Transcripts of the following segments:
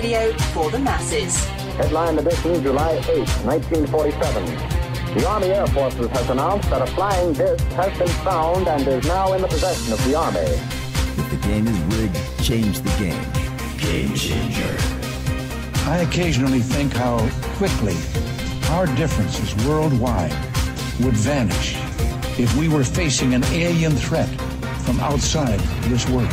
radio for the masses. Headline edition, July 8, 1947. The Army Air Forces has announced that a flying disc has been found and is now in the possession of the Army. If the game is rigged, change the game. Game changer. I occasionally think how quickly our differences worldwide would vanish if we were facing an alien threat from outside this world.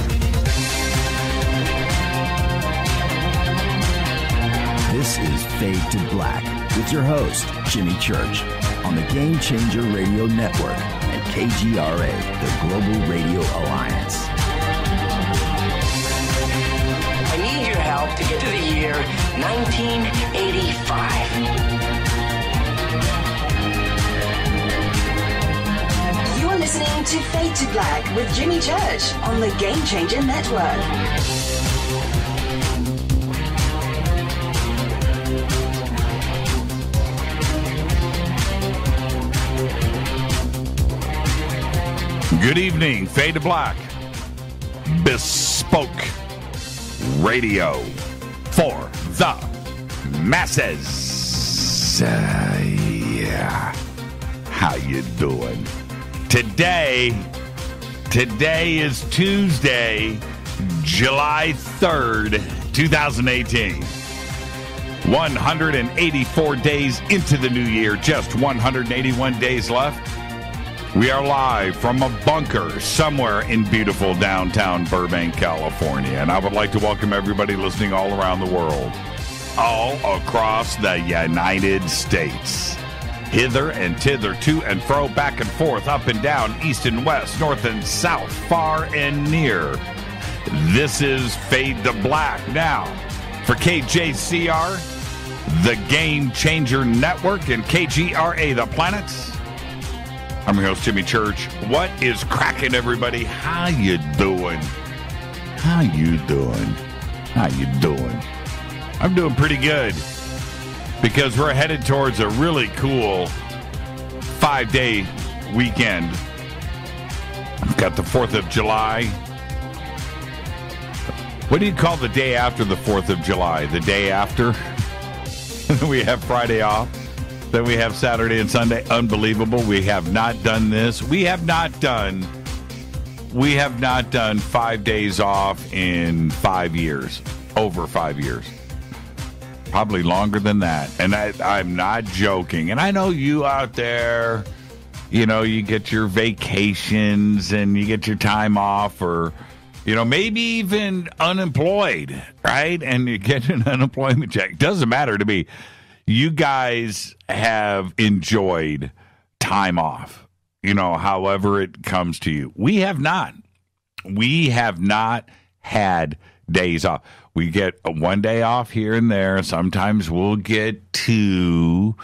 This is Fade to Black with your host, Jimmy Church, on the Game Changer Radio Network and KGRA, the Global Radio Alliance. I need your help to get to the year 1985. You're listening to Fade to Black with Jimmy Church on the Game Changer Network. Good evening, Fade to Black. Bespoke radio for the masses. Yeah. How you doing? Today is Tuesday, July 3rd, 2018. 184 days into the new year, just 181 days left. We are live from a bunker somewhere in beautiful downtown Burbank, California. And I would like to welcome everybody listening all around the world, all across the United States. Hither and thither, to and fro, back and forth, up and down, east and west, north and south, far and near. This is Fade to Black. Now, for KJCR, the Game Changer Network, and KGRA, the Planets, I'm your host, Jimmy Church. What is cracking, everybody? How you doing? How you doing? How you doing? I'm doing pretty good because we're headed towards a really cool 5-day weekend. I've got the 4th of July. What do you call the day after the 4th of July? The day after? We have Friday off. Then we have Saturday and Sunday. Unbelievable. We have not done this. We have not done 5 days off in 5 years. Over 5 years. Probably longer than that. And I'm not joking. And I know you out there, you know, you get your vacations and you get your time off, or, you know, maybe even unemployed, right? And you get an unemployment check. Doesn't matter to me. You guys have enjoyed time off, you know, however it comes to you. We have not. We have not had days off. We get one day off here and there. Sometimes we'll get two.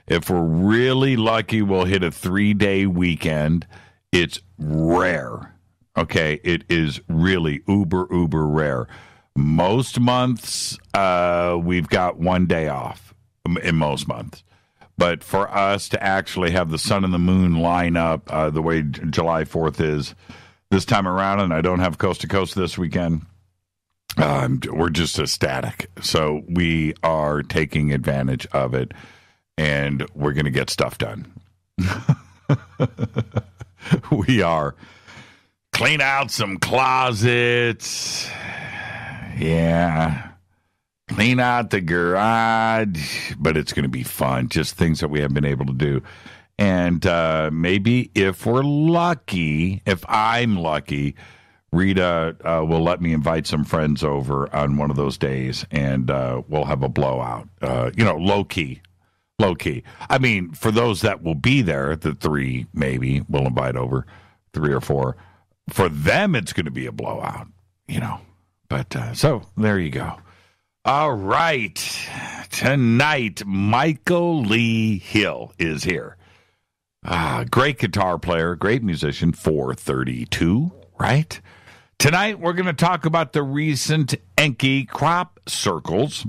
If we're really lucky, we'll hit a 3-day weekend. It's rare. Okay, it is really uber rare. Most months, we've got one day off. In most months. But for us to actually have the sun and the moon line up the way July 4th is this time around, and I don't have coast to coast this weekend, we're just ecstatic. So we are taking advantage of it, and we're going to get stuff done. We are. Clean out some closets. Yeah. Clean out the garage, but it's going to be fun. Just things that we haven't been able to do. And maybe if we're lucky, if I'm lucky, Rita will let me invite some friends over on one of those days, and we'll have a blowout. Low key. I mean, for those that will be there, the 3 maybe we'll invite over, 3 or 4. For them, it's going to be a blowout, you know. But so there you go. All right. Tonight, Michael Lee Hill is here. Great guitar player, great musician, 432, right? Tonight, we're going to talk about the recent Enki crop circles.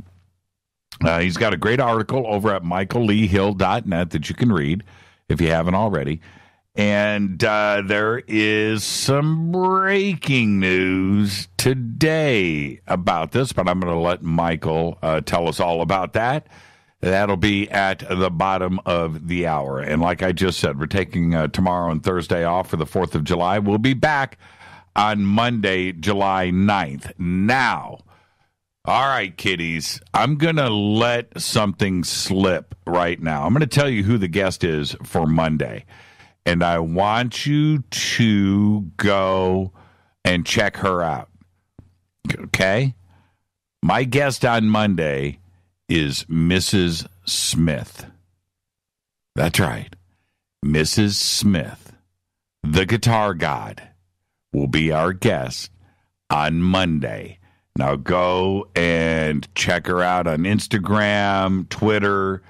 He's got a great article over at michaelleehill.net that you can read if you haven't already. And there is some breaking news today about this, but I'm going to let Michael tell us all about that. That'll be at the bottom of the hour. And like I just said, we're taking tomorrow and Thursday off for the 4th of July. We'll be back on Monday, July 9th. Now, all right, kiddies, I'm going to let something slip right now. I'm going to tell you who the guest is for Monday. And I want you to go and check her out. Okay? My guest on Monday is Mrs. Smith. That's right. Mrs. Smith, the guitar god, will be our guest on Monday. Now go and check her out on Instagram, Twitter,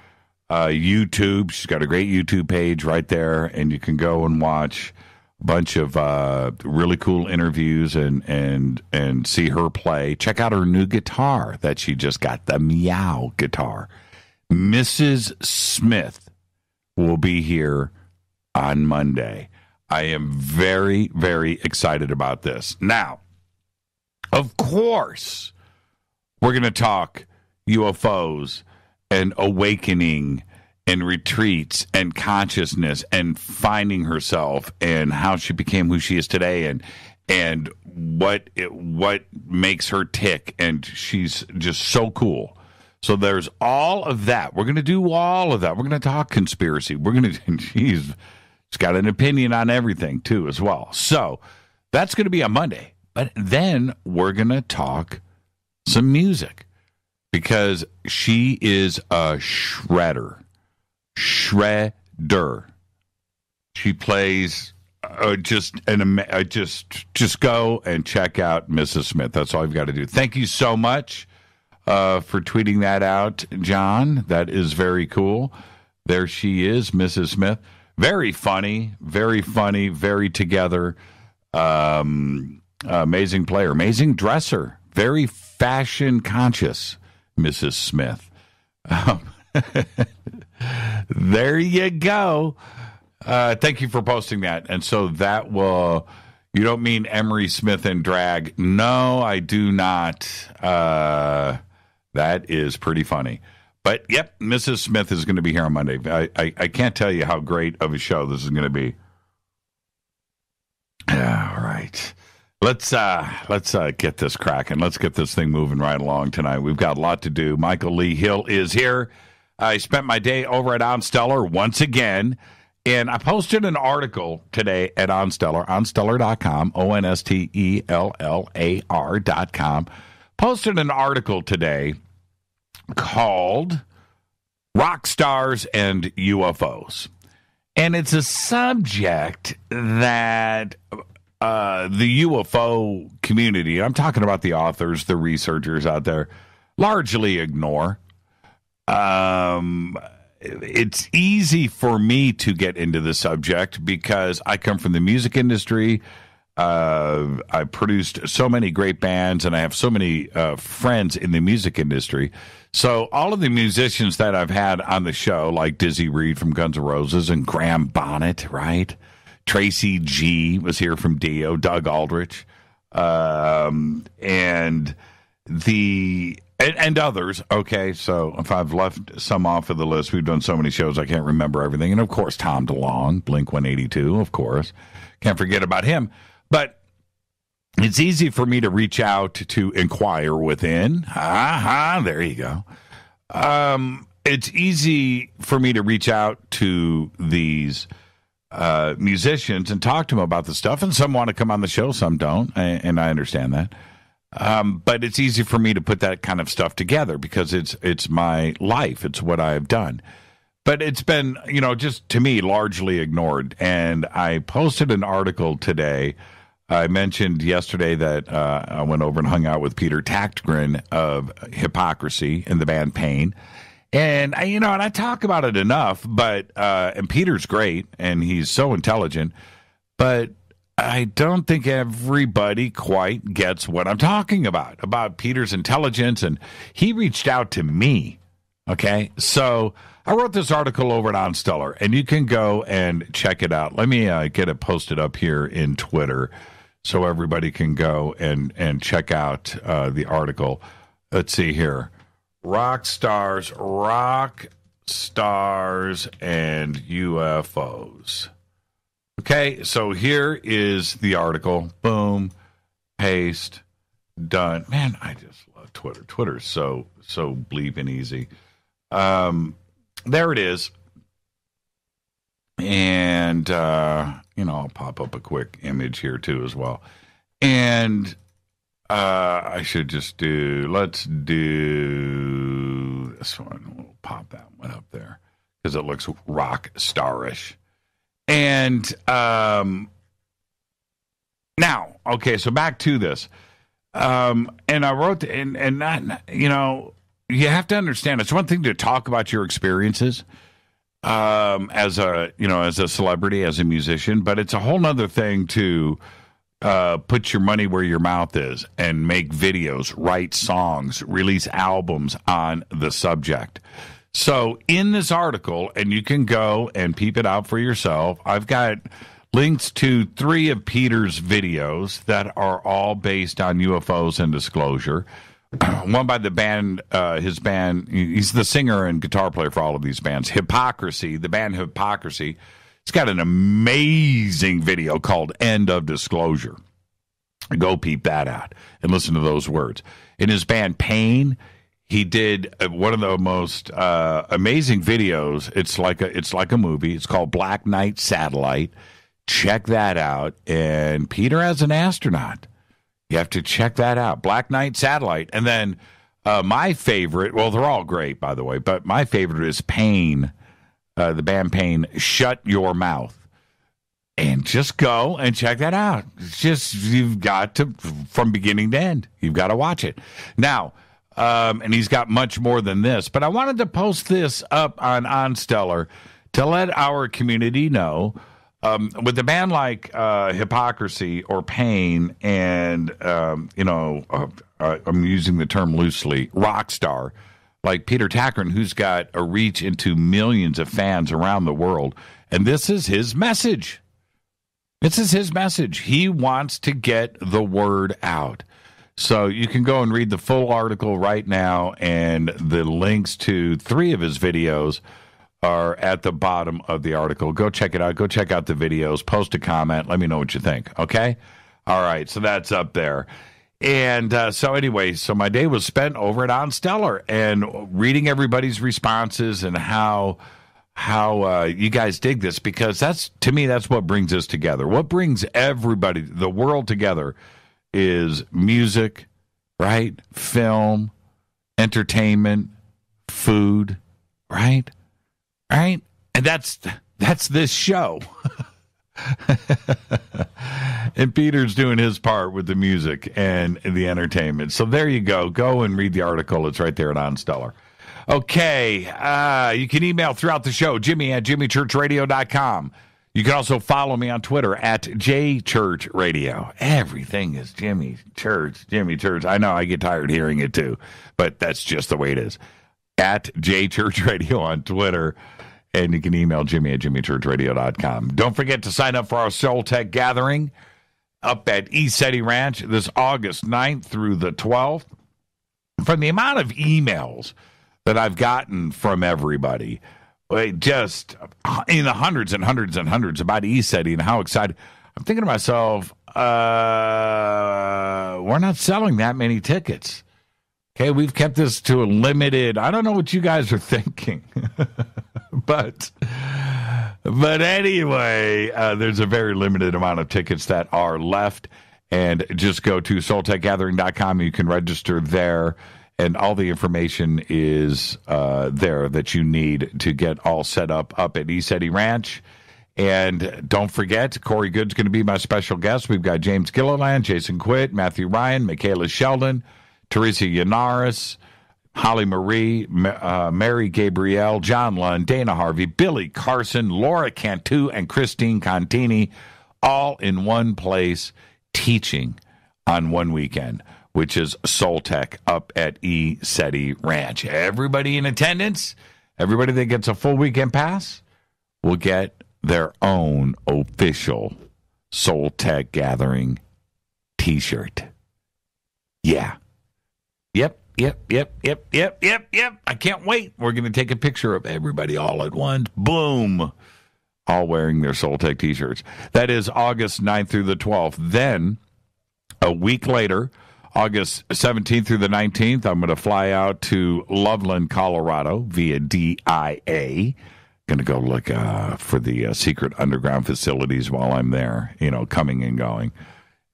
YouTube. She's got a great YouTube page right there, and you can go and watch a bunch of really cool interviews and see her play. Check out her new guitar that she just got, the Meow guitar. Mrs. Smith will be here on Monday. I am very, very excited about this. Now, of course, we're going to talk UFOs and awakening and retreats and consciousness and finding herself and how she became who she is today and what makes her tick. And she's just so cool. So there's all of that. We're going to do all of that. We're going to talk conspiracy. She's got an opinion on everything too as well. So that's going to be on Monday. But then we're going to talk some music. Because she is a shredder. She plays just go and check out Mrs. Smith. That's all you've got to do. Thank you so much for tweeting that out, John. That is very cool. There she is, Mrs. Smith. Very funny, very together. Amazing player, amazing dresser, very fashion conscious. Mrs. Smith. There you go. Thank you for posting that. And so that will, you don't mean Emery Smith and drag. No, I do not. That is pretty funny. But, yep, Mrs. Smith is going to be here on Monday. I can't tell you how great of a show this is going to be. All right. Let's get this cracking. Let's get this thing moving right along tonight. We've got a lot to do. Michael Lee Hill is here. I spent my day over at OnStellar once again, and I posted an article today at OnStellar, onstellar.com, OnStellar.com. Posted an article today called Rock Stars and UFOs. And it's a subject that the UFO community, I'm talking about the authors, the researchers out there, largely ignore. It's easy for me to get into the subject because I come from the music industry. I produced so many great bands, and I have so many friends in the music industry. So all of the musicians that I've had on the show, like Dizzy Reed from Guns N' Roses and Graham Bonnet, right? Tracy G was here from Dio, Doug Aldrich, and others. Okay, so if I've left some off of the list, we've done so many shows I can't remember everything. And of course, Tom DeLonge, Blink-182, of course, can't forget about him. But it's easy for me to reach out to inquire within. There you go. It's easy for me to reach out to these musicians and talk to them about the stuff, and some want to come on the show, some don't, and I understand that. But it's easy for me to put that kind of stuff together because it's my life, it's what I've done. But it's been, just to me, largely ignored. And I posted an article today. I mentioned yesterday that I went over and hung out with Peter Tachtgren of Hypocrisy and the band Pain. And I talk about it enough, but and Peter's great and he's so intelligent, but I don't think everybody quite gets what I'm talking about Peter's intelligence. And he reached out to me, Okay, so I wrote this article over at OnStellar, and you can go and check it out. Let me get it posted up here in Twitter so everybody can go and check out the article. Let's see here. Rock stars, and UFOs. Okay, so here is the article. Boom, paste, done. Man, I just love Twitter. Twitter's so bleeping easy. There it is. And, I'll pop up a quick image here too as well. And I should just let's do this one. We'll pop that one up there because it looks rock starish. And now, okay, so back to this. And I wrote, and not, you have to understand, it's one thing to talk about your experiences as a celebrity, as a musician, but it's a whole nother thing to put your money where your mouth is and make videos, write songs, release albums on the subject. So in this article, and you can go and peep it out for yourself, I've got links to 3 of Peter's videos that are all based on UFOs and disclosure. One by the band, his band, he's the singer and guitar player for all of these bands. Hypocrisy, the band Hypocrisy. It's got an amazing video called End of Disclosure. Go peep that out and listen to those words. In his band Pain, he did one of the most amazing videos. It's like a movie. It's called Black Knight Satellite. Check that out. And Peter as an astronaut. You have to check that out. Black Knight Satellite. And then my favorite, well, they're all great, by the way, but my favorite is Pain, the band Pain, Shut Your Mouth. And just go and check that out. It's just, you've got to, from beginning to end, you've got to watch it. Now, and he's got much more than this, but I wanted to post this up on OnStellar to let our community know. With a band like Hypocrisy or Pain and, I'm using the term loosely, rock star, like Peter Tackern, who's got a reach into millions of fans around the world. And this is his message. This is his message. He wants to get the word out. So you can go and read the full article right now, and the links to 3 of his videos are at the bottom of the article. Go check it out. Go check out the videos. Post a comment. Let me know what you think. Okay? All right. So that's up there. And so anyway, so my day was spent over at OnStellar and reading everybody's responses and how you guys dig this, because to me, that's what brings us together. What brings everybody, the world together, is music, right? Film, entertainment, food, right? Right? And that's this show. And Peter's doing his part with the music and the entertainment. So there you go. Go and read the article. It's right there at OnStellar. Okay. You can email throughout the show, Jimmy@jimmychurchradio.com. You can also follow me on Twitter at JChurchRadio. Everything is Jimmy Church. I know I get tired hearing it too, but that's just the way it is. At JChurchRadio on Twitter. And you can email Jimmy@jimmychurchradio.com. Don't forget to sign up for our Soul Tech Gathering up at ECETI Ranch this August 9th through the 12th. From the amount of emails that I've gotten from everybody, just in the hundreds and hundreds and hundreds about ECETI and how excited, I'm thinking to myself, we're not selling that many tickets. Okay, we've kept this to a limited, I don't know what you guys are thinking. But anyway, there's a very limited amount of tickets that are left. And just go to soultechgathering.com. You can register there. And all the information is there that you need to get all set up at ECETI Ranch. And don't forget, Corey Good's going to be my special guest. We've got James Gilliland, Jason Quitt, Matthew Ryan, Michaela Sheldon, Teresa Yanaris, Holly Marie, Mary Gabrielle, John Lund, Dana Harvey, Billy Carson, Laura Cantu, and Christine Contini, all in one place teaching on one weekend. which is Soltech up at ECETI Ranch. Everybody in attendance, everybody that gets a full weekend pass, will get their own official Soltech Gathering T-shirt. Yeah. Yep. I can't wait. We're going to take a picture of everybody all at once. Boom. All wearing their Soltech T-shirts. That is August 9th through the 12th. Then, a week later, August 17th through the 19th, I'm going to fly out to Loveland, Colorado via DIA. Going to go look for the secret underground facilities while I'm there, coming and going.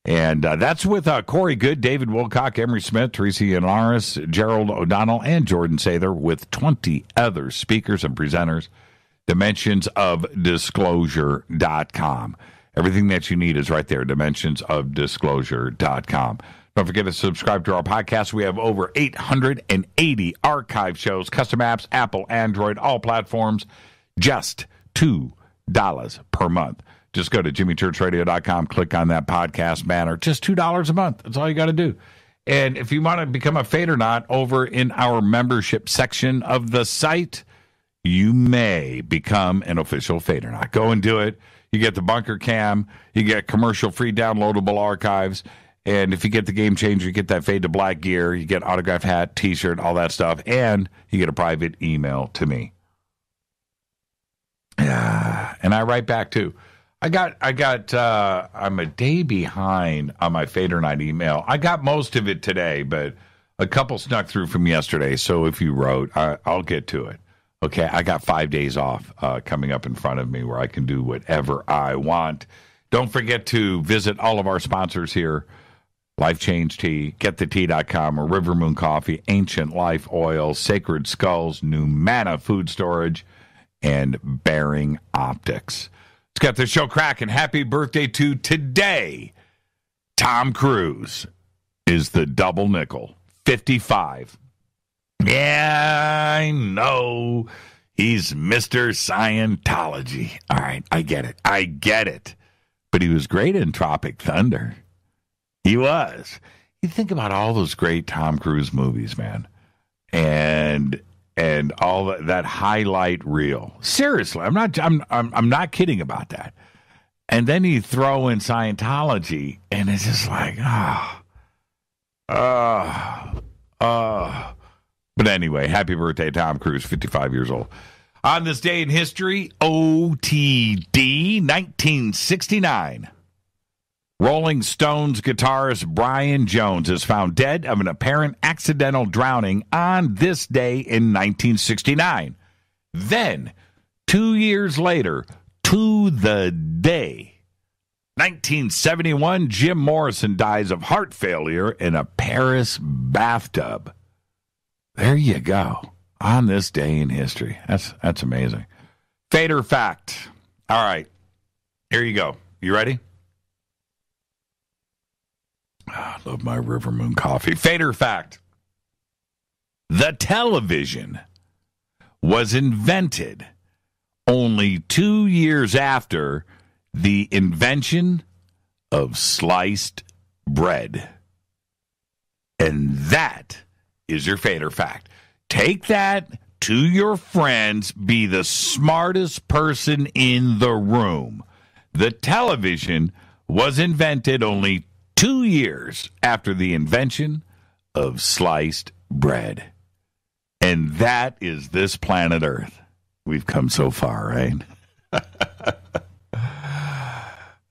And that's with Corey Good, David Wilcock, Emery Smith, Tracy Yanaris, Gerald O'Donnell, and Jordan Sather, with 20 other speakers and presenters. DimensionsofDisclosure.com. Everything that you need is right there, DimensionsofDisclosure.com. Don't forget to subscribe to our podcast. We have over 880 archive shows, custom apps, Apple, Android, all platforms, just $2 per month. Just go to jimmychurchradio.com, click on that podcast banner. Just $2 a month. That's all you got to do. And if you want to become a Fadernaut over in our membership section of the site, you may become an official Fadernaut. Go and do it. You get the bunker cam. You get commercial-free downloadable archives. And if you get the Game Changer, you get that Fade to Black gear. You get autographed hat, T-shirt, all that stuff. And you get a private email to me. And I write back, too. I'm a day behind on my Fadernaut email. I got most of it today, but a couple snuck through from yesterday. So if you wrote, I'll get to it. Okay, I got 5 days off coming up in front of me where I can do whatever I want. Don't forget to visit all of our sponsors here. Life Change Tea, GetTheTea.com, River Moon Coffee, Ancient Life Oil, Sacred Skulls, Numana Food Storage, and Bearing Optics. Let's get the show cracking. Happy birthday to today. Tom Cruise is the double nickel, 55. Yeah, I know. He's Mr. Scientology. All right, I get it. But he was great in Tropic Thunder. He was. You think about all those great Tom Cruise movies, man. And all that highlight reel. Seriously, I'm not kidding about that. And then you throw in Scientology, and it's just like, But anyway, happy birthday, Tom Cruise, 55 years old. On this day in history, OTD, 1969. Rolling Stones guitarist Brian Jones is found dead of an apparent accidental drowning on this day in 1969. Then, 2 years later, to the day, 1971, Jim Morrison dies of heart failure in a Paris bathtub. There you go. On this day in history. That's amazing. Fader fact. All right. Here you go. You ready? I love my River Moon coffee. Fader fact. The television was invented only 2 years after the invention of sliced bread. And that is your Fader fact. Take that to your friends. Be the smartest person in the room. The television was invented only 2 years after the invention of sliced bread. And that is this planet Earth. We've come so far, right?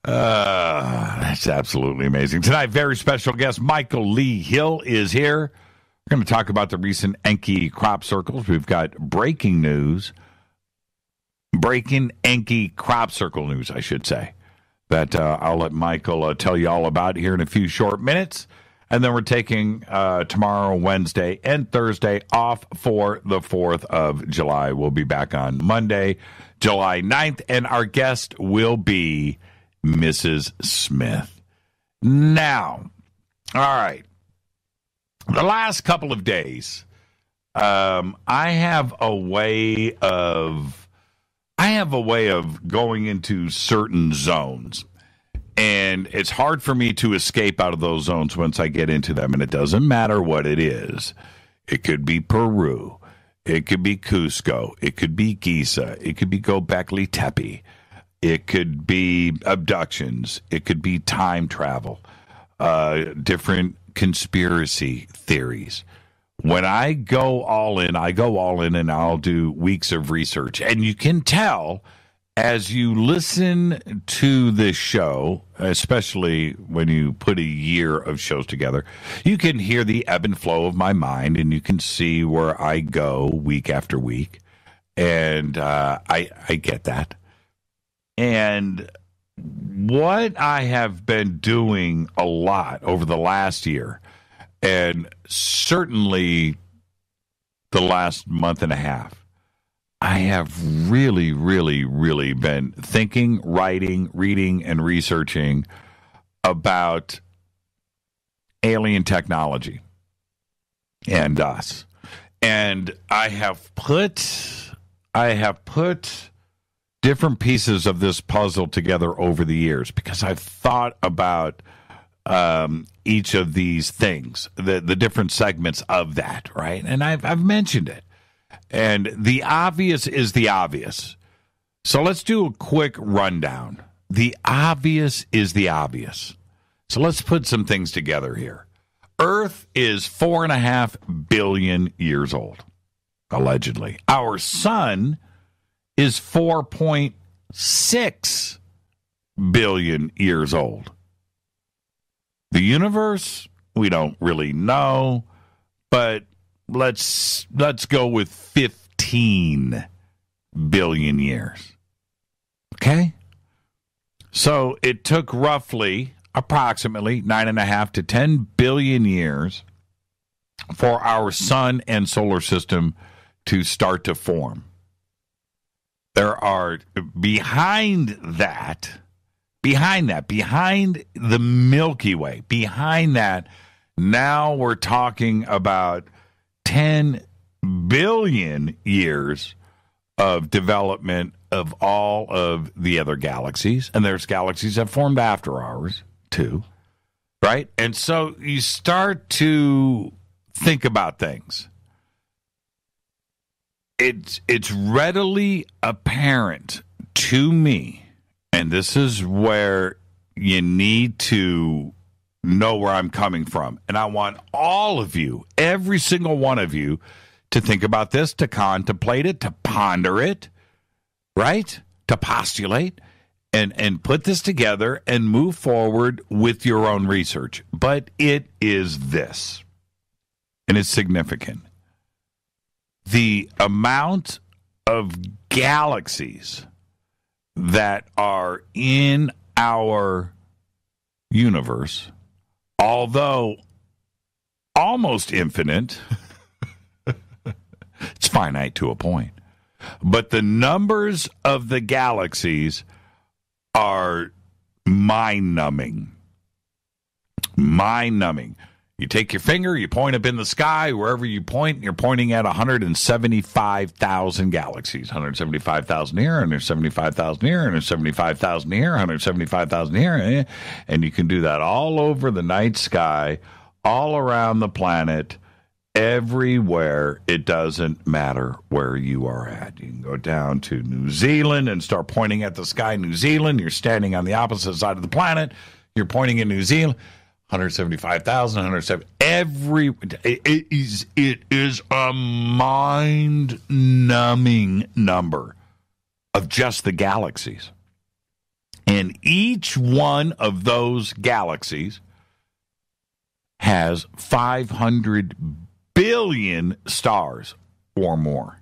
That's absolutely amazing. Tonight, very special guest Michael Lee Hill is here. We're going to talk about the recent Enki crop circles. We've got breaking news. Breaking Enki crop circle news, I should say. That I'll let Michael tell you all about here in a few short minutes. And then we're taking tomorrow, Wednesday, and Thursday off for the 4th of July. We'll be back on Monday, July 9th, and our guest will be Mrs. Smith. Now, all right. The last couple of days, I have a way of going into certain zones. And it's hard for me to escape out of those zones once I get into them. And it doesn't matter what it is. It could be Peru. It could be Cusco. It could be Giza. It could be Göbekli Tepe. It could be abductions. It could be time travel. Different conspiracy theories. When I go all in, and I'll do weeks of research. And you can tell as you listen to this show, especially when you put a year of shows together, you can hear the ebb and flow of my mind, and you can see where I go week after week. And I get that. And what I have been doing a lot over the last year, and certainly the last month and a half, I have really, really, really been thinking, writing, reading, and researching about alien technology and us. And I have put different pieces of this puzzle together over the years because I've thought about each of these things, the different segments of that, right? And I've mentioned it. And the obvious is the obvious. So let's do a quick rundown. The obvious is the obvious. So let's put some things together here. Earth is 4.5 billion years old, allegedly. Our sun is 4.6 billion years old. The universe, we don't really know, but let's go with 15 billion years. Okay? So it took approximately 9.5 to 10 billion years for our sun and solar system to start to form. There are behind the Milky Way, behind that, now we're talking about 10 billion years of development of all of the other galaxies. And there's galaxies that formed after ours, too. Right? And so you start to think about things. It's readily apparent to me, and this is where you need to know where I'm coming from. And I want all of you, every single one of you, to think about this, to contemplate it, to ponder it, right? To postulate and put this together and move forward with your own research. But it is this, and it's significant. The amount of galaxies that are in our universe, although almost infinite, it's finite to a point. But the numbers of the galaxies are mind-numbing. Mind-numbing. You take your finger, you point up in the sky, wherever you point, you're pointing at 175,000 galaxies. 175,000 here, 175,000 here, 175,000 here, 175,000 here. And you can do that all over the night sky, all around the planet, everywhere. It doesn't matter where you are at. You can go down to New Zealand and start pointing at the sky. New Zealand, you're standing on the opposite side of the planet. You're pointing in New Zealand. 175,000, 170. It is a mind-numbing number of just the galaxies. And each one of those galaxies has 500 billion stars or more.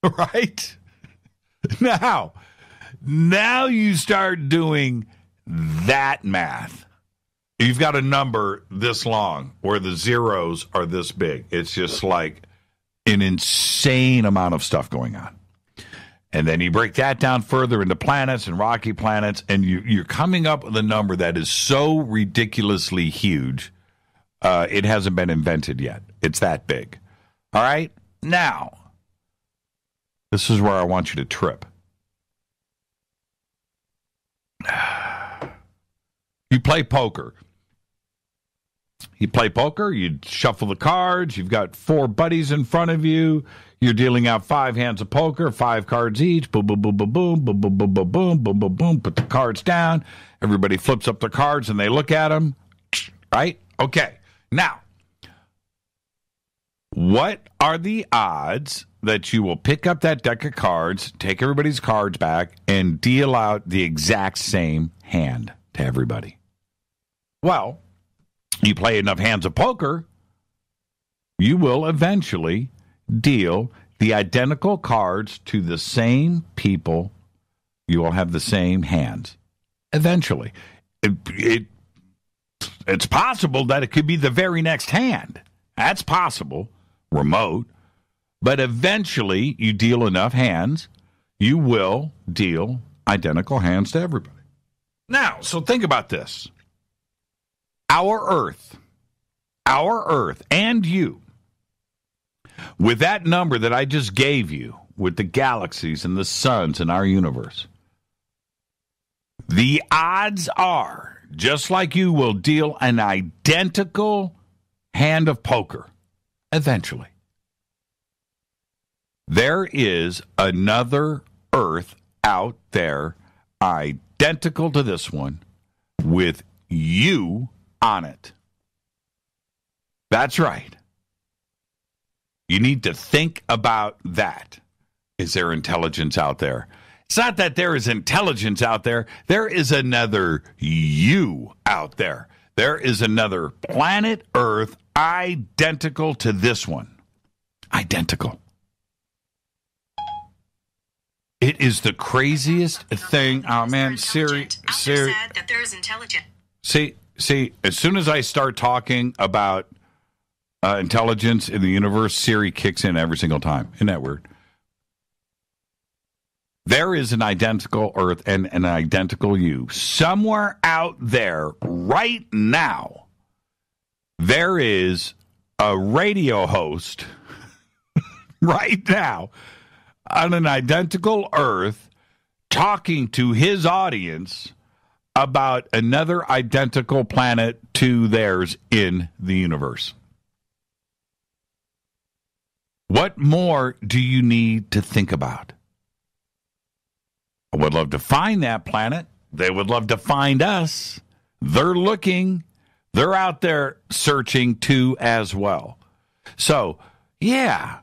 Right? Now you start doing that math. You've got a number this long where the zeros are this big. It's just like an insane amount of stuff going on. And then you break that down further into planets and rocky planets, and you're coming up with a number that is so ridiculously huge, it hasn't been invented yet. It's that big. All right? Now, this is where I want you to trip. You play poker. You play poker, you shuffle the cards, you've got 4 buddies in front of you, you're dealing out 5 hands of poker, 5 cards each, boom, boom, boom, boom, boom, boom, boom, boom, boom, boom, boom, boom, boom, put the cards down, everybody flips up their cards and they look at them, right? Okay, now, what are the odds that you will pick up that deck of cards, take everybody's cards back, and deal out the exact same hand to everybody? Well, you play enough hands of poker, you will eventually deal the identical cards to the same people. You will have the same hands. Eventually. It's possible that it could be the very next hand. That's possible. Remote. But eventually, you deal enough hands, you will deal identical hands to everybody. Now, so think about this. Our Earth, and you, with that number that I just gave you, with the galaxies and the suns in our universe, the odds are, just like you will deal an identical hand of poker, eventually. There is another Earth out there, identical to this one, with you on it. That's right. You need to think about that. Is there intelligence out there? It's not that there is intelligence out there. There is another you out there. There is another planet Earth identical to this one. Identical. It is the craziest thing. Oh, man, Siri. Said that there is intelligence. See, as soon as I start talking about intelligence in the universe, Siri kicks in every single time. Isn't that weird? There is an identical Earth and an identical you. Somewhere out there right now, there is a radio host right now on an identical Earth talking to his audience about another identical planet to theirs in the universe. What more do you need to think about? I would love to find that planet. They would love to find us. They're looking. They're out there searching too as well. So, yeah,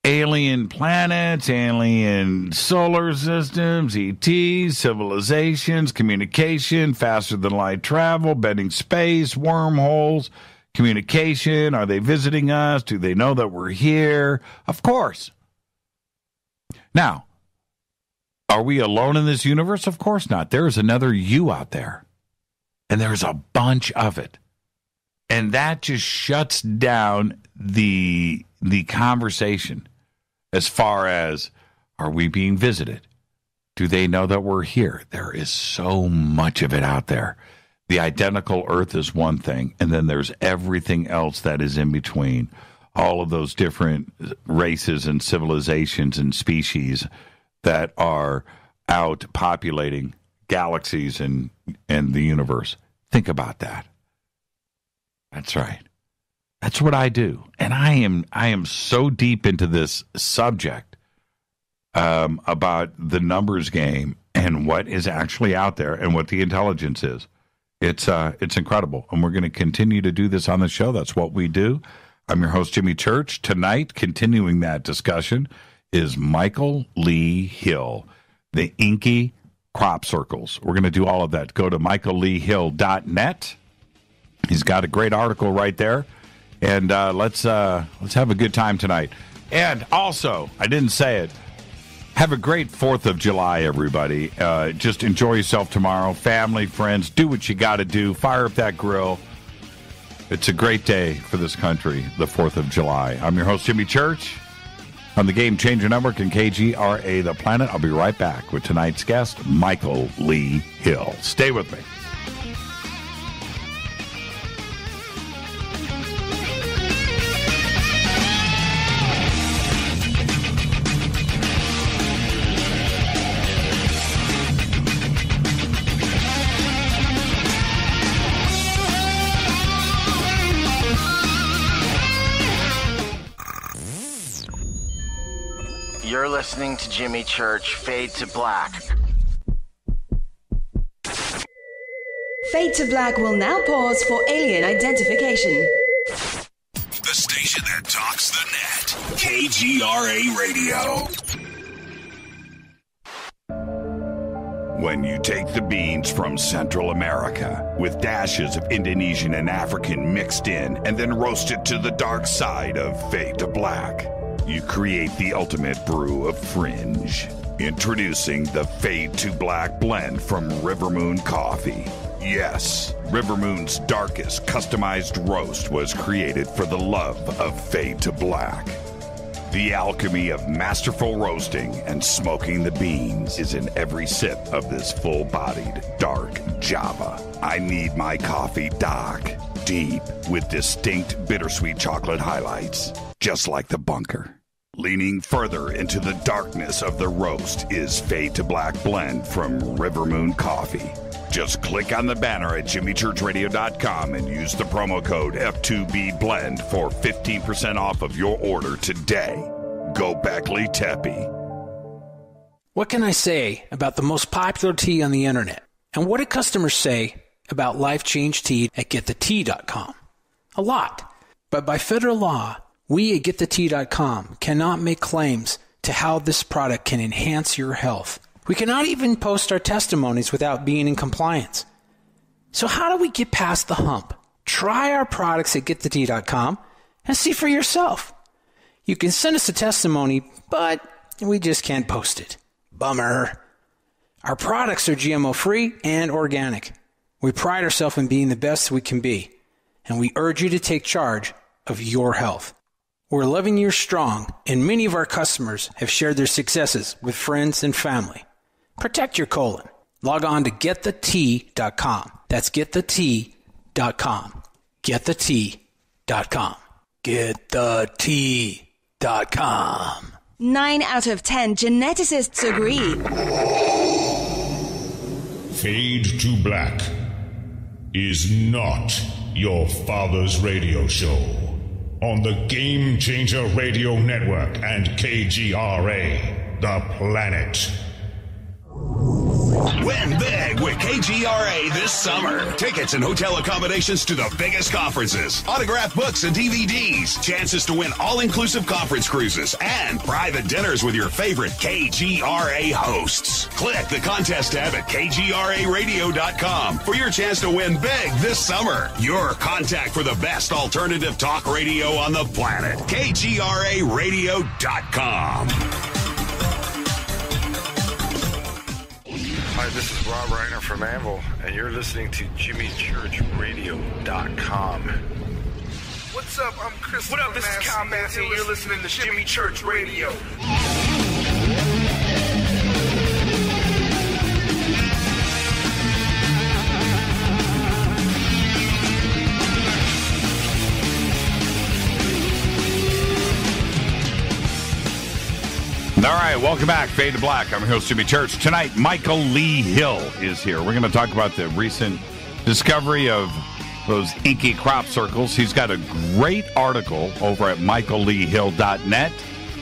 alien planets, alien solar systems, ETs, civilizations, communication, faster than light travel, bending space, wormholes, communication. Are they visiting us? Do they know that we're here? Of course. Now, are we alone in this universe? Of course not. There's another you out there. And there's a bunch of it. And that just shuts down the conversation as far as, are we being visited? Do they know that we're here? There is so much of it out there. The identical Earth is one thing, and then there's everything else that is in between. All of those different races and civilizations and species that are out populating galaxies and the universe. Think about that. That's right. That's what I do. And I am so deep into this subject about the numbers game and what is actually out there and what the intelligence is. It's incredible. And we're going to continue to do this on the show. That's what we do. I'm your host, Jimmy Church. Tonight, continuing that discussion, is Michael Lee Hill, the Enki crop circles. We're going to do all of that. Go to michaelleehill.net. He's got a great article right there. And let's have a good time tonight. And also, I didn't say it, have a great 4th of July, everybody. Just enjoy yourself tomorrow. Family, friends, do what you got to do. Fire up that grill. It's a great day for this country, the 4th of July. I'm your host, Jimmy Church, on the Game Changer Network and KGRA The Planet. I'll be right back with tonight's guest, Michael Lee Hill. Stay with me. listening to Jimmy Church Fade to Black. Fade to Black will now pause for alien identification. The station that talks the net. KGRA Radio. When you take the beans from Central America with dashes of Indonesian and African mixed in and then roast it to the dark side of Fade to Black, you create the ultimate brew of fringe. Introducing the Fade to Black blend from River Moon Coffee. Yes, River Moon's darkest customized roast was created for the love of Fade to Black. The alchemy of masterful roasting and smoking the beans is in every sip of this full-bodied, dark Java. I need my coffee dark, deep, with distinct bittersweet chocolate highlights, just like the bunker. Leaning further into the darkness of the roast is Fade to Black blend from River Moon Coffee. Just click on the banner at jimmychurchradio.com and use the promo code F2BBLEND for 15% off of your order today. Go Beckley Teppy. What can I say about the most popular tea on the internet? And what do customers say about Life Change Tea at getthetea.com? A lot. But by federal law, we at getthetea.com cannot make claims to how this product can enhance your health. We cannot even post our testimonies without being in compliance. So how do we get past the hump? Try our products at getthetea.com and see for yourself. You can send us a testimony, but we just can't post it. Bummer. Our products are GMO-free and organic. We pride ourselves in being the best we can be, and we urge you to take charge of your health. We're 11 years strong, and many of our customers have shared their successes with friends and family. Protect your colon. Log on to getthetea.com. That's getthetea.com. Getthetea.com. Getthetea.com. 9 out of 10 geneticists agree. Fade to Black is not your father's radio show on the Game Changer Radio Network and KGRA, the planet. Win big with KGRA this summer. Tickets and hotel accommodations to the biggest conferences, autographed books and DVDs, chances to win all-inclusive conference cruises, and private dinners with your favorite KGRA hosts. Click the contest tab at kgraradio.com for your chance to win big this summer. Your contact for the best alternative talk radio on the planet. kgraradio.com. Hi, this is Rob Reiner from Anvil, and you're listening to JimmyChurchRadio.com. What's up? I'm Chris. What up? This is Kyle Massey, and you're listening to Jimmy Church Radio. All right, welcome back. Fade to Black. I'm your host, Jimmy Church. Tonight, Michael Lee Hill is here. We're going to talk about the recent discovery of those Enki crop circles. He's got a great article over at michaelleehill.net.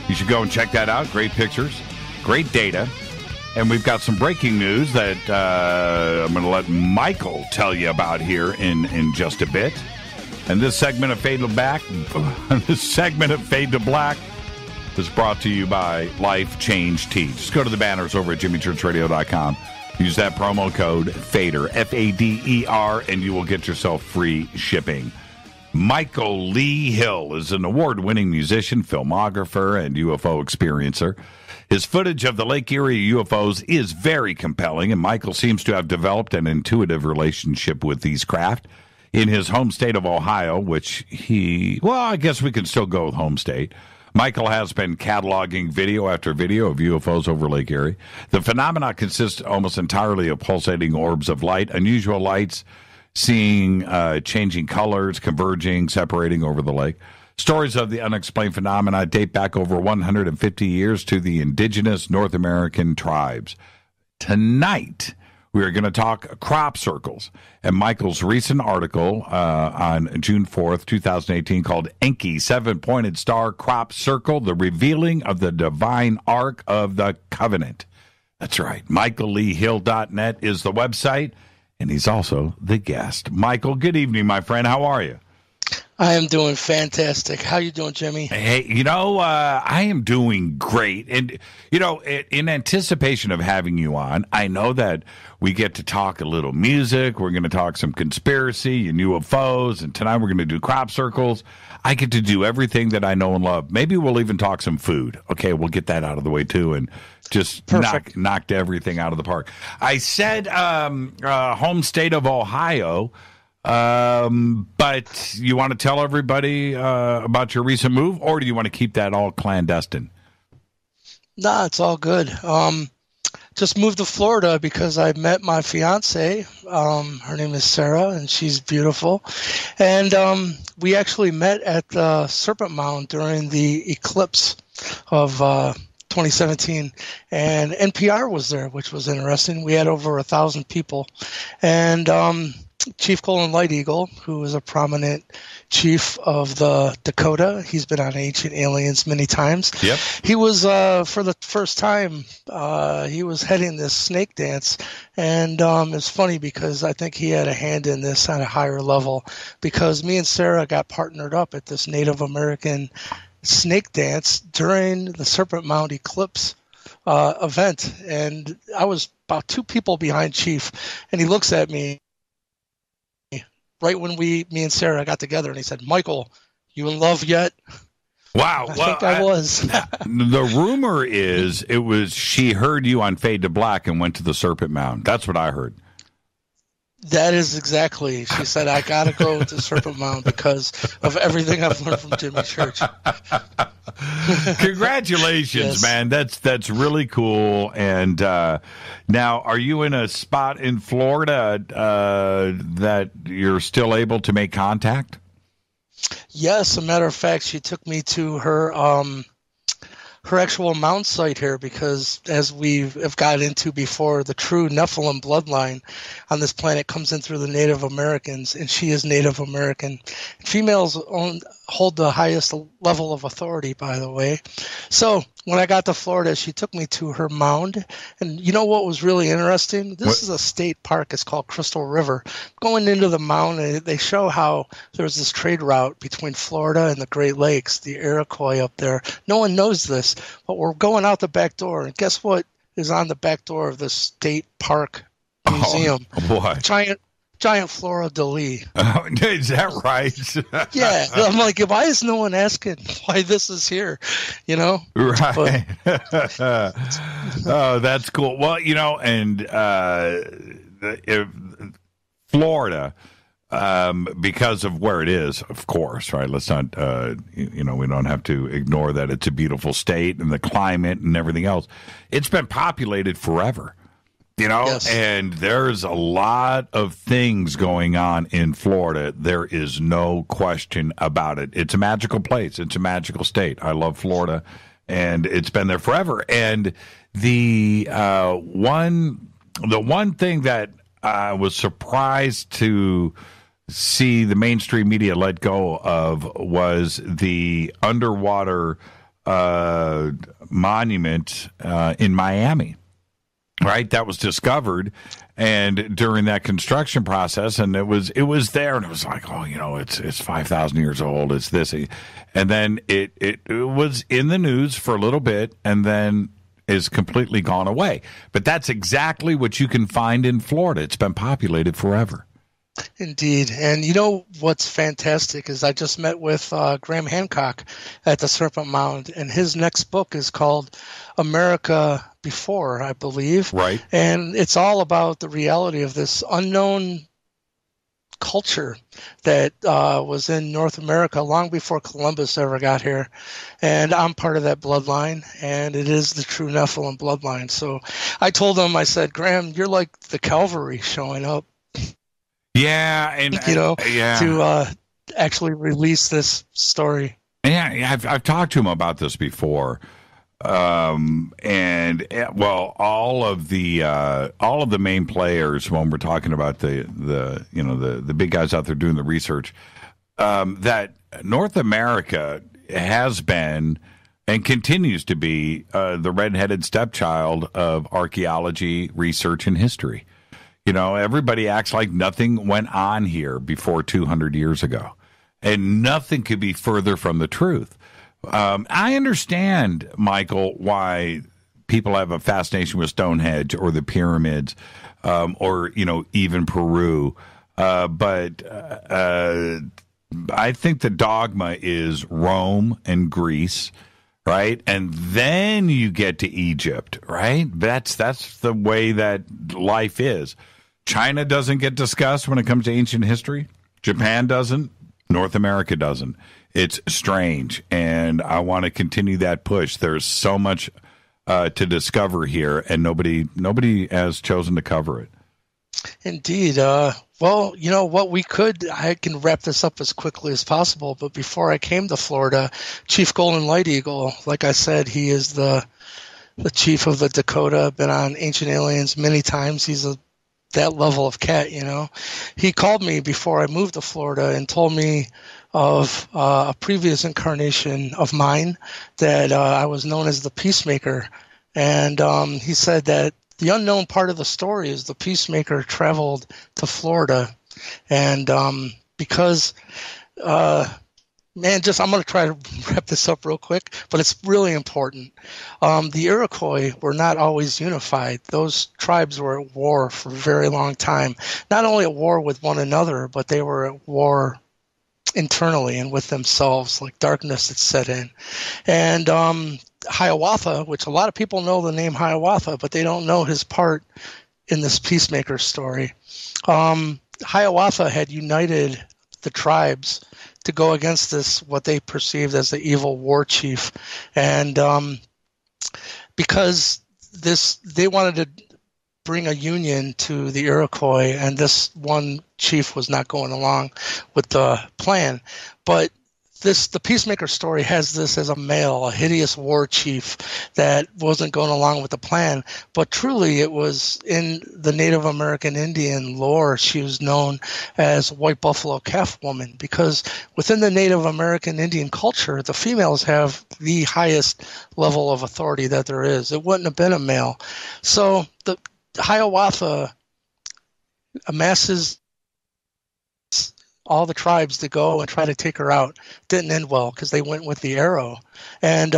You should go and check that out. Great pictures, great data. And we've got some breaking news that I'm going to let Michael tell you about here in just a bit. And this segment of Fade to Black, is brought to you by Life Change Tea. Just go to the banners over at jimmychurchradio.com. Use that promo code FADER, F-A-D-E-R, and you will get yourself free shipping. Michael Lee Hill is an award-winning musician, filmographer, and UFO experiencer. His footage of the Lake Erie UFOs is very compelling, and Michael seems to have developed an intuitive relationship with these craft. In his home state of Ohio, which I guess we can still go with home state, Michael has been cataloging video after video of UFOs over Lake Erie. The phenomena consists almost entirely of pulsating orbs of light, unusual lights, seeing changing colors, converging, separating over the lake. Stories of the unexplained phenomena date back over 150 years to the indigenous North American tribes. Tonight, We are going to talk crop circles and Michael's recent article on June 4th, 2018 called Enki, 7-Pointed Star Crop Circle, the Revealing of the Divine Ark of the Covenant. That's right. MichaelLeeHill.net is the website, and he's also the guest. Michael, good evening, my friend. How are you? I am doing fantastic. How you doing, Jimmy? Hey, I am doing great. And, in anticipation of having you on, I know that we get to talk a little music. We're going to talk some conspiracy and UFOs. And tonight we're going to do crop circles. I get to do everything that I know and love. Maybe we'll even talk some food. Okay, we'll get that out of the way, too, and just knocked everything out of the park. I said home state of Ohio. But you want to tell everybody about your recent move, or do you want to keep that all clandestine? Nah, it's all good. Just moved to Florida because I met my fiance. Her name is Sarah, and she's beautiful. And we actually met at the Serpent Mound during the eclipse of 2017, and NPR was there, which was interesting. We had over 1,000 people, and Chief Colin Light Eagle, who is a prominent chief of the Dakota. He's been on Ancient Aliens many times. Yep. He was, for the first time, he was heading this snake dance. And it's funny because I think he had a hand in this on a higher level, because me and Sarah got partnered up at this Native American snake dance during the Serpent Mound eclipse event. And I was about 2 people behind Chief, and he looks at me right when me and Sarah got together, and he said, "Michael, you in love yet?" Wow. I think I was. The rumor is she heard you on Fade to Black and went to the Serpent Mound. That's what I heard. That is exactly. She said, "I got to go to Serpent Mound because of everything I've learned from Jimmy Church." Congratulations, Yes. man. That's really cool. And now, are you in a spot in Florida that you're still able to make contact? Yes, as a matter of fact, she took me to her actual mound site here, because as we have got into before, the true Nephilim bloodline on this planet comes in through the Native Americans, and she is Native American. Females hold the highest level of authority, by the way. So when I got to Florida, she took me to her mound. And you know what was really interesting? This is a state park. It's called Crystal River. Going into the mound, they show how there's this trade route between Florida and the Great Lakes, the Iroquois up there. No one knows this, but we're going out the back door. And guess what is on the back door of the state park museum? What? Giant Flora de Lis. Oh, is that right? Yeah. I'm like, why is no one asking why this is here? Right. Oh, that's cool. Well, and Florida, because of where it is, of course, right? Let's not, we don't have to ignore that it's a beautiful state and the climate and everything else. It's been populated forever. Yes. And there's a lot of things going on in Florida. There is no question about it. It's a magical place. It's a magical state. I love Florida, and it's been there forever. And the one thing that I was surprised to see the mainstream media let go of was the underwater monument in Miami. Right, that was discovered, and during that construction process, and it was there, and it was like, it's 5,000 years old. It's this, and then it was in the news for a little bit, and then is completely gone away. But that's exactly what you can find in Florida. It's been populated forever. Indeed. And you know what's fantastic is I just met with Graham Hancock at the Serpent Mound, and his next book is called America Before, I believe. Right. And it's all about the reality of this unknown culture that was in North America long before Columbus ever got here. And I'm part of that bloodline, and it is the true Nephilim bloodline. So I told him, I said, Graham, you're like the cavalry showing up. Yeah, and to actually release this story. Yeah, I've talked to him about this before. And well, all of the main players, when we're talking about the big guys out there doing the research, that North America has been and continues to be the redheaded stepchild of archaeology, research, and history. Everybody acts like nothing went on here before 200 years ago, and nothing could be further from the truth. I understand, Michael, why people have a fascination with Stonehenge or the pyramids, or even Peru, but I think the dogma is Rome and Greece, right? And then you get to Egypt, right? That's the way that life is. China doesn't get discussed when it comes to ancient history. Japan doesn't. North America doesn't. It's strange, and I want to continue that push. There's so much to discover here, and nobody has chosen to cover it. Indeed. Well, I can wrap this up as quickly as possible, but before I came to Florida, Chief Golden Light Eagle, like I said, he is the chief of the Dakota, been on Ancient Aliens many times. He's that level of cat, He called me before I moved to Florida and told me of a previous incarnation of mine that I was known as the Peacemaker. And he said that the unknown part of the story is the Peacemaker traveled to Florida. And because, I'm going to try to wrap this up real quick, but it's really important. The Iroquois were not always unified. Those tribes were at war for a very long time. Not only at war with one another, but they were at war internally and with themselves, like darkness had set in. And Hiawatha, which a lot of people know the name Hiawatha, but they don't know his part in this Peacemaker story. Hiawatha had united the tribes to go against this, what they perceived as the evil war chief. And because they wanted to bring a union to the Iroquois, and this one chief was not going along with the plan. But the Peacemaker story has this as a male, a hideous war chief that wasn't going along with the plan. But truly, it was in the Native American Indian lore, she was known as White Buffalo Calf Woman, because within the Native American Indian culture, the females have the highest level of authority that there is. It wouldn't have been a male. So the Hiawatha amasses all the tribes to go and try to take her out. Didn't end well because they went with the arrow. And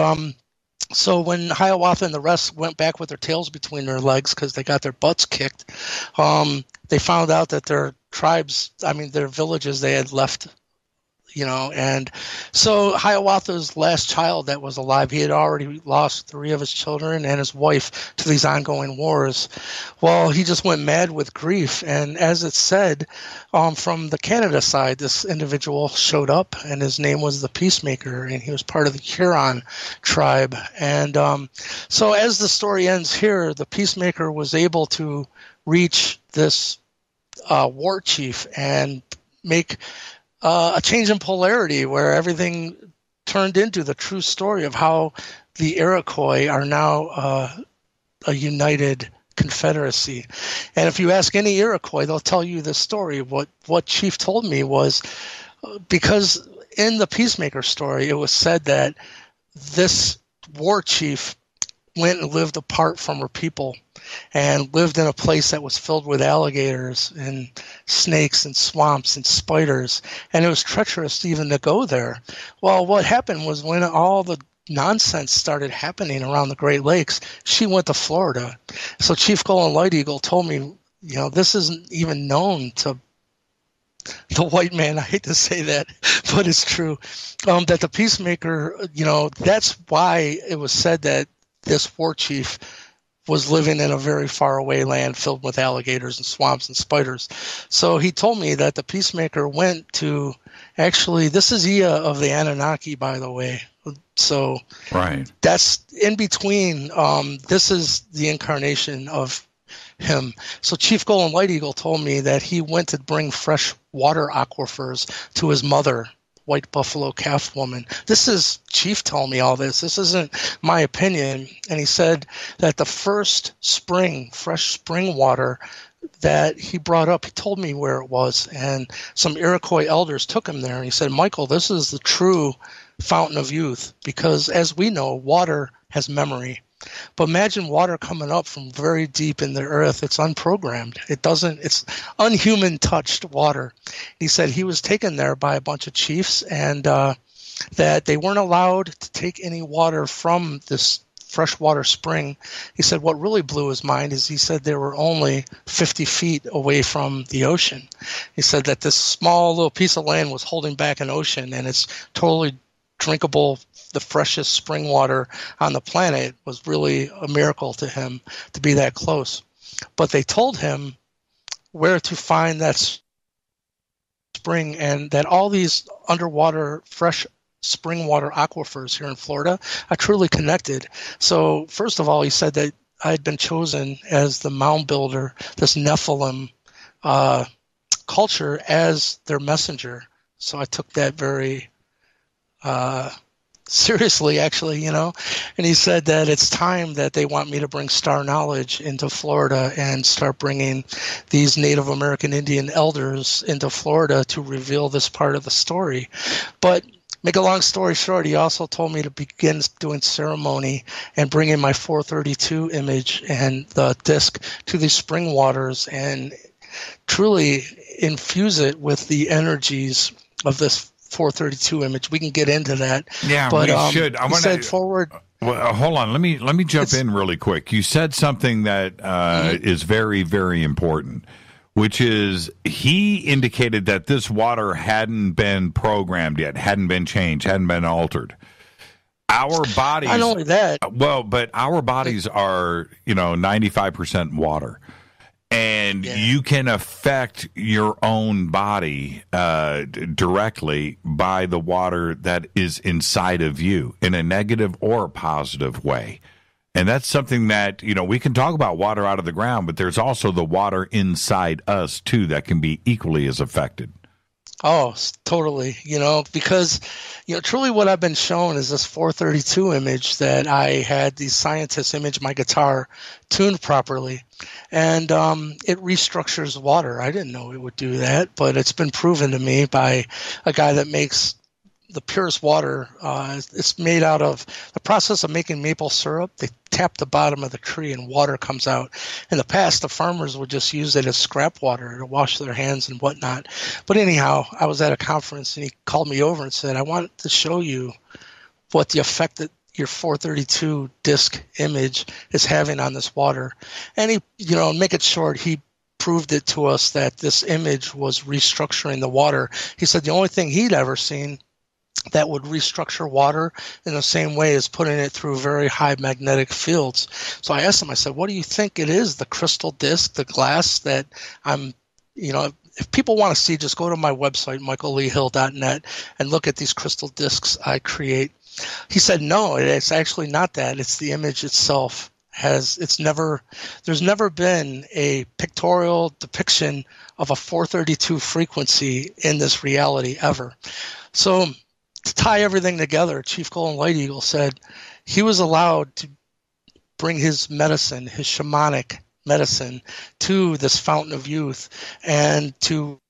so when Hiawatha and the rest went back with their tails between their legs because they got their butts kicked, they found out that their tribes, their villages they had left, and so Hiawatha's last child that was alive, he had already lost 3 of his children and his wife to these ongoing wars. Well, he just went mad with grief. And as it said, from the Canada side, this individual showed up, and his name was the Peacemaker, and he was part of the Huron tribe. And so as the story ends here, the Peacemaker was able to reach this war chief and make a change in polarity where everything turned into the true story of how the Iroquois are now a united confederacy. And if you ask any Iroquois, they'll tell you this story. What Chief told me was, because in the Peacemaker story, it was said that this war chief went and lived apart from her people and lived in a place that was filled with alligators and snakes and swamps and spiders, and it was treacherous even to go there. Well, what happened was when all the nonsense started happening around the Great Lakes, she went to Florida. So Chief Golden Light Eagle told me, this isn't even known to the white man. I hate to say that, but it's true, that the Peacemaker, that's why it was said that this war chief was living in a very far away land filled with alligators and swamps and spiders. So he told me that the Peacemaker went to, actually, this is Ea of the Anunnaki, by the way. So right, that's in between. This is the incarnation of him. So Chief Golden Light Eagle told me that he went to bring fresh water aquifers to his mother white buffalo calf woman. This is Chief telling me all this. This isn't my opinion. And he said that the first spring, fresh spring water that he brought up, he told me where it was, and some Iroquois elders took him there, and he said, Michael, this is the true fountain of youth, because as we know, water has memory. But imagine water coming up from very deep in the earth. It's unprogrammed. It's unhuman touched water. He said he was taken there by a bunch of chiefs, and that they weren't allowed to take any water from this freshwater spring. He said what really blew his mind is he said they were only 50 feet away from the ocean. He said that this small little piece of land was holding back an ocean, and it's totally drinkable. The freshest spring water on the planet was really a miracle to him to be that close. But they told him where to find that spring, and that all these underwater fresh spring water aquifers here in Florida are truly connected. So first of all, he said that I had been chosen as the mound builder, this Nephilim culture, as their messenger. So I took that very seriously, actually, and he said that it's time that they want me to bring star knowledge into Florida and start bringing these Native American Indian elders into Florida to reveal this part of the story. But make a long story short, he also told me to begin doing ceremony and bringing my 432 image and the disc to these spring waters and truly infuse it with the energies of this 432 image. We can get into that. Yeah, but, we should. I want to forward. Well, hold on. Let me jump in really quick. You said something that is very, very important, which is he indicated that this water hadn't been programmed yet, hadn't been changed, hadn't been altered. Our bodies. Not only that. Well, but our bodies are, 95% water. And you can affect your own body directly by the water that is inside of you in a negative or a positive way. And that's something that, we can talk about water out of the ground, but there's also the water inside us, too, that can be equally as affected. Oh, totally. Because, truly what I've been shown is this 432 image that I had these scientists image my guitar tuned properly. And it restructures water. I didn't know it would do that, but it's been proven to me by a guy that makes the purest water. It's made out of the process of making maple syrup. They tap the bottom of the tree and water comes out. In the past, the farmers would just use it as scrap water to wash their hands and whatnot. But anyhow, I was at a conference and he called me over and said, I want to show you what the effect that your 432 disc image is having on this water. And he, make it short, he proved it to us that this image was restructuring the water. He said the only thing he'd ever seen that would restructure water in the same way as putting it through very high magnetic fields. So I asked him, I said, what do you think it is, the crystal disc, the glass that I'm, if people want to see, just go to my website, michaelleehill.net, and look at these crystal discs I create. He said, no, it's actually not that. It's the image itself. There's never been a pictorial depiction of a 432 frequency in this reality ever. So to tie everything together, Chief Golden Light Eagle said he was allowed to bring his medicine, his shamanic medicine, to this fountain of youth and to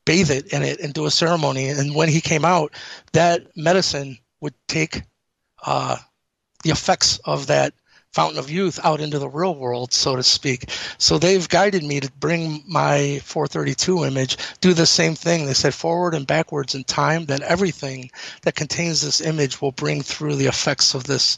bathe it in it and do a ceremony. And when he came out, that medicine would take the effects of that fountain of youth out into the real world, so to speak. So they've guided me to bring my 432 image, do the same thing. They said forward and backwards in time, that everything that contains this image will bring through the effects of this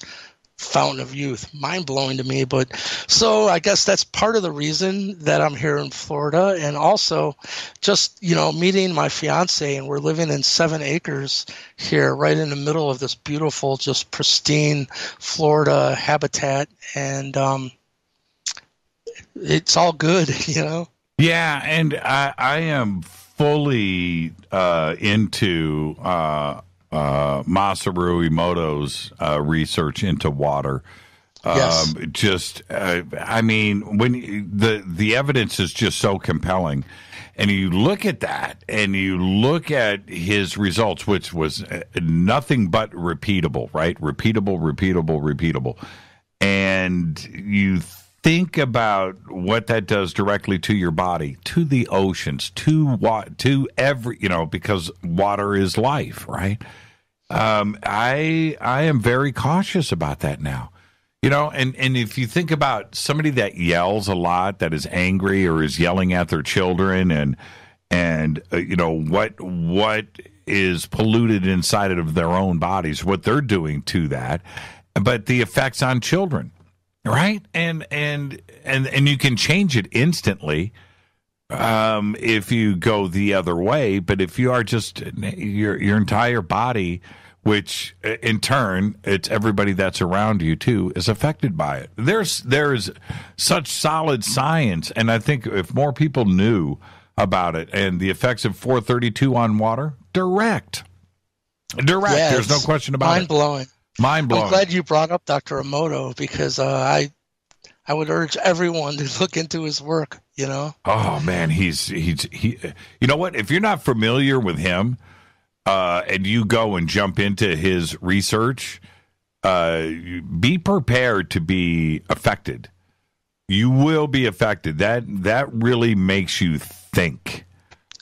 fountain of youth. Mind-blowing to me. But so I guess that's part of the reason that I'm here in Florida, and also just meeting my fiance, and we're living in 7 acres here right in the middle of this beautiful, just pristine Florida habitat, and it's all good. Yeah, and I am fully into Masaru Emoto's research into water. Yes. When the evidence is just so compelling. And you look at that, and you look at his results, which was nothing but repeatable, right? Repeatable. And you think about what that does directly to your body, to the oceans, to every, because water is life, right? I am very cautious about that now. And if you think about somebody that yells a lot, that is angry or is yelling at their children, and what is polluted inside of their own bodies, what they're doing to that, but the effects on children, right? And you can change it instantly if you go the other way. But if you are just your entire body, which in turn, it's everybody that's around you too, is affected by it. There's such solid science, and I think if more people knew about it and the effects of 432 on water, direct. Yes, there's no question about it. Mind blowing. I'm glad you brought up Dr. Emoto, because I would urge everyone to look into his work. Oh man, he's you know what? If you're not familiar with him, and you go and jump into his research, be prepared to be affected. You will be affected. That really makes you think.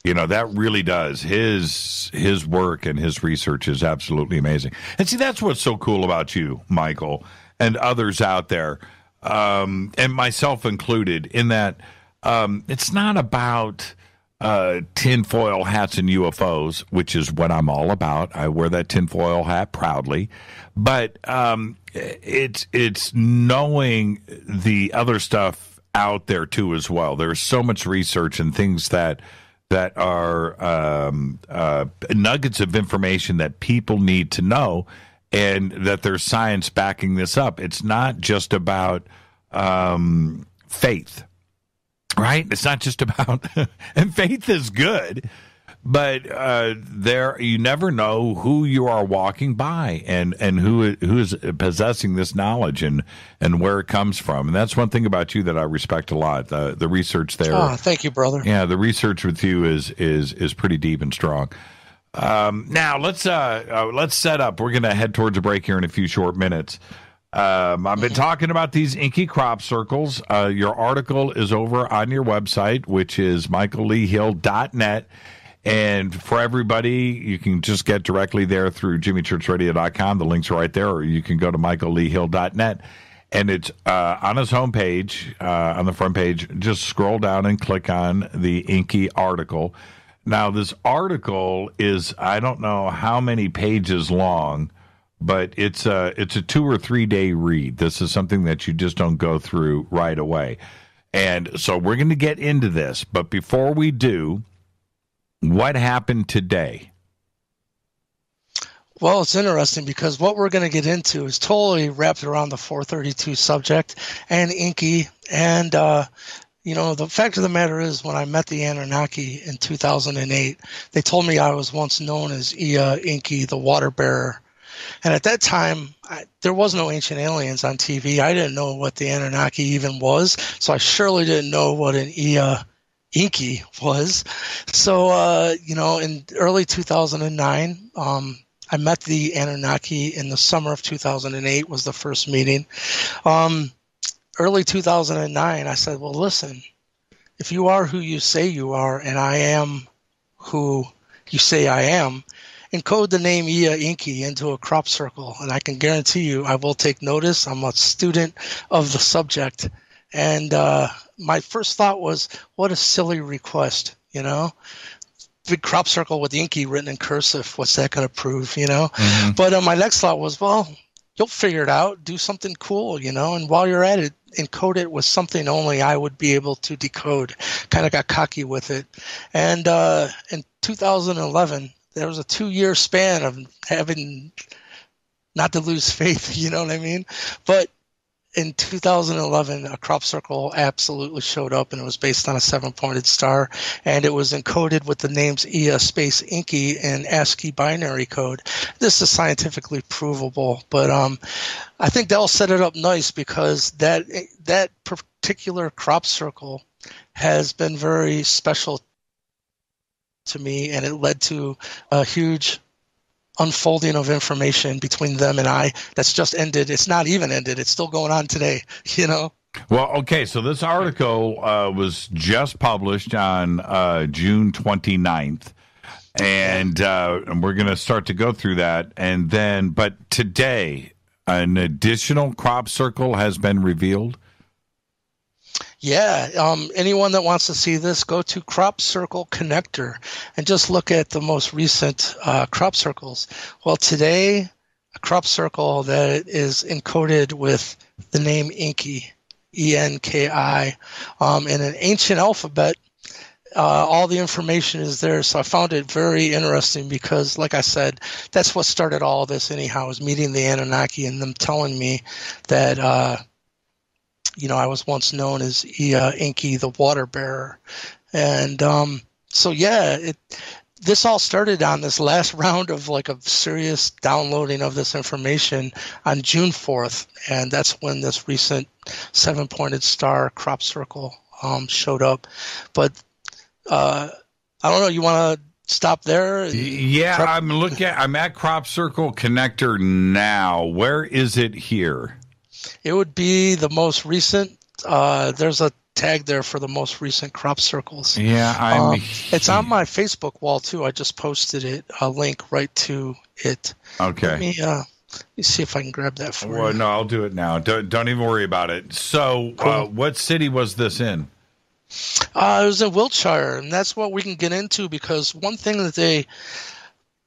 That really does. His work and his research is absolutely amazing. And see, that's what's so cool about you, Michael, and others out there, and myself included, in that it's not about tinfoil hats and UFOs, which is what I'm all about. I wear that tinfoil hat proudly. But it's knowing the other stuff out there too as well. There's so much research and things that are nuggets of information that people need to know, and that there's science backing this up. It's not just about faith. Right? It's not just about, and faith is good, but you never know who you are walking by, and who is possessing this knowledge, and where it comes from. And that's one thing about you that I respect a lot. The research there. Oh, thank you, brother. Yeah, the research with you is pretty deep and strong. Now let's set up. We're going to head towards a break here in a few short minutes. I've been talking about these Enki crop circles. Your article is over on your website, which is michaelleehill.net. And for everybody, you can just get directly there through jimmychurchradio.com. The links are right there, or you can go to michaelleehill.net. And it's on his homepage, on the front page. Just scroll down and click on the Enki article. Now, this article is, I don't know how many pages long, but it's a 2 or 3 day read. This is something that you just don't go through right away. And so we're going to get into this. But before we do, what happened today? Well, it's interesting because what we're going to get into is totally wrapped around the 432 subject and Enki. And, the fact of the matter is, when I met the Anunnaki in 2008, they told me I was once known as Enki, the water bearer. And at that time, there was no Ancient Aliens on TV. I didn't know what the Anunnaki even was, so I surely didn't know what an Enki was. So, in early 2009, I met the Anunnaki in the summer of 2008 was the first meeting. Early 2009, I said, well, listen, if you are who you say you are, and I am who you say I am, encode the name Enki into a crop circle, and I can guarantee you I will take notice. I'm a student of the subject. And my first thought was, what a silly request, Big crop circle with Enki written in cursive. What's that going to prove, Mm-hmm. But my next thought was, well, you'll figure it out. Do something cool, and while you're at it, encode it with something only I would be able to decode. Kind of got cocky with it. And in 2011, there was a 2-year span of having not to lose faith, you know what I mean? But in 2011, a crop circle absolutely showed up, and it was based on a 7-pointed star, and it was encoded with the names space Enki in ASCII binary code. This is scientifically provable, but I think that'll set it up nice, because that particular crop circle has been very special to me, and it led to a huge unfolding of information between them and I that's just ended. It's not even ended. It's still going on today, you know? Well, okay, so this article was just published on June 29th, and we're going to start to go through that. And then, but today, an additional crop circle has been revealed. Yeah, anyone that wants to see this, go to Crop Circle Connector and just look at the most recent crop circles. Well, today, a crop circle that is encoded with the name Enki, E-N-K-I, in an ancient alphabet. All the information is there, so I found it very interesting because, like I said, that's what started all of this anyhow, was meeting the Anunnaki and them telling me that I was once known as Enki, the water bearer. And this all started on this last round of like a serious downloading of this information on June 4th. And that's when this recent 7-pointed star crop circle showed up. But I don't know, you want to stop there? Yeah, I'm at Crop Circle Connector now. Where is it here? It would be the most recent. There's a tag there for the most recent crop circles. Yeah, it's on my Facebook wall too. I just posted it, a link right to it. Okay. Let me see if I can grab that for you. Well, no, I'll do it now. Don't even worry about it. So, cool. What city was this in? It was in Wiltshire, and that's what we can get into because one thing that they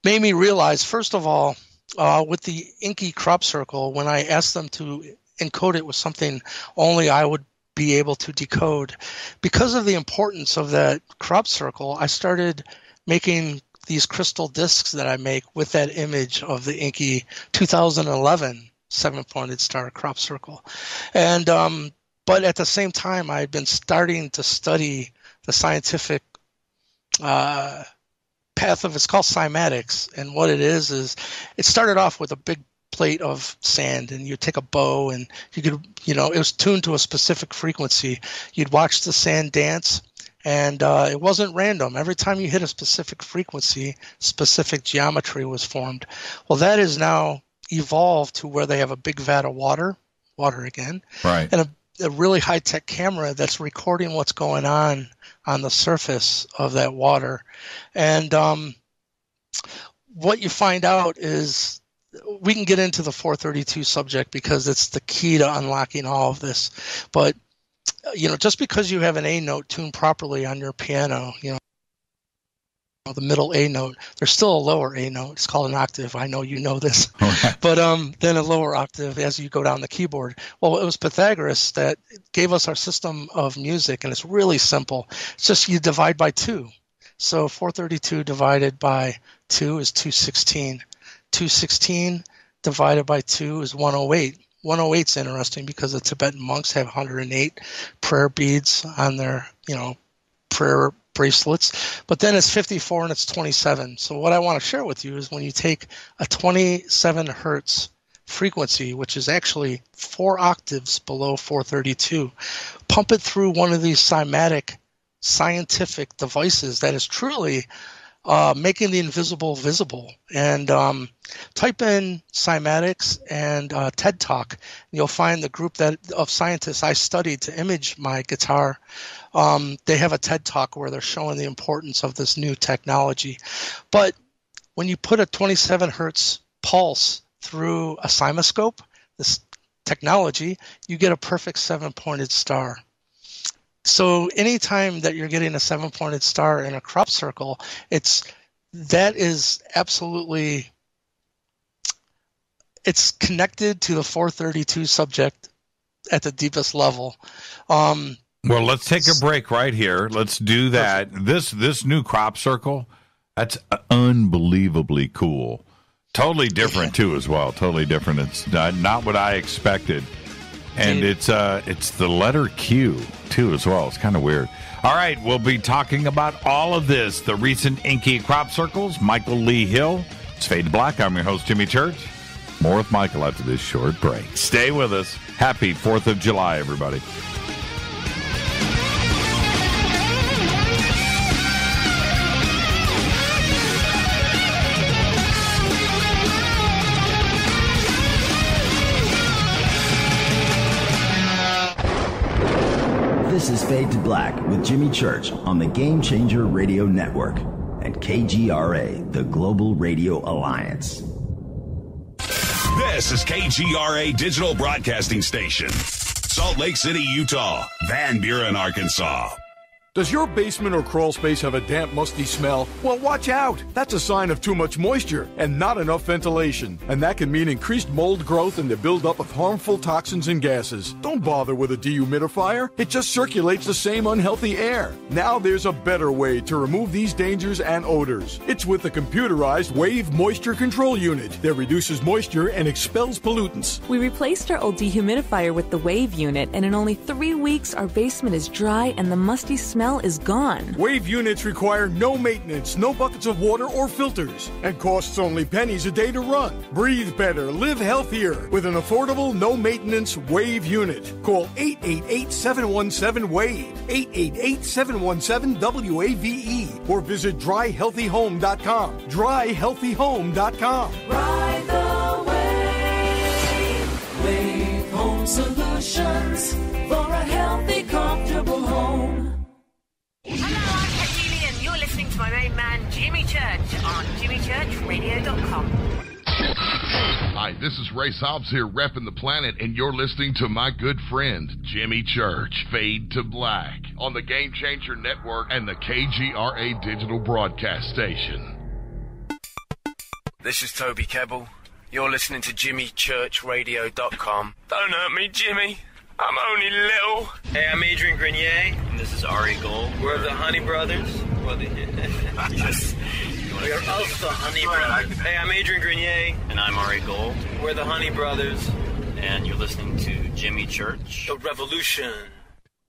made me realize, first of all, with the Enki crop circle, when I asked them to encode it with something only I would be able to decode, because of the importance of that crop circle, I started making these crystal discs that I make with that image of the Enki 2011 7-pointed star crop circle. And but at the same time, I had been starting to study the scientific path of, it's called cymatics, and what it is it started off with a big plate of sand, and you take a bow and you could, it was tuned to a specific frequency. You'd watch the sand dance, and it wasn't random. Every time you hit a specific frequency, specific geometry was formed. Well, that is now evolved to where they have a big vat of water again, right, and a really high-tech camera that's recording what's going on the surface of that water. And what you find out is, we can get into the 432 subject because it's the key to unlocking all of this. But, just because you have an A note tuned properly on your piano, the middle A note, there's still a lower A note. It's called an octave. I know you know this. Okay. But then a lower octave as you go down the keyboard. Well, it was Pythagoras that gave us our system of music, and it's really simple. It's just you divide by 2. So 432 divided by 2 is 216. 216 divided by 2 is 108. 108 is interesting because the Tibetan monks have 108 prayer beads on their, prayer bracelets. But then it's 54 and it's 27. So what I want to share with you is when you take a 27 hertz frequency, which is actually 4 octaves below 432, pump it through one of these cymatic scientific devices that is truly making the invisible visible. And type in cymatics and TED Talk, and you'll find the group of scientists I studied to image my guitar. They have a TED Talk where they're showing the importance of this new technology. But when you put a 27 hertz pulse through a cymoscope, this technology, you get a perfect 7-pointed star. So anytime that you're getting a 7-pointed star in a crop circle, that is absolutely, it's connected to the 432 subject at the deepest level. Well, let's take a break right here. Let's do that. Perfect. This new crop circle, that's unbelievably cool. Totally different too, as well. Totally different. It's not what I expected. And it's the letter Q, too, as well. It's kind of weird. All right, we'll be talking about all of this, the recent Enki crop circles, Michael Lee Hill. It's Fade to Black. I'm your host, Jimmy Church. More with Michael after this short break. Stay with us. Happy 4th of July, everybody. This is Fade to Black with Jimmy Church on the Game Changer Radio Network and KGRA, the Global Radio Alliance. This is KGRA Digital Broadcasting Station. Salt Lake City, Utah. Van Buren, Arkansas. Does your basement or crawl space have a damp, musty smell? Well, watch out. That's a sign of too much moisture and not enough ventilation. And that can mean increased mold growth and the buildup of harmful toxins and gases. Don't bother with a dehumidifier. It just circulates the same unhealthy air. Now there's a better way to remove these dangers and odors. It's with the computerized Wave Moisture Control Unit that reduces moisture and expels pollutants. We replaced our old dehumidifier with the Wave unit, and in only 3 weeks, our basement is dry and the musty smell is gone. Wave units require no maintenance, no buckets of water or filters, and costs only pennies a day to run. Breathe better, live healthier with an affordable, no-maintenance Wave unit. Call 888-717-WAVE, 888-717-WAVE, or visit dryhealthyhome.com. Dryhealthyhome.com. Ride the wave. Wave Home Solutions for a healthy, comfortable home. Hello, I'm Katie, and you're listening to my main man, Jimmy Church, on jimmychurchradio.com. Hi, this is Ray Hobbs here, repping the planet, and you're listening to my good friend, Jimmy Church, Fade to Black, on the Game Changer Network and the KGRA Digital Broadcast Station. This is Toby Kebbell. You're listening to jimmychurchradio.com. Don't hurt me, Jimmy. I'm only little. Hey, I'm Adrian Grenier, and this is Ari Gold. We're the Honey Brothers. Yes. We are of the Honey Brothers. Hey, I'm Adrian Grenier, and I'm Ari Gold. We're the Honey Brothers, and you're listening to Jimmy Church. The Revolution.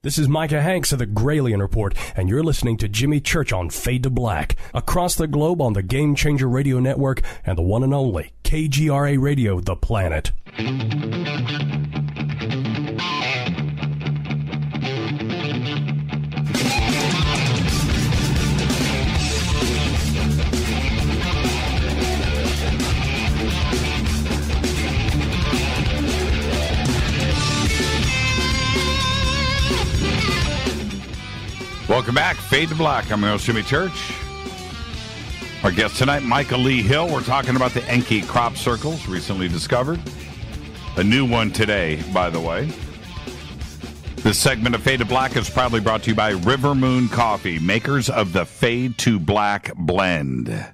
This is Micah Hanks of the Gralien Report, and you're listening to Jimmy Church on Fade to Black, across the globe on the Game Changer Radio Network and the one and only KGRA Radio, The Planet. Welcome back, Fade to Black. I'm your host, Jimmy Church. Our guest tonight, Michael Lee Hill. We're talking about the Enki crop circles, recently discovered. A new one today, by the way. This segment of Fade to Black is proudly brought to you by River Moon Coffee, makers of the Fade to Black blend.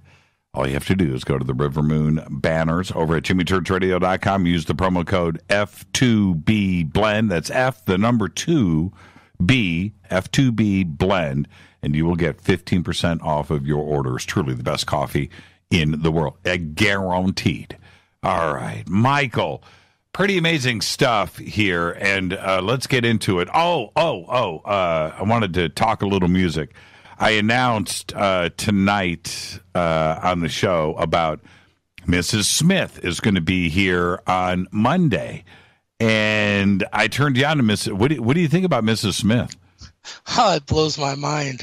All you have to do is go to the River Moon banners over at jimmychurchradio.com. Use the promo code F2B blend. That's F, the number 2, B, F2B blend, and you will get 15% off of your orders. Truly the best coffee in the world. Guaranteed. All right, Michael, pretty amazing stuff here, and let's get into it. I wanted to talk a little music. I announced tonight on the show about Mrs. Smith is going to be here on Monday. And I turned you on to Miss. What do you think about Mrs. Smith? Oh, it blows my mind.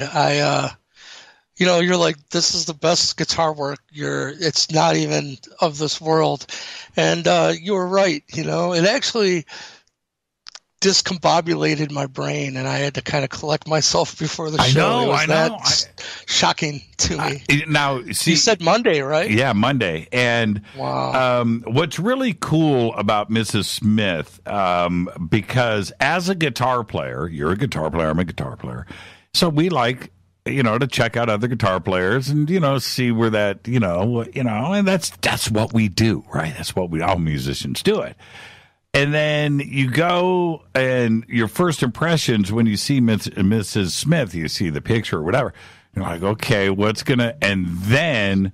You're like, this is the best guitar work. It's not even of this world. And you were right. It actually discombobulated my brain, and I had to kind of collect myself before the show. I know. Shocking to me. Now, see, you said Monday, right? Yeah, Monday. And wow. What's really cool about Mrs. Smith, because as a guitar player, you're a guitar player, I'm a guitar player, so we like, to check out other guitar players and, see where that, and that's what we do, right? That's what all musicians do it. And then you go, and your first impressions when you see Mrs. Smith, you see the picture or whatever, you're like, okay, and then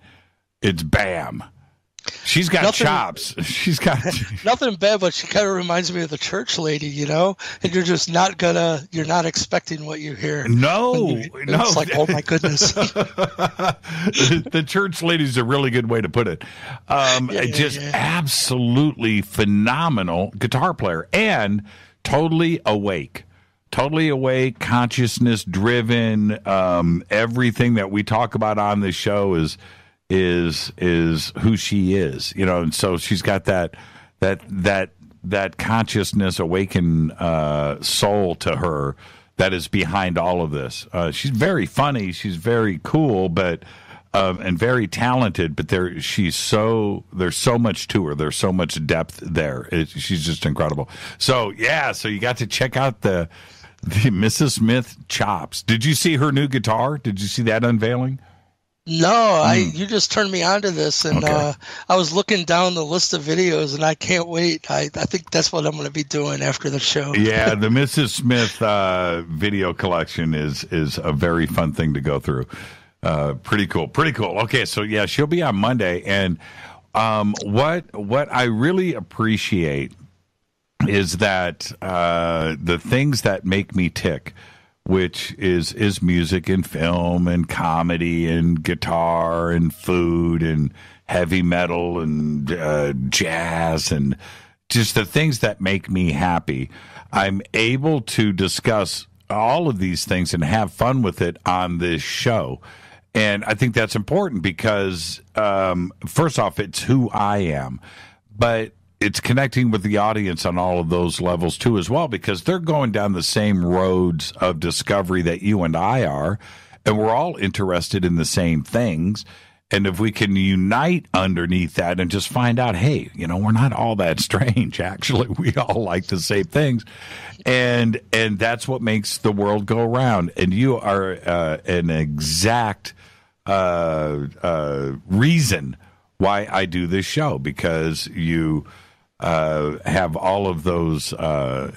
it's bam. She's got chops. She's got nothing bad, but she kind of reminds me of the church lady, and you're just you're not expecting what you hear. No. It's like, oh my goodness. The church lady's a really good way to put it. Absolutely phenomenal guitar player and totally awake, consciousness driven. Everything that we talk about on this show is who she is, and so she's got that consciousness, awakened soul to her that is behind all of this. She's very funny. She's very cool, but and very talented. But there's so much to her. There's so much depth there. She's just incredible. So so you got to check out the Mrs. Smith chops. Did you see her new guitar? Did you see that unveiling? No, you just turned me on to this, and I was looking down the list of videos, and I can't wait. I think that's what I'm going to be doing after the show. Yeah, the Mrs. Smith video collection is a very fun thing to go through. Pretty cool. Okay, so yeah, she'll be on Monday, and what I really appreciate is that the things that make me tick, which is music and film and comedy and guitar and food and heavy metal and jazz and just the things that make me happy. I'm able to discuss all of these things and have fun with it on this show. And I think that's important because, first off, it's who I am. But it's connecting with the audience on all of those levels too as well, because they're going down the same roads of discovery that you and I are, and we're all interested in the same things. And if we can unite underneath that and just find out, hey, we're not all that strange. Actually, we all like the same things. And that's what makes the world go around. And you are an exact reason why I do this show, because you have all of those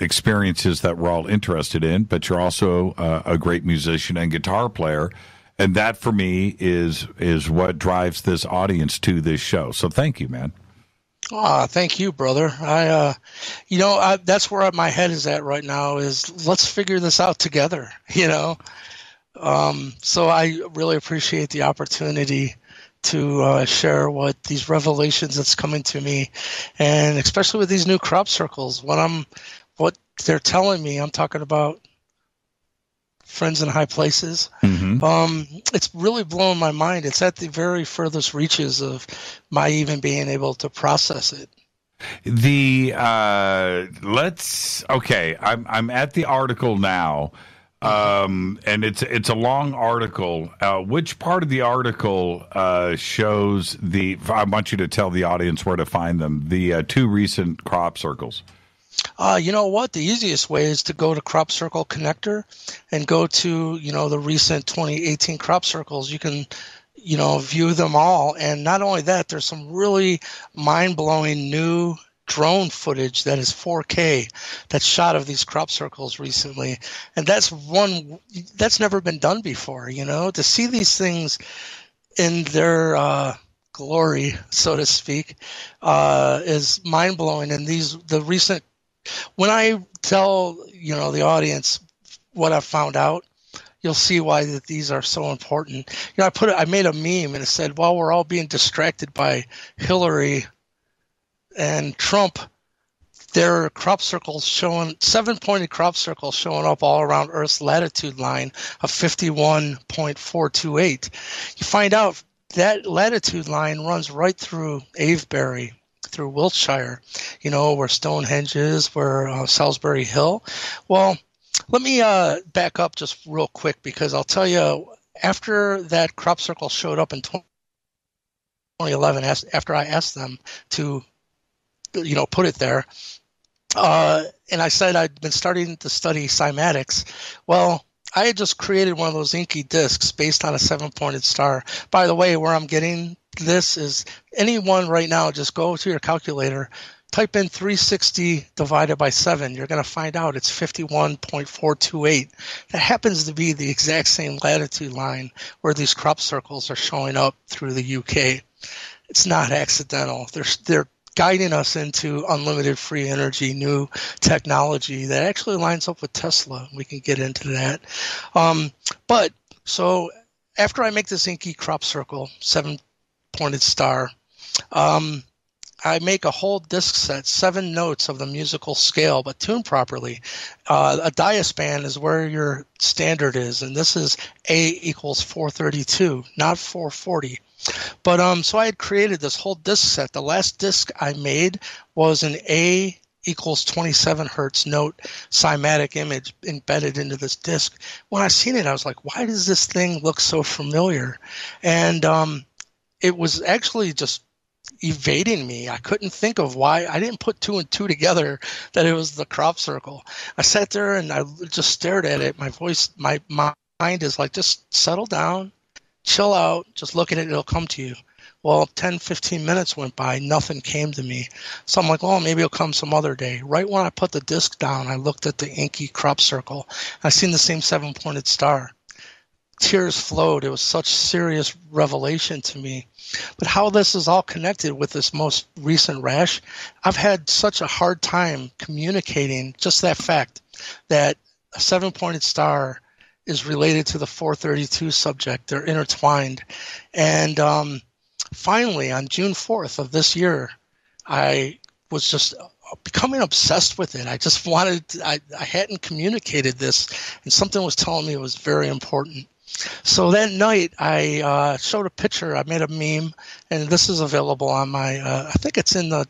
experiences that we're all interested in, but you're also a great musician and guitar player. And that, for me, is what drives this audience to this show. So thank you, man. Thank you, brother. That's where my head is at right now, is let's figure this out together, So I really appreciate the opportunity to share what these revelations that's coming to me, and especially with these new crop circles. What they're telling me, I'm talking about friends in high places. Mm-hmm. It's really blowing my mind. It's at the very furthest reaches of my even being able to process it. I'm at the article now. And it's a long article. Which part of the article shows I want you to tell the audience where to find them, the two recent crop circles. You know what? The easiest way is to go to Crop Circle Connector and go to, the recent 2018 crop circles. You can, view them all. And not only that, there's some really mind-blowing new drone footage that is 4K that's shot of these crop circles recently. And that's never been done before, to see these things in their glory, so to speak, is mind-blowing. And when I tell, the audience what I've found out, you'll see why that these are so important. I made a meme and it said, while we're all being distracted by Hillary and Trump, there are crop circles showing 7-pointed crop circles showing up all around Earth's latitude line of 51.428. You find out that latitude line runs right through Avebury, through Wiltshire, where Stonehenge is, where Salisbury Hill. Well, let me back up just real quick, because I'll tell you, after that crop circle showed up in 2011, after I asked them to put it there. And I said I'd been starting to study cymatics. Well, I had just created one of those Enki discs based on a 7-pointed star. By the way, where I'm getting this is anyone right now, just go to your calculator, type in 360 divided by 7. You're going to find out it's 51.428. That happens to be the exact same latitude line where these crop circles are showing up through the UK. It's not accidental. They're guiding us into unlimited free energy, new technology that actually lines up with Tesla. We can get into that. But so after I make this Enki crop circle, 7-pointed star, I make a whole disc set, 7 notes of the musical scale, but tuned properly. A diaspan is where your standard is, and this is A equals 432, not 440. But so I had created this whole disc set. The last disc I made was an A equals 27 hertz note cymatic image embedded into this disc. When I seen it, I was like, why does this thing look so familiar? And it was actually just evading me. I couldn't think of why. I didn't put 2 and 2 together that it was the crop circle. I sat there and I just stared at it. My mind is like, just settle down, chill out, just look at it, it'll come to you. Well, 10, 15 minutes went by, nothing came to me. So I'm like, well, maybe it'll come some other day. Right when I put the disc down, I looked at the Enki crop circle. I seen the same 7-pointed star. Tears flowed. It was such serious revelation to me. But how this is all connected with this most recent rash, I've had such a hard time communicating just that fact that a 7-pointed star is related to the 432 subject. They're intertwined. And finally, on June 4th of this year, I was just becoming obsessed with it. I just wanted, I hadn't communicated this, and something was telling me it was very important. So that night, I showed a picture. I made a meme, and this is available on my, I think it's in the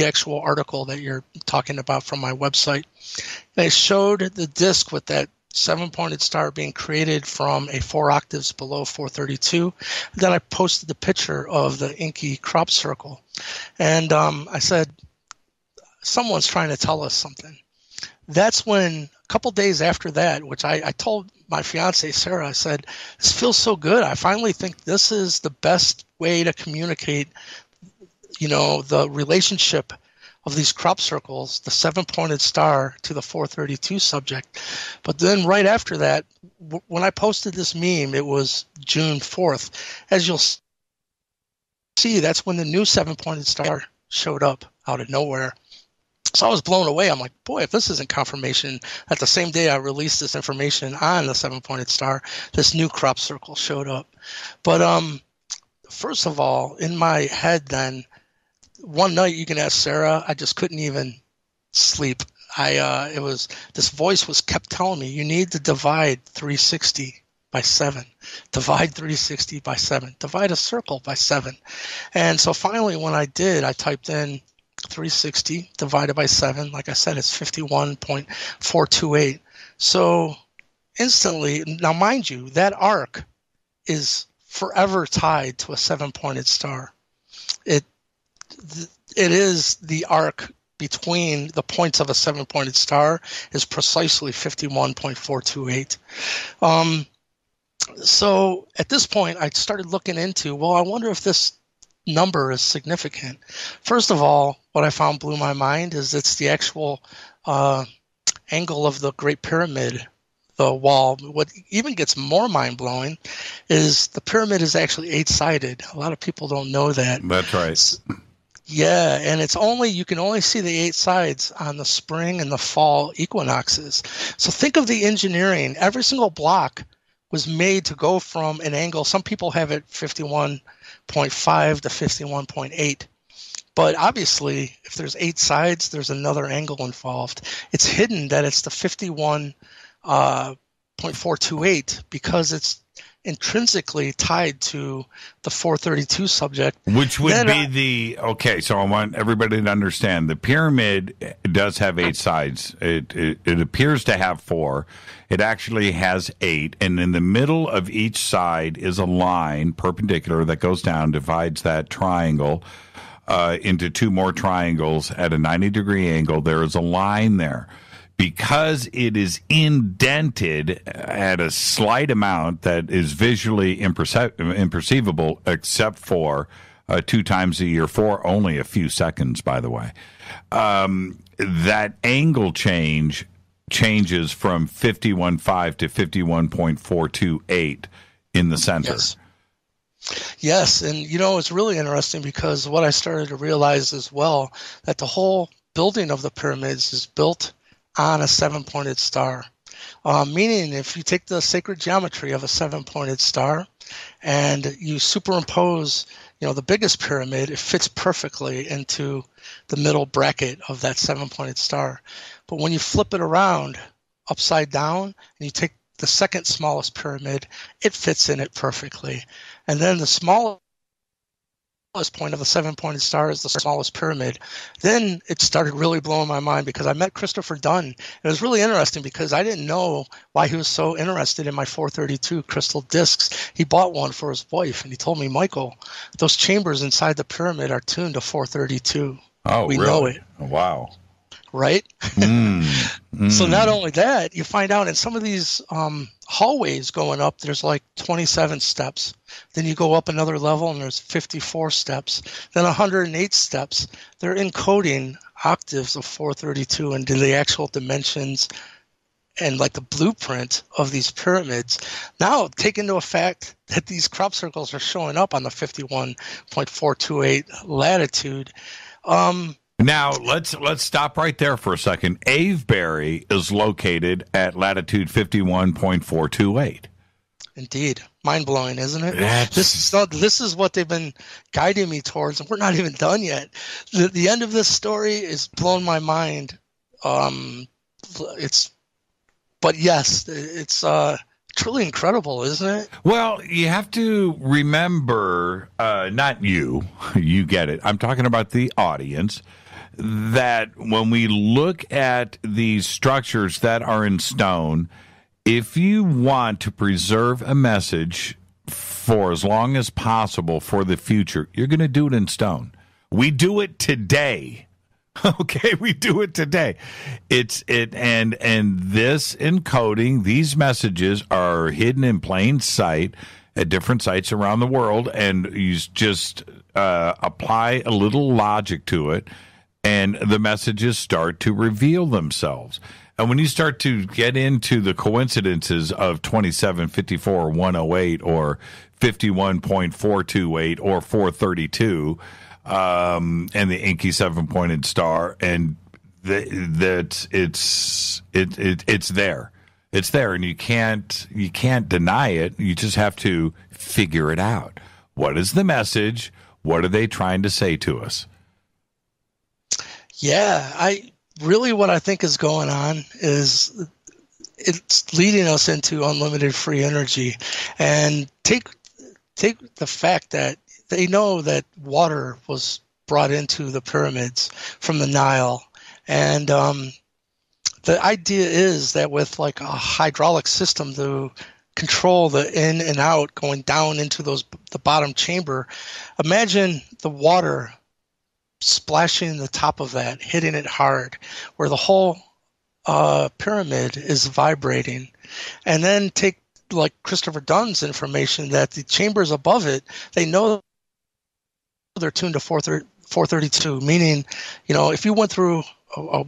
actual article that you're talking about from my website. And I showed the disc with that 7-pointed star being created from a 4 octaves below 432. Then I posted the picture of the Enki crop circle. And I said, someone's trying to tell us something. That's when, a couple days after that, which I told my fiance, Sarah, I said, this feels so good. I finally think this is the best way to communicate, the relationship of these crop circles, the 7-pointed star to the 432 subject. But then right after that, when I posted this meme, it was June 4th. As you'll see, that's when the new 7-pointed star showed up out of nowhere. So I was blown away. I'm like, boy, if this isn't confirmation that the same day I released this information on the 7-pointed star, this new crop circle showed up. But first of all, in my head then, one night, you can ask Sarah, I just couldn't even sleep. This voice was kept telling me, you need to divide 360 by 7. Divide 360 by 7. Divide a circle by 7. And so finally, when I did, I typed in 360 divided by 7. Like I said, it's 51.428. So instantly, now mind you, that arc is forever tied to a 7-pointed star. It is the arc between the points of a 7-pointed star is precisely 51.428. So at this point, I started looking into, well, I wonder if this number is significant. First of all, what I found blew my mind is it's the actual angle of the Great Pyramid, the wall. What even gets more mind-blowing is the pyramid is actually 8-sided. A lot of people don't know that. That's right. Yeah, and you can only see the 8 sides on the spring and the fall equinoxes. So think of the engineering. Every single block was made to go from an angle. Some people have it 51.5 to 51.8. But obviously, if there's 8 sides, there's another angle involved. It's hidden that it's the 51.428 because it's intrinsically tied to the 432 subject. Which would be so I want everybody to understand, the pyramid does have 8 sides. It appears to have 4. It actually has 8, and in the middle of each side is a line perpendicular that goes down, divides that triangle into 2 more triangles at a 90-degree angle. There is a line there. Because it is indented at a slight amount that is visually imperceivable, except for 2 times a year for only a few seconds, by the way, that angle changes from 51.5 to 51.428 in the center. Yes, and it's really interesting because what I started to realize as well, that the whole building of the pyramids is built on a 7-pointed star, meaning if you take the sacred geometry of a 7-pointed star and you superimpose, the biggest pyramid, it fits perfectly into the middle bracket of that 7-pointed star. But when you flip it around upside down and you take the second smallest pyramid, it fits in it perfectly. And then the smallest point of the 7-pointed star is the smallest pyramid. Then it started really blowing my mind because I met Christopher Dunn. It was really interesting because I didn't know why he was so interested in my 432 crystal discs. He bought one for his wife, and he told me, Michael, those chambers inside the pyramid are tuned to 432. Oh, we really? know it. Wow. Right? So not only that, you find out in some of these hallways going up, there's like 27 steps. Then you go up another level and there's 54 steps. Then 108 steps. They're encoding octaves of 432 into the actual dimensions and like the blueprint of these pyramids. Now, take into effect that these crop circles are showing up on the 51.428 latitude. Now, let's stop right there for a second. Avebury is located at latitude 51.428. Indeed. Mind-blowing, isn't it? This is what they've been guiding me towards, and we're not even done yet. The end of this story is blowing my mind. It's truly incredible, isn't it? Well, you have to remember, not you get it. I'm talking about the audience, that when we look at these structures that are in stone, if you want to preserve a message for as long as possible for the future, you're going to do it in stone. We do it today. Okay, we do it today. And this encoding, these messages are hidden in plain sight at different sites around the world, and you just apply a little logic to it, and the messages start to reveal themselves. And when you start to get into the coincidences of 27, 54, 108, or 51.428, or 432, and the Enki 7-pointed star, and it's there. It's there, and you can't deny it. You just have to figure it out. What is the message? What are they trying to say to us? Yeah, what I think is going on is it's leading us into unlimited free energy. And take the fact that they know that water was brought into the pyramids from the Nile. And the idea is that with like a hydraulic system to control the in and out going down into the bottom chamber, imagine the water splashing the top of that, hitting it hard, where the whole pyramid is vibrating. And then take like Christopher Dunn's information that the chambers above it, they know they're tuned to 432, meaning, if you went through a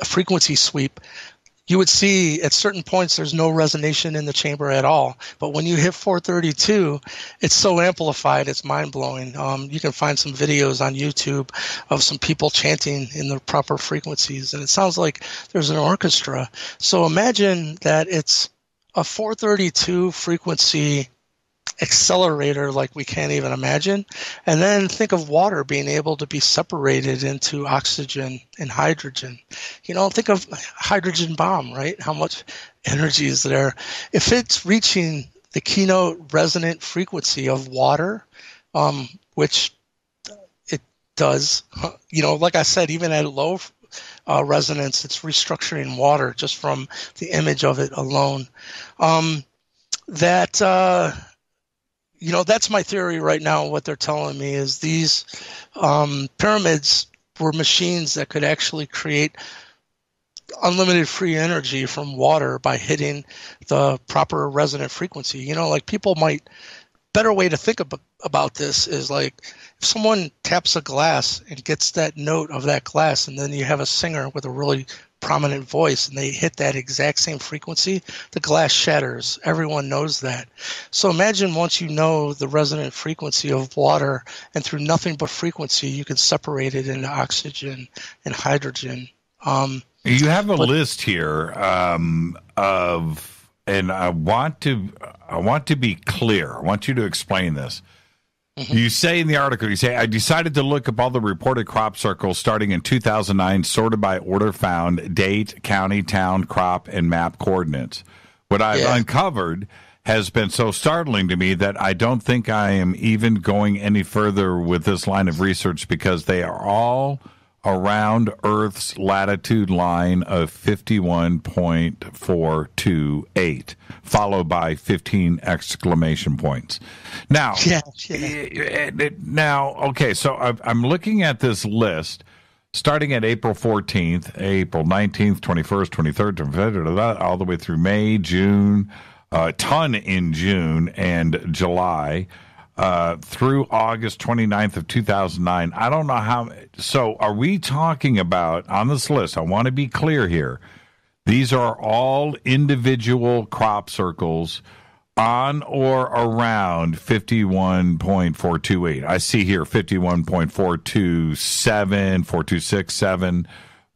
frequency sweep, you would see at certain points there's no resonation in the chamber at all. But when you hit 432, it's so amplified, it's mind-blowing. You can find some videos on YouTube of some people chanting in the proper frequencies, and it sounds like there's an orchestra. So imagine that it's a 432 frequency accelerator like we can't even imagine. And then think of water being able to be separated into oxygen and hydrogen. Think of hydrogen bomb, right? How much energy is there? If it's reaching the keynote resonant frequency of water, which it does, like I said, even at low resonance, it's restructuring water just from the image of it alone. That's my theory right now. What they're telling me is these pyramids were machines that could actually create unlimited free energy from water by hitting the proper resonant frequency. Better way to think about this is like if someone taps a glass and gets that note of that glass, and then you have a singer with a really prominent voice and they hit that exact same frequency, the glass shatters. Everyone knows that. So imagine once you know the resonant frequency of water, and through nothing but frequency, you can separate it into oxygen and hydrogen. You have a list here of, and I want to be clear. I want you to explain this. Mm-hmm. You say in the article, I decided to look up all the reported crop circles starting in 2009, sorted by order found, date, county, town, crop, and map coordinates. What I've uncovered has been so startling to me that I don't think I am even going any further with this line of research, because they are all around Earth's latitude line of 51.428, followed by 15 exclamation points. Now, okay, so I'm looking at this list starting at April 14th, April 19th, 21st, 23rd, 25th, all the way through May, June, a ton in June and July, through August 29th of 2009. I don't know how. So are we talking about, on this list, I want to be clear here, these are all individual crop circles on or around 51.428. I see here 51.427, 4267,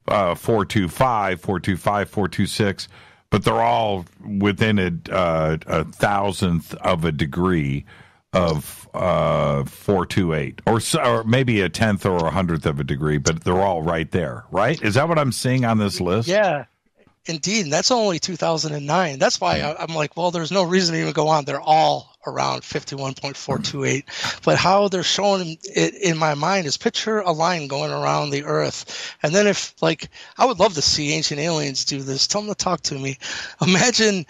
425, 425, 426, but they're all within a thousandth of a degree of 428, or maybe a tenth or a hundredth of a degree, but they're all right there, right? Is that what I'm seeing on this list? Yeah, indeed. And that's only 2009. That's why I'm like, well, there's no reason to even go on. They're all around 51.428. But how they're showing it in my mind is, picture a line going around the Earth. And then if, like, I would love to see ancient aliens do this. Tell them to talk to me. Imagine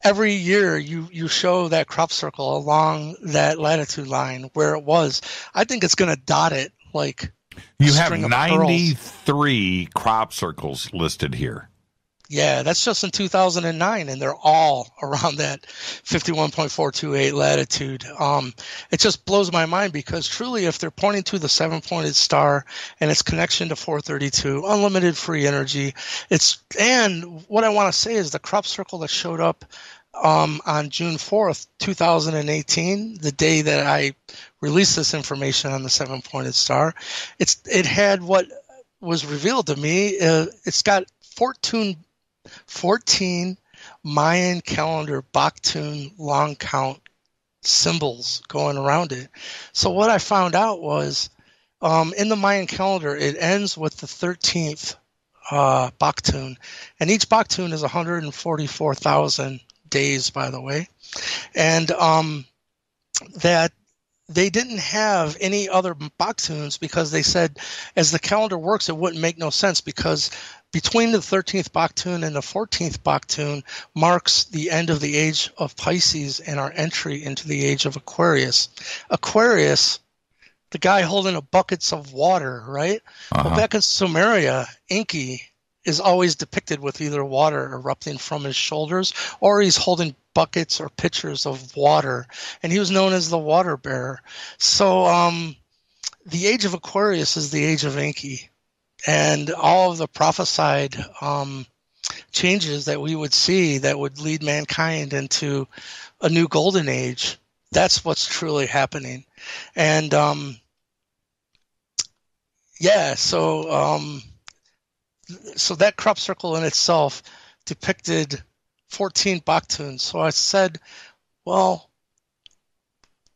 every year you show that crop circle along that latitude line where it was. I think it's going to dot it like you have 93 crop circles listed here. Yeah, that's just in 2009, and they're all around that 51.428 latitude. It just blows my mind, because truly, if they're pointing to the seven-pointed star and its connection to 432, unlimited free energy, and what I want to say is the crop circle that showed up on June 4th, 2018, the day that I released this information on the seven-pointed star, it had what was revealed to me. It's got 14 Mayan calendar Baktun long count symbols going around it. So what I found out was, in the Mayan calendar, it ends with the 13th Baktun, and each Baktun is 144,000 days, by the way, and that they didn't have any other Baktuns, because they said, as the calendar works, it wouldn't make no sense, because between the 13th Baktun and the 14th Baktun marks the end of the age of Pisces and our entry into the age of Aquarius. Aquarius, the guy holding a buckets of water, right? Well, back in Sumeria, Enki is always depicted with either water erupting from his shoulders, or he's holding buckets or pitchers of water, and he was known as the water bearer. So the age of Aquarius is the age of Enki. And all of the prophesied changes that we would see that would lead mankind into a new golden age, that's what's truly happening. And so that crop circle in itself depicted 14 Baktuns. So I said, well,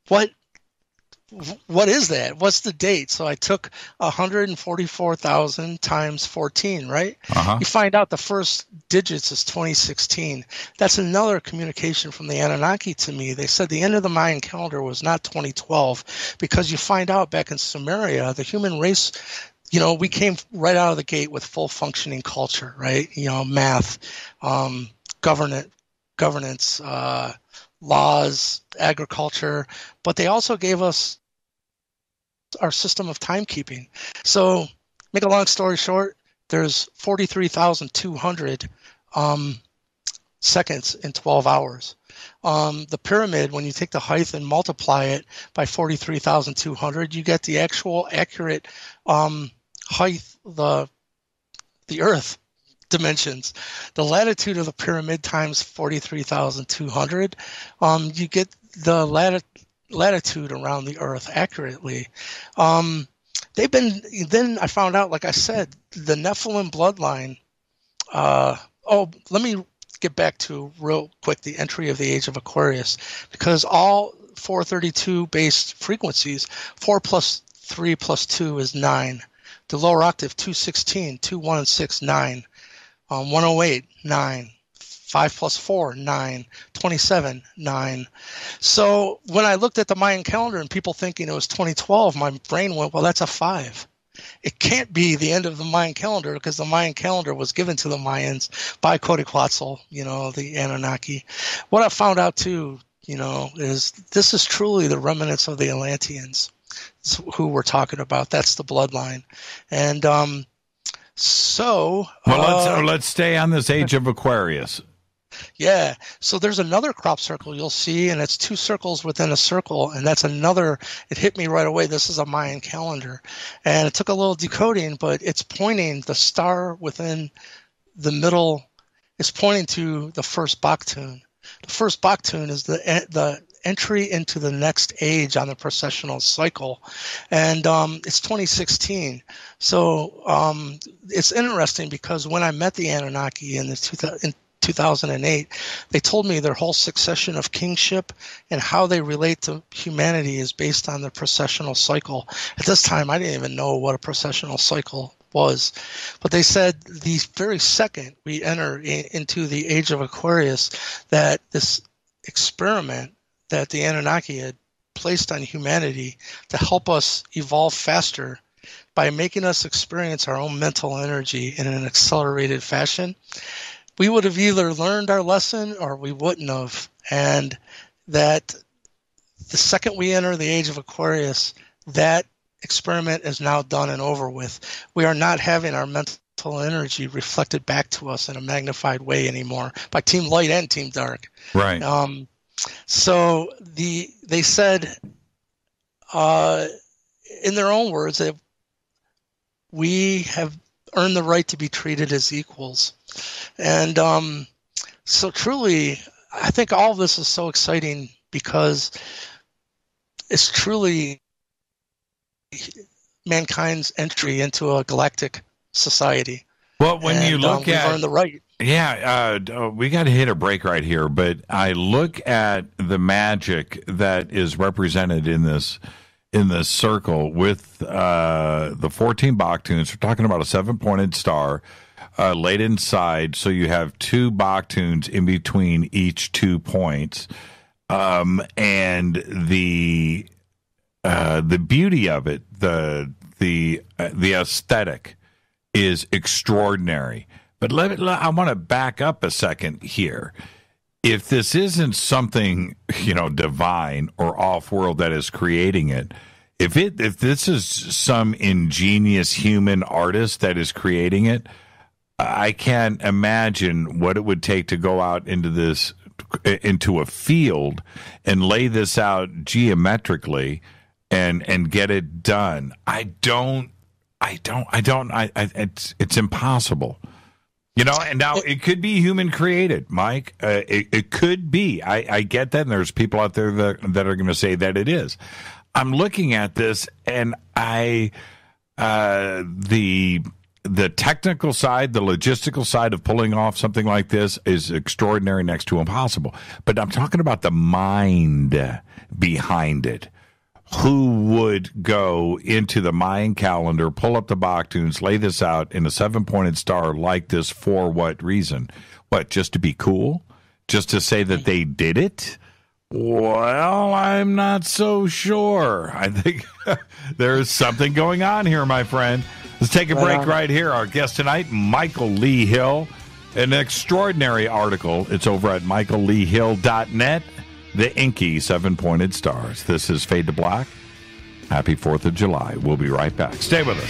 what is that? What's the date? So I took 144,000 times 14, right? You find out the first digits is 2016. That's another communication from the Anunnaki to me. They said the end of the Mayan calendar was not 2012, because you find out back in Sumeria, the human race, we came right out of the gate with full functioning culture, right? Math, governance, laws, agriculture, but they also gave us our system of timekeeping. So, make a long story short, there's 43,200 seconds in 12 hours. The pyramid, when you take the height and multiply it by 43,200, you get the actual accurate height, the Earth dimensions. The latitude of the pyramid times 43,200, you get the latitude around the Earth accurately. Then I found out, like I said, the Nephilim bloodline. Let me get back to real quick the entry of the age of Aquarius, because all 432 based frequencies, 4 plus 3 plus 2 is 9. The lower octave, 216, 2 1 6 9, 108 9, 5 plus 4, 9. 27, 9. So when I looked at the Mayan calendar and people thinking it was 2012, my brain went, well, that's a 5. It can't be the end of the Mayan calendar because the Mayan calendar was given to the Mayans by Quetzalcoatl, the Anunnaki. What I found out too, is this is truly the remnants of the Atlanteans who we're talking about. That's the bloodline. And let's stay on this age of Aquarius. Yeah. So there's another crop circle you'll see, and it's 2 circles within a circle. And that's another, it hit me right away. This is a Mayan calendar. And it took a little decoding, but it's pointing, the star within the middle is pointing to the first Baktun. The first Baktun is the entry into the next age on the precessional cycle. And it's 2016. So it's interesting because when I met the Anunnaki in 2008, they told me their whole succession of kingship and how they relate to humanity is based on the precessional cycle. At this time, I didn't even know what a precessional cycle was. But they said the very second we enter into the age of Aquarius, that this experiment that the Anunnaki had placed on humanity to help us evolve faster by making us experience our own mental energy in an accelerated fashion, we would have either learned our lesson or we wouldn't have. And that the second we enter the age of Aquarius, that experiment is now done and over with. We are not having our mental energy reflected back to us in a magnified way anymore by Team Light and Team Dark. Right. So they said, in their own words, that we have earned the right to be treated as equals. And so truly, I think all of this is so exciting because it's truly mankind's entry into a galactic society. Well, when you look we've at earned the right. Yeah, we got to hit a break right here, but I look at the magic that is represented in this circle with the 14 Baktuns. We're talking about a 7-pointed star laid inside, so you have 2 Baktuns in between each 2 points, and the beauty of it, the aesthetic is extraordinary. But I want to back up a second here. If this isn't something, divine or off-world that is creating it, if this is some ingenious human artist that is creating it, I can't imagine what it would take to go out into a field and lay this out geometrically and get it done. It's impossible. And now it could be human created, Mike. It could be. I get that, and there's people out there that are going to say that it is. I'm looking at this, and the technical side, the logistical side of pulling off something like this is extraordinary, next to impossible. But I'm talking about the mind behind it. Who would go into the Mayan calendar, pull up the Baktuns, lay this out in a 7-pointed star like this for what reason? What, just to be cool? Just to say that they did it? Well, I'm not so sure. I think there's something going on here, my friend. Let's take a break right here. Our guest tonight, Michael Lee Hill. An extraordinary article. It's over at michaelleehill.net. The Enki 7-pointed stars. This is Fade to Black. Happy 4th of July. We'll be right back. Stay with us.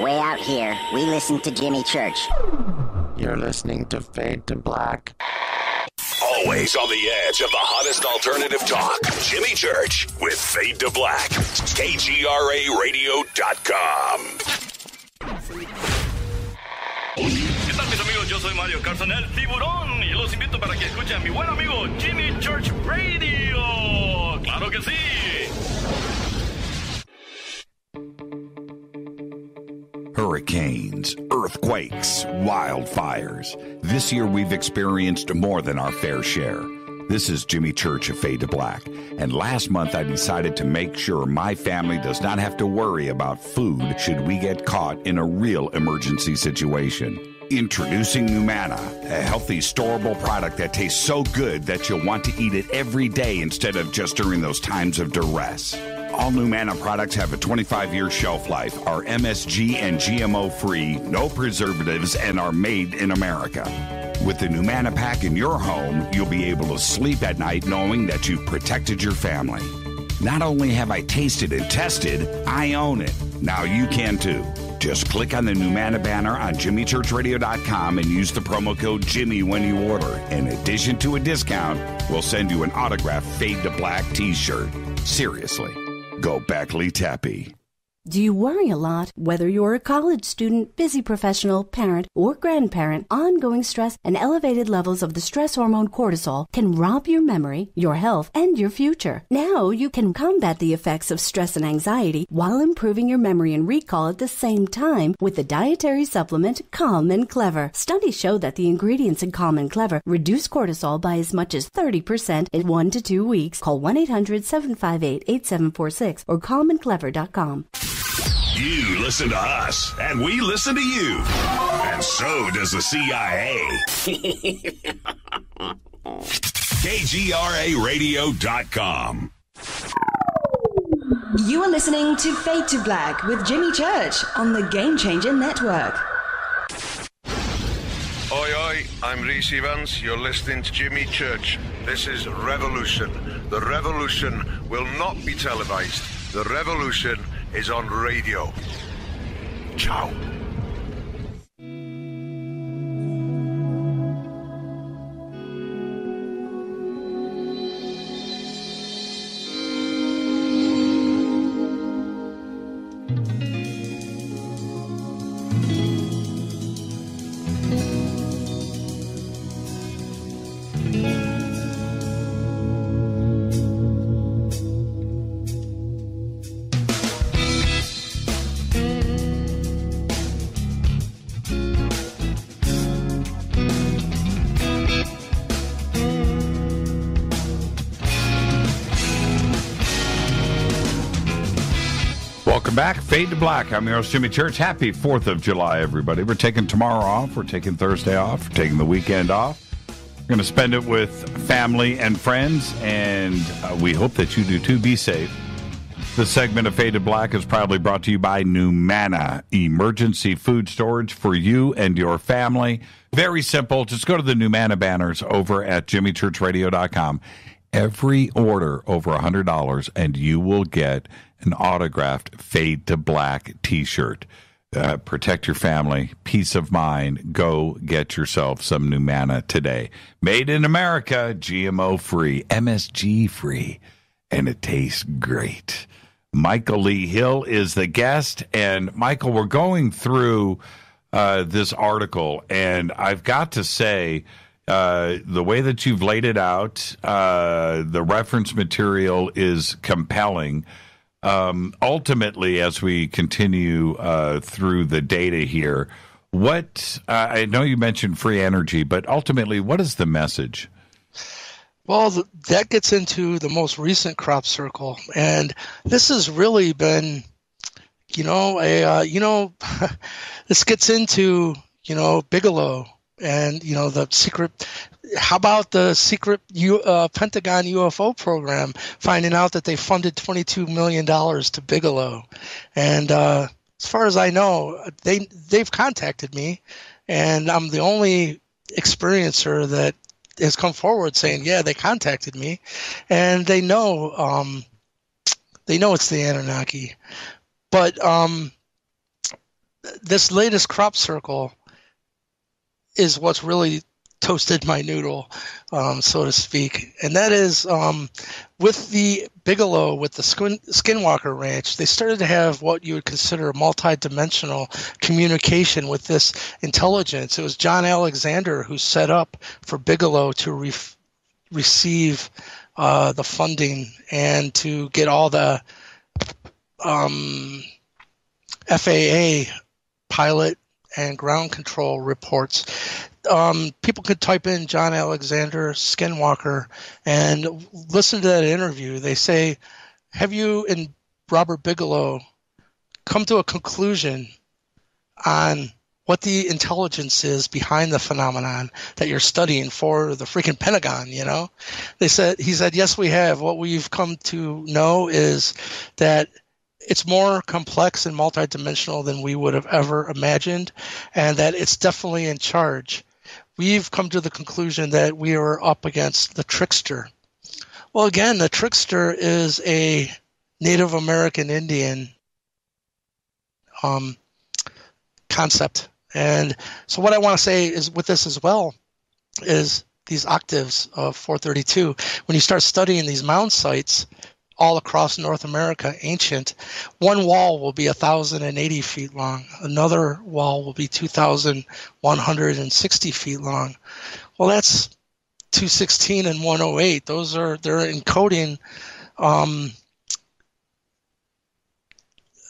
Way out here, we listen to Jimmy Church. You're listening to Fade to Black. Always on the edge of the hottest alternative talk. Jimmy Church with Fade to Black. KGRARadio.com. ¿Qué tal, mis amigos? Yo soy Mario Carson, el tiburón, y los invito para que escuchen a mi buen amigo Jimmy Church Radio. ¡Claro que sí! hurricanes, earthquakes, wildfires. This year we've experienced more than our fair share. This is Jimmy Church of Fade to Black, and last month I decided to make sure my family does not have to worry about food should we get caught in a real emergency situation. Introducing Numana, a healthy, storable product that tastes so good that you'll want to eat it every day instead of just during those times of duress. All Numana products have a 25-year shelf life, are MSG and GMO-free, no preservatives, and are made in America. With the Numana pack in your home, you'll be able to sleep at night knowing that you've protected your family. Not only have I tasted and tested, I own it. Now you can too. Just click on the Numana banner on JimmyChurchRadio.com and use the promo code Jimmy when you order. In addition to a discount, we'll send you an autographed Fade to Black t-shirt. Seriously, go Beckley Tappy. Do you worry a lot? Whether you're a college student, busy professional, parent, or grandparent, ongoing stress and elevated levels of the stress hormone cortisol can rob your memory, your health, and your future. Now you can combat the effects of stress and anxiety while improving your memory and recall at the same time with the dietary supplement Calm and Clever. Studies show that the ingredients in Calm and Clever reduce cortisol by as much as 30% in 1 to 2 weeks. Call 1-800-758-8746 or calmandclever.com. You listen to us, and we listen to you. And so does the CIA. KGRARadio.com. You are listening to Fade to Black with Jimmy Church on the Game Changer Network. Oi, oi, I'm Reese Evans. You're listening to Jimmy Church. This is Revolution. The revolution will not be televised. The revolution is on radio. Ciao. Welcome back. Fade to Black. I'm your host, Jimmy Church. Happy 4th of July, everybody. We're taking tomorrow off. We're taking Thursday off. We're taking the weekend off. We're going to spend it with family and friends, and we hope that you do too. Be safe. This segment of Fade to Black is proudly brought to you by Numana, emergency food storage for you and your family. Very simple. Just go to the Numana banners over at JimmyChurchRadio.com. Every order over $100, and you will get an autographed Fade to Black t-shirt. Protect your family, peace of mind. Go get yourself some Numana today. Made in America, GMO-free, MSG-free, and it tastes great. Michael Lee Hill is the guest, and Michael, we're going through this article, and I've got to say, the way that you've laid it out, the reference material is compelling. Ultimately, as we continue through the data here, what I know you mentioned free energy, but ultimately, what is the message? Well, that gets into the most recent crop circle, and this has really been, this gets into, Bigelow and, the secret. How about the secret Pentagon UFO program, finding out that they funded $22 million to Bigelow? And as far as I know, they've contacted me, and I'm the only experiencer that has come forward saying, yeah, they contacted me, and they know it's the Anunnaki. But this latest crop circle is what's really toasted my noodle, so to speak. And that is with the Bigelow, with the Skinwalker Ranch, they started to have what you would consider multi-dimensional communication with this intelligence. It was John Alexander who set up for Bigelow to receive the funding and to get all the FAA pilot and ground control reports. People could type in John Alexander Skinwalker and listen to that interview. They say, have you and Robert Bigelow come to a conclusion on what the intelligence is behind the phenomenon that you're studying for the freaking Pentagon, you know? He said, yes, we have. What we've come to know is that it's more complex and multidimensional than we would have ever imagined, and that it's definitely in charge. We've come to the conclusion that we are up against the trickster. Well, again, the trickster is a Native American Indian concept. And so what I want to say is with this as well is these octaves of 432. When you start studying these mound sites all across North America, ancient, one wall will be 1,080 feet long. Another wall will be 2,160 feet long. Well, that's 216 and 108. They're encoding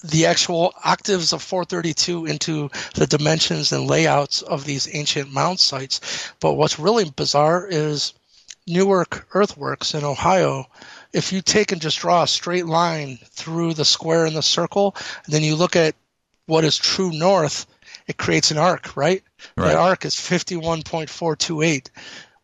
the actual octaves of 432 into the dimensions and layouts of these ancient mound sites. But what's really bizarre is Newark Earthworks in Ohio. If you take and just draw a straight line through the square and the circle, and then you look at what is true north, it creates an arc, right? That arc is 51.428.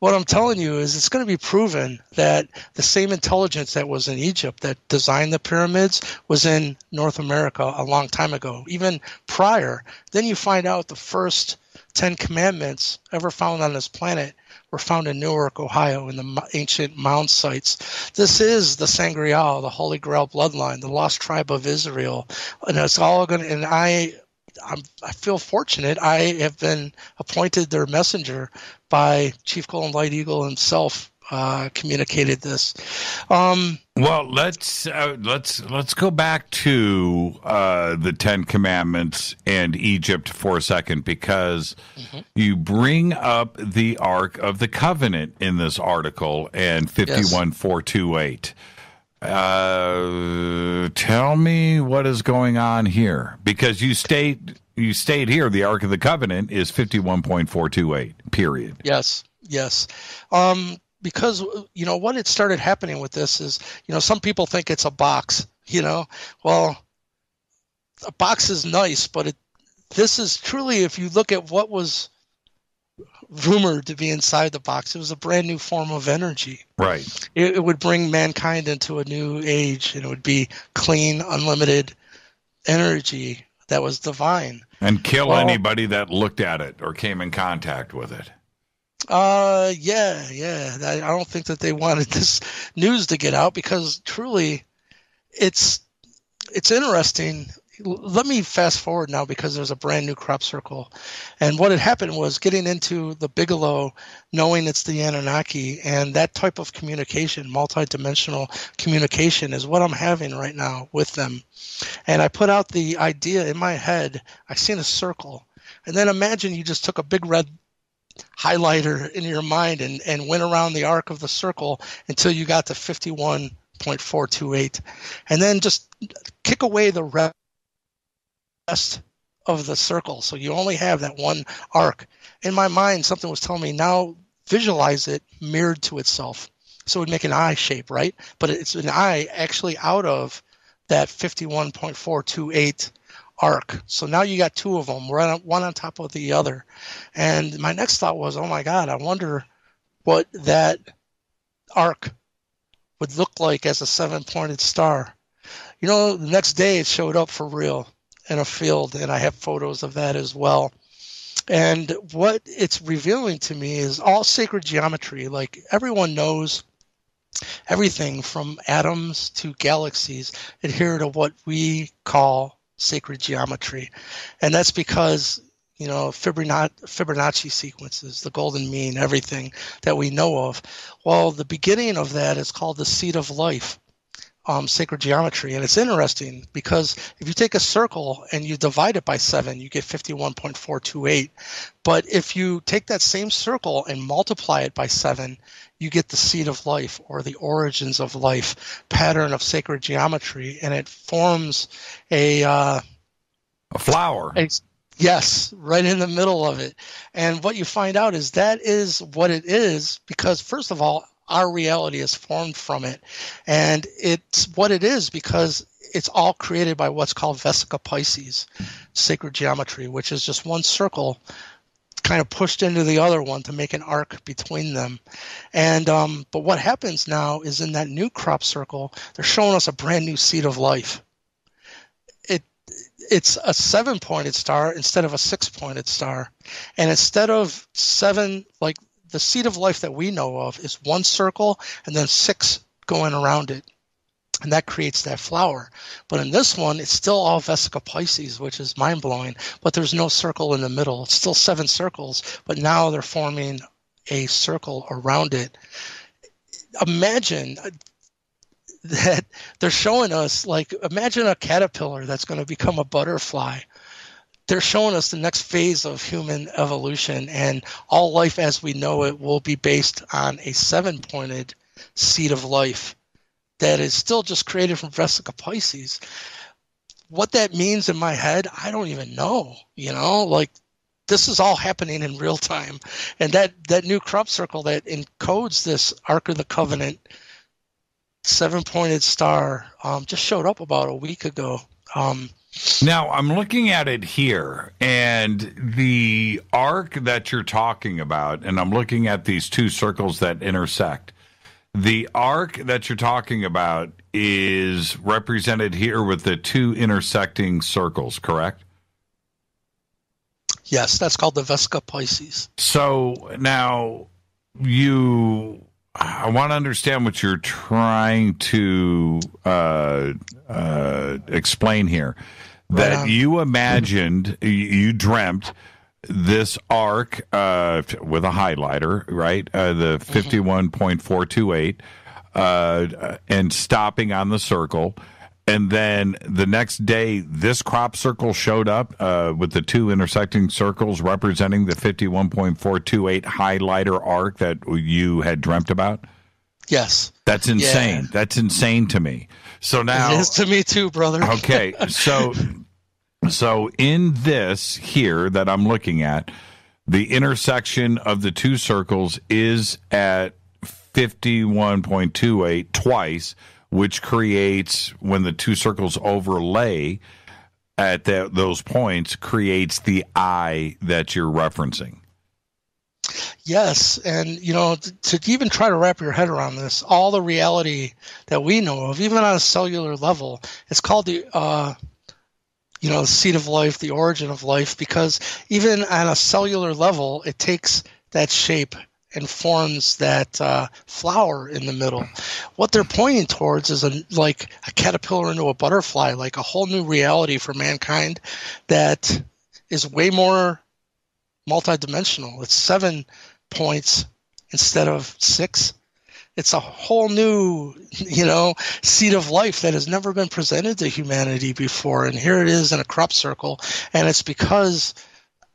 What I'm telling you is it's going to be proven that the same intelligence that was in Egypt that designed the pyramids was in North America a long time ago, even prior. Then you find out the first 10 commandments ever found on this planet were found in Newark, Ohio, in the ancient mound sites. This is the Sangreal, the Holy Grail bloodline, the lost tribe of Israel. And it's all going to, and I feel fortunate. I have been appointed their messenger by Chief Golden Light Eagle himself. Communicated this. Well, let's go back to the 10 Commandments and Egypt for a second, because you bring up the Ark of the Covenant in this article and 51428. Tell me what is going on here, because you state here the Ark of the Covenant is 51.428. Period. Yes. Because, you know, what had started happening with this is, you know, some people think it's a box, you know. Well, a box is nice, but this is truly, if you look at what was rumored to be inside the box, it was a brand new form of energy. Right. It would bring mankind into a new age, and it would be clean, unlimited energy that was divine. And kill anybody that looked at it or came in contact with it. Yeah. I don't think that they wanted this news to get out, because truly it's interesting. Let me fast forward now, because there's a brand new crop circle. And what had happened was getting into the Bigelow, knowing it's the Anunnaki, and that type of communication, multidimensional communication, is what I'm having right now with them. And I put out the idea in my head. I seen a circle. And then imagine you just took a big red highlighter in your mind and went around the arc of the circle until you got to 51.428, and then just kick away the rest of the circle, so you only have that one arc. In my mind, something was telling me, now visualize it mirrored to itself, so it would make an eye shape, right? But it's an eye actually out of that 51.428 arc. So now you got two of them, one on top of the other. And my next thought was, oh my God, I wonder what that arc would look like as a 7-pointed star. You know, the next day it showed up for real in a field, and I have photos of that as well. And what it's revealing to me is all sacred geometry. Like, everyone knows everything from atoms to galaxies adhere to what we call sacred geometry. And that's because, you know, Fibonacci sequences, the golden mean, everything that we know of. Well, the beginning of that is called the seed of life, sacred geometry. And it's interesting because if you take a circle and you divide it by 7, you get 51.428. But if you take that same circle and multiply it by 7, you get the seed of life, or the origins of life pattern of sacred geometry, and it forms a flower. Yes, right in the middle of it. And what you find out is that is what it is because, first of all, our reality is formed from it. And it's what it is because it's all created by what's called Vesica Pisces, sacred geometry, which is just one circle kind of pushed into the other one to make an arc between them. And but what happens now is in that new crop circle, they're showing us a brand new seed of life. It's a 7-pointed star instead of a 6-pointed star. And instead of 7, like the seed of life that we know of is one circle and then 6 going around it. And that creates that flower. But in this one, it's still all Vesica Pisces, which is mind-blowing. But there's no circle in the middle. It's still 7 circles, but now they're forming a circle around it. Imagine that they're showing us, like, imagine a caterpillar that's going to become a butterfly. They're showing us the next phase of human evolution, and all life as we know it will be based on a 7-pointed seed of life that is still just created from Vesica Pisces. What that means in my head, I don't even know. Like, this is all happening in real time. And that new crop circle that encodes this Ark of the Covenant 7-pointed star just showed up about a week ago. Now, I'm looking at it here, and the arc that you're talking about, and I'm looking at these 2 circles that intersect. The arc that you're talking about is represented here with the 2 intersecting circles, correct? Yes, that's called the Vesica Pisces. So now I want to understand what you're trying to explain here. That you imagined, you dreamt this arc with a highlighter, right? The 51.428, and stopping on the circle. And then the next day, this crop circle showed up with the 2 intersecting circles representing the 51.428 highlighter arc that you had dreamt about? Yes. That's insane. Yeah. That's insane to me. So now it is to me too, brother. Okay. So in this here that I'm looking at, the intersection of the 2 circles is at 51.28 twice, which creates, when the 2 circles overlay at those points, creates the eye that you're referencing. Yes, and to even try to wrap your head around this, all the reality that we know of, even on a cellular level, it's called the seed of life, the origin of life, because even on a cellular level, it takes that shape and forms that flower in the middle. What they're pointing towards is like a caterpillar into a butterfly, like a whole new reality for mankind that is way more multidimensional. It's 7 points instead of 6. It's a whole new, seed of life that has never been presented to humanity before. And here it is in a crop circle. And it's because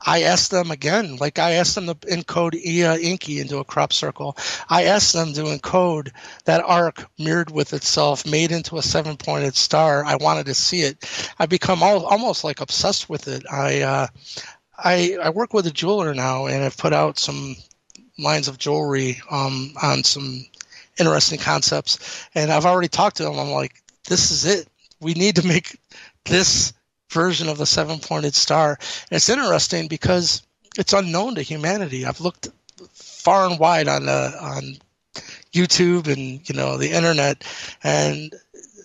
I asked them again, like I asked them to encode Enki into a crop circle. I asked them to encode that arc mirrored with itself, made into a 7-pointed star. I wanted to see it. I become almost like obsessed with it. I work with a jeweler now, and I've put out some lines of jewelry on some interesting concepts. And I've already talked to him. I'm like, this is it. We need to make this version of the 7-pointed star. And it's interesting because it's unknown to humanity. I've looked far and wide on YouTube and the internet, and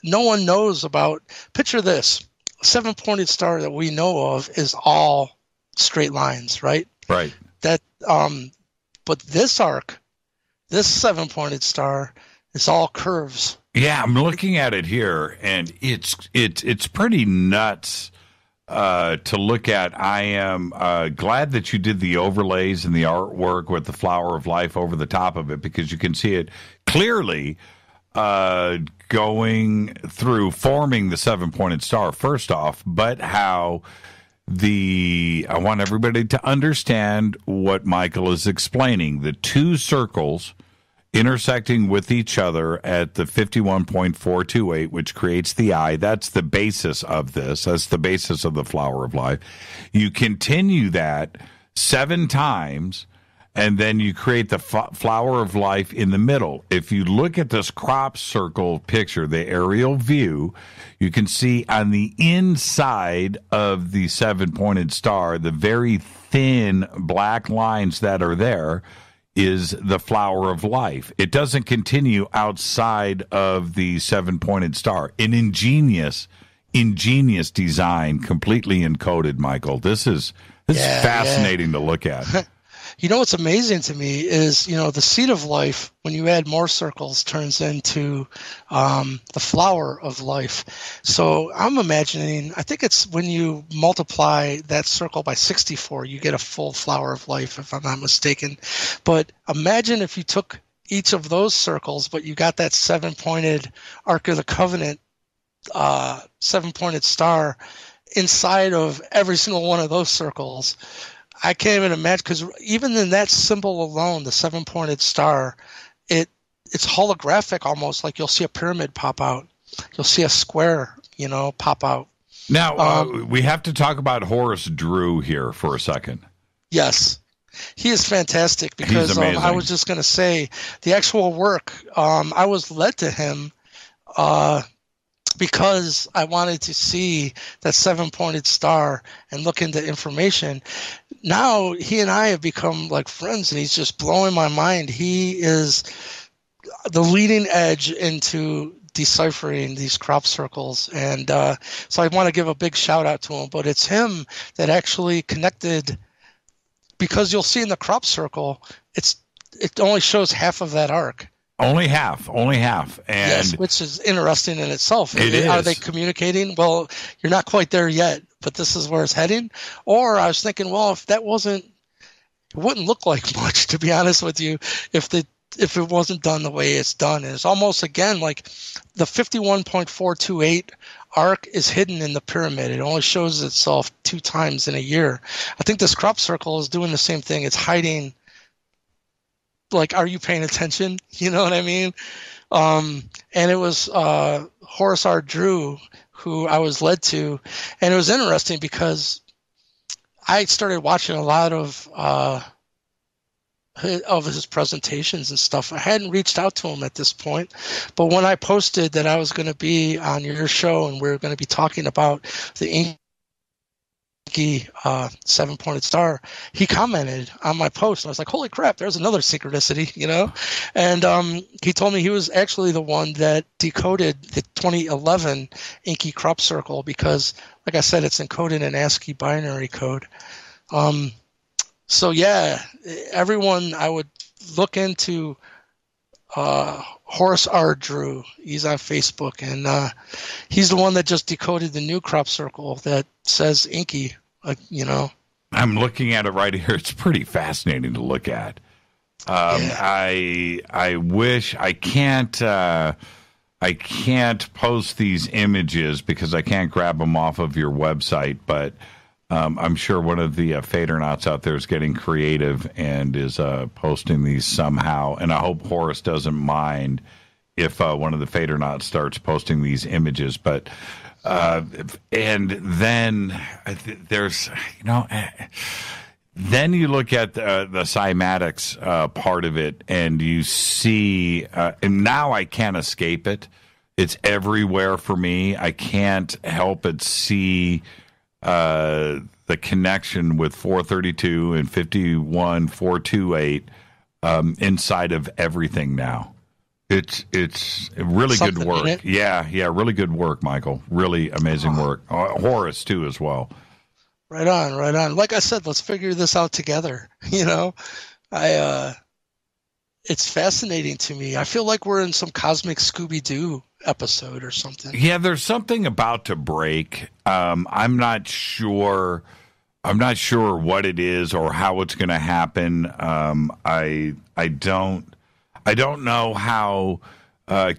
no one knows about. Picture this: a 7-pointed star that we know of is all straight lines, right? Right. That but this arc, this 7-pointed star, is all curves. Yeah, I'm looking at it here, and it's pretty nuts to look at. I am glad that you did the overlays and the artwork with the flower of life over the top of it, because you can see it clearly going through, forming the 7-pointed star first off, but how I want everybody to understand what Michael is explaining. The 2 circles intersecting with each other at the 51.428, which creates the eye. That's the basis of this. That's the basis of the flower of life. You continue that 7 times, and then you create the flower of life in the middle. If you look at this crop circle picture, the aerial view, you can see on the inside of the 7-pointed star, the very thin black lines that are there is the flower of life. It doesn't continue outside of the 7-pointed star. An ingenious design, completely encoded, Michael. This is fascinating to look at. You know what's amazing to me is, the seed of life, when you add more circles, turns into the flower of life. So I'm imagining, I think it's when you multiply that circle by 64, you get a full flower of life, if I'm not mistaken. But imagine if you took each of those circles, but you got that 7-pointed Ark of the Covenant, 7-pointed star inside of every single one of those circles. I can't even imagine, because even in that symbol alone, the 7-pointed star, it's holographic almost. Like you'll see a pyramid pop out, you'll see a square, pop out. Now we have to talk about Horace Drew here for a second. Yes, he is fantastic, because I was just going to say the actual work. I was led to him because I wanted to see that 7-pointed star and look into information. Now he and I have become like friends, and he's just blowing my mind. He is the leading edge into deciphering these crop circles. And so I want to give a big shout out to him. But it's him that actually connected, because you'll see in the crop circle, it only shows half of that arc. Only half. And yes, which is interesting in itself. It Are they communicating? Well, you're not quite there yet, but this is where it's heading. Or I was thinking, well, if that wasn't, it wouldn't look like much, to be honest with you, if it wasn't done the way it's done. And it's almost, again, like the 51.428 arc is hidden in the pyramid. It only shows itself 2 times in a year. I think this crop circle is doing the same thing. It's hiding. Like, are you paying attention? You know what I mean? And it was Horace R. Drew who I was led to. And it was interesting because I started watching a lot of his presentations and stuff. I hadn't reached out to him at this point. But when I posted that I was going to be on your show and we were going to be talking about the Enki 7-pointed star, he commented on my post, and I was like, holy crap, there's another synchronicity, and he told me he was actually the one that decoded the 2011 Enki crop circle, because like I said, it's encoded in ASCII binary code. So yeah, everyone, I would look into Horace R. Drew. He's on Facebook, and he's the one that just decoded the new crop circle that says Enki. I'm looking at it right here. It's pretty fascinating to look at. I wish I can't post these images because I can't grab them off of your website, but I'm sure one of the Fadernauts out there is getting creative and is posting these somehow. And I hope Horace doesn't mind if one of the Fadernauts starts posting these images. But and then there's, then you look at the cymatics part of it, and you see, and now I can't escape it. It's everywhere for me. I can't help but see the connection with 432 and 51.428 inside of everything now. It's really good work. Yeah, really good work, Michael. Really amazing work. Horace too as well. Right on. Like I said, let's figure this out together. It's fascinating to me. I feel like we're in some cosmic Scooby-Doo episode or something. Yeah, there's something about to break. I'm not sure what it is or how it's going to happen. I don't know how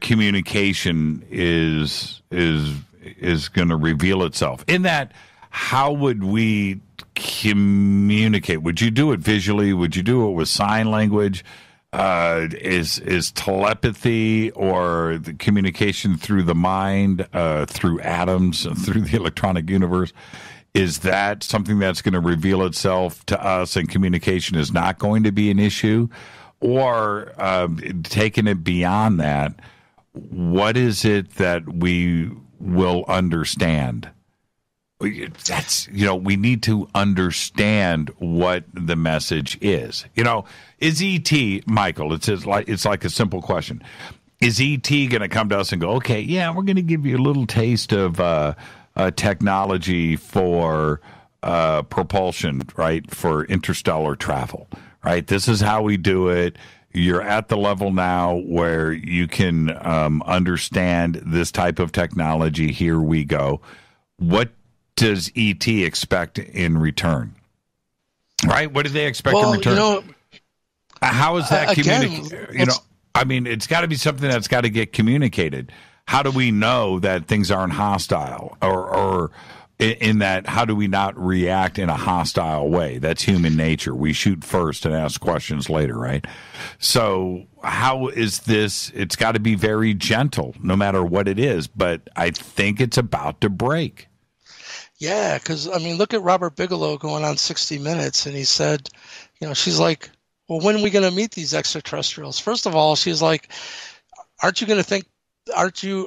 communication is going to reveal itself. In that, how would we communicate? Would you do it visually? Would you do it with sign language? Is telepathy or the communication through the mind, through atoms, through the electronic universe, is that something that's going to reveal itself to us and communication is not going to be an issue? Or taking it beyond that, what is it that we will understand? That's, we need to understand what the message is. Is E.T., Michael, it's like a simple question. Is E.T. going to come to us and go, okay, yeah, we're going to give you a little taste of technology for propulsion, right, for interstellar travel, right? This is how we do it. You're at the level now where you can understand this type of technology. Here we go. What does E.T. expect in return? Right? What do they expect in return? How is that communicated? It's got to be something that's got to get communicated. How do we know that things aren't hostile? Or in that, how do we not react in a hostile way? That's human nature. We shoot first and ask questions later, right? So how is this? It's got to be very gentle, no matter what it is. But I think it's about to break. Yeah, because, look at Robert Bigelow going on 60 Minutes, and he said, she's like, well, when are we going to meet these extraterrestrials? First of all, she's like, aren't you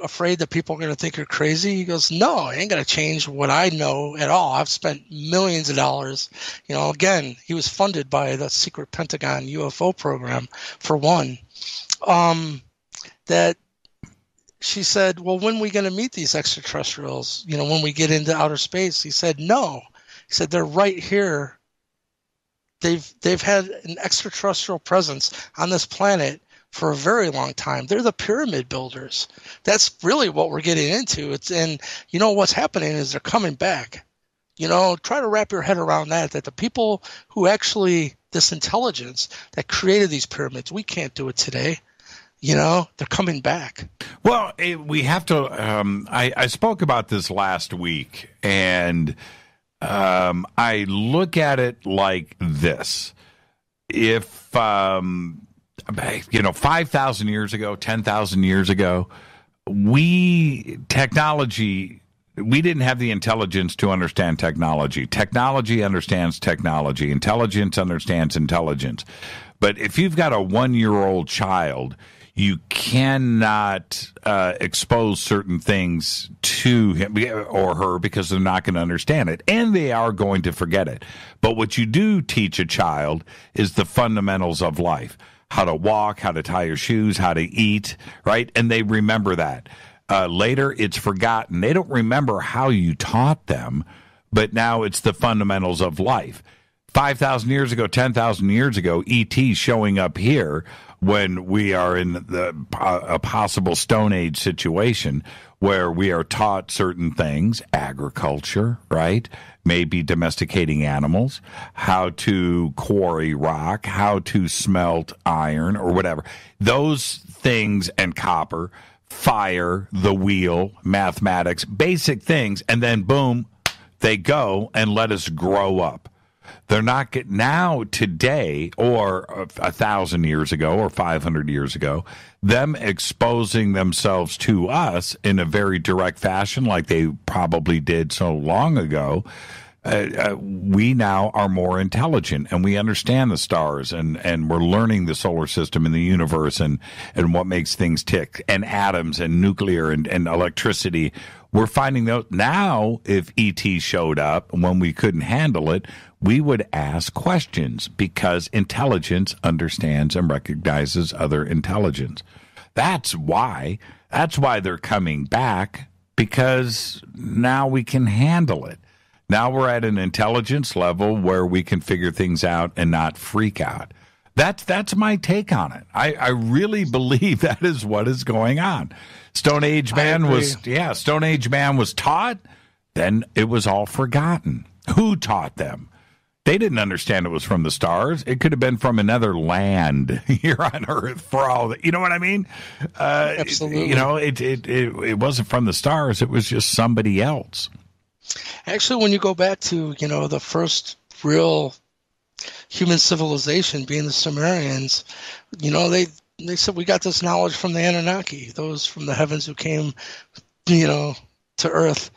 afraid that people are going to think you're crazy? He goes, no, I ain't going to change what I know at all. I've spent millions of dollars. Again, he was funded by the secret Pentagon UFO program, for one. That she said, well, when are we going to meet these extraterrestrials? When we get into outer space? He said, no. He said, they're right here. They've had an extraterrestrial presence on this planet for a very long time. They're the pyramid builders. That's really what we're getting into. What's happening is they're coming back. Try to wrap your head around that the people who actually, this intelligence that created these pyramids, we can't do it today. They're coming back. Well, we have to, I spoke about this last week, and I look at it like this. If, 5,000 years ago, 10,000 years ago, we didn't have the intelligence to understand technology. Technology understands technology. Intelligence understands intelligence. But if you've got a 1-year-old child, you cannot expose certain things to him or her because they're not going to understand it, and they are going to forget it. But what you do teach a child is the fundamentals of life. How to walk, how to tie your shoes, how to eat, right? And they remember that. Later, it's forgotten. They don't remember how you taught them, but now it's the fundamentals of life. 5,000 years ago, 10,000 years ago, E.T. showing up here when we are in a possible Stone Age situation where we are taught certain things, agriculture, right? Maybe domesticating animals, how to quarry rock, how to smelt iron or whatever. Those things, and copper, fire, the wheel, mathematics, basic things, and then boom, they go and let us grow up. They're not now today, or 1,000 years ago, or 500 years ago, them exposing themselves to us in a very direct fashion, like they probably did so long ago. We now are more intelligent, and we understand the stars, and we're learning the solar system and the universe, and what makes things tick, and atoms and nuclear and electricity. We're finding those now. If ET showed up when we couldn't handle it, we would ask questions, because intelligence understands and recognizes other intelligence. That's why they're coming back, because now we can handle it. Now we're at an intelligence level where we can figure things out and not freak out. That's my take on it. I really believe that is what is going on. Stone Age Man was taught, then it was all forgotten. Who taught them? They didn't understand it was from the stars. It could have been from another land here on Earth, for all that. You know what I mean? Absolutely. It wasn't from the stars. It was just somebody else. Actually, when you go back to, the first real human civilization, being the Sumerians, they said we got this knowledge from the Anunnaki, those from the heavens who came, to Earth.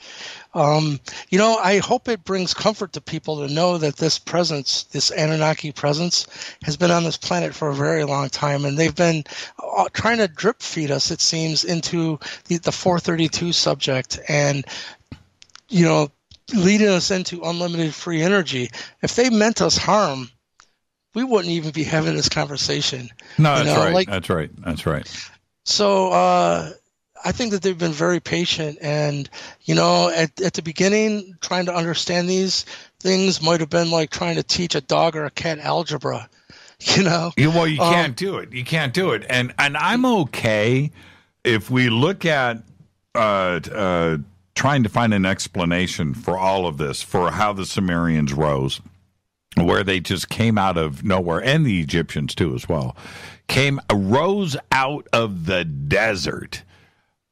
I hope it brings comfort to people to know that this presence, this Anunnaki presence, has been on this planet for a very long time, and they've been trying to drip feed us, it seems, into the 432 subject, and leading us into unlimited free energy. If they meant us harm, we wouldn't even be having this conversation. No, that's right. That's right. So I think that they've been very patient, and at the beginning, trying to understand these things might have been like trying to teach a dog or a cat algebra. Well, you can't do it. You can't do it, and I'm okay if we look at trying to find an explanation for all of this, for how the Sumerians rose, where they just came out of nowhere, and the Egyptians too as well, rose out of the desert,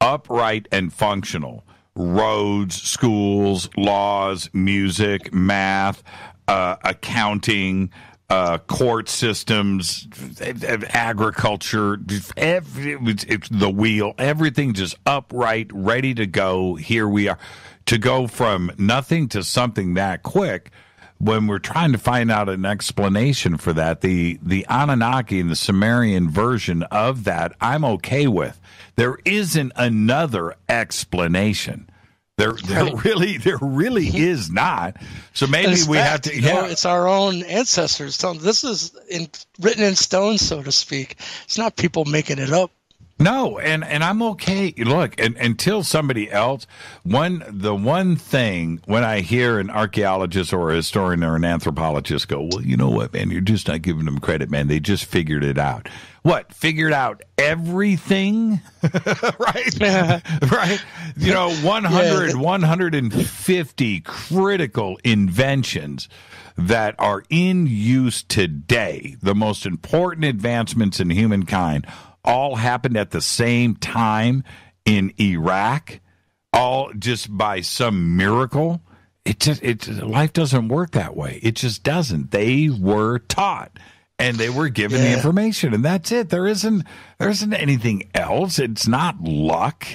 upright and functional. Roads, schools, laws, music, math, accounting, court systems, agriculture, the wheel, everything just upright, ready to go. Here we are. To go from nothing to something that quick, when we're trying to find out an explanation for that, the Anunnaki and the Sumerian version of that, I'm okay with. There isn't another explanation. There really is not. So maybe we have to. It's our own ancestors telling. This is written in stone, so to speak. It's not people making it up. No, and I'm okay. Look, until somebody else, the one thing when I hear an archaeologist or a historian or an anthropologist go, well, you know what, man, you're just not giving them credit, man. They just figured it out. What? Figured out everything? Right? Right? 150 critical inventions that are in use today, the most important advancements in humankind, all happened at the same time in Iraq, all just by some miracle. Life doesn't work that way. It just doesn't. They were taught and they were given the information, and that's it. There isn't anything else. It's not luck.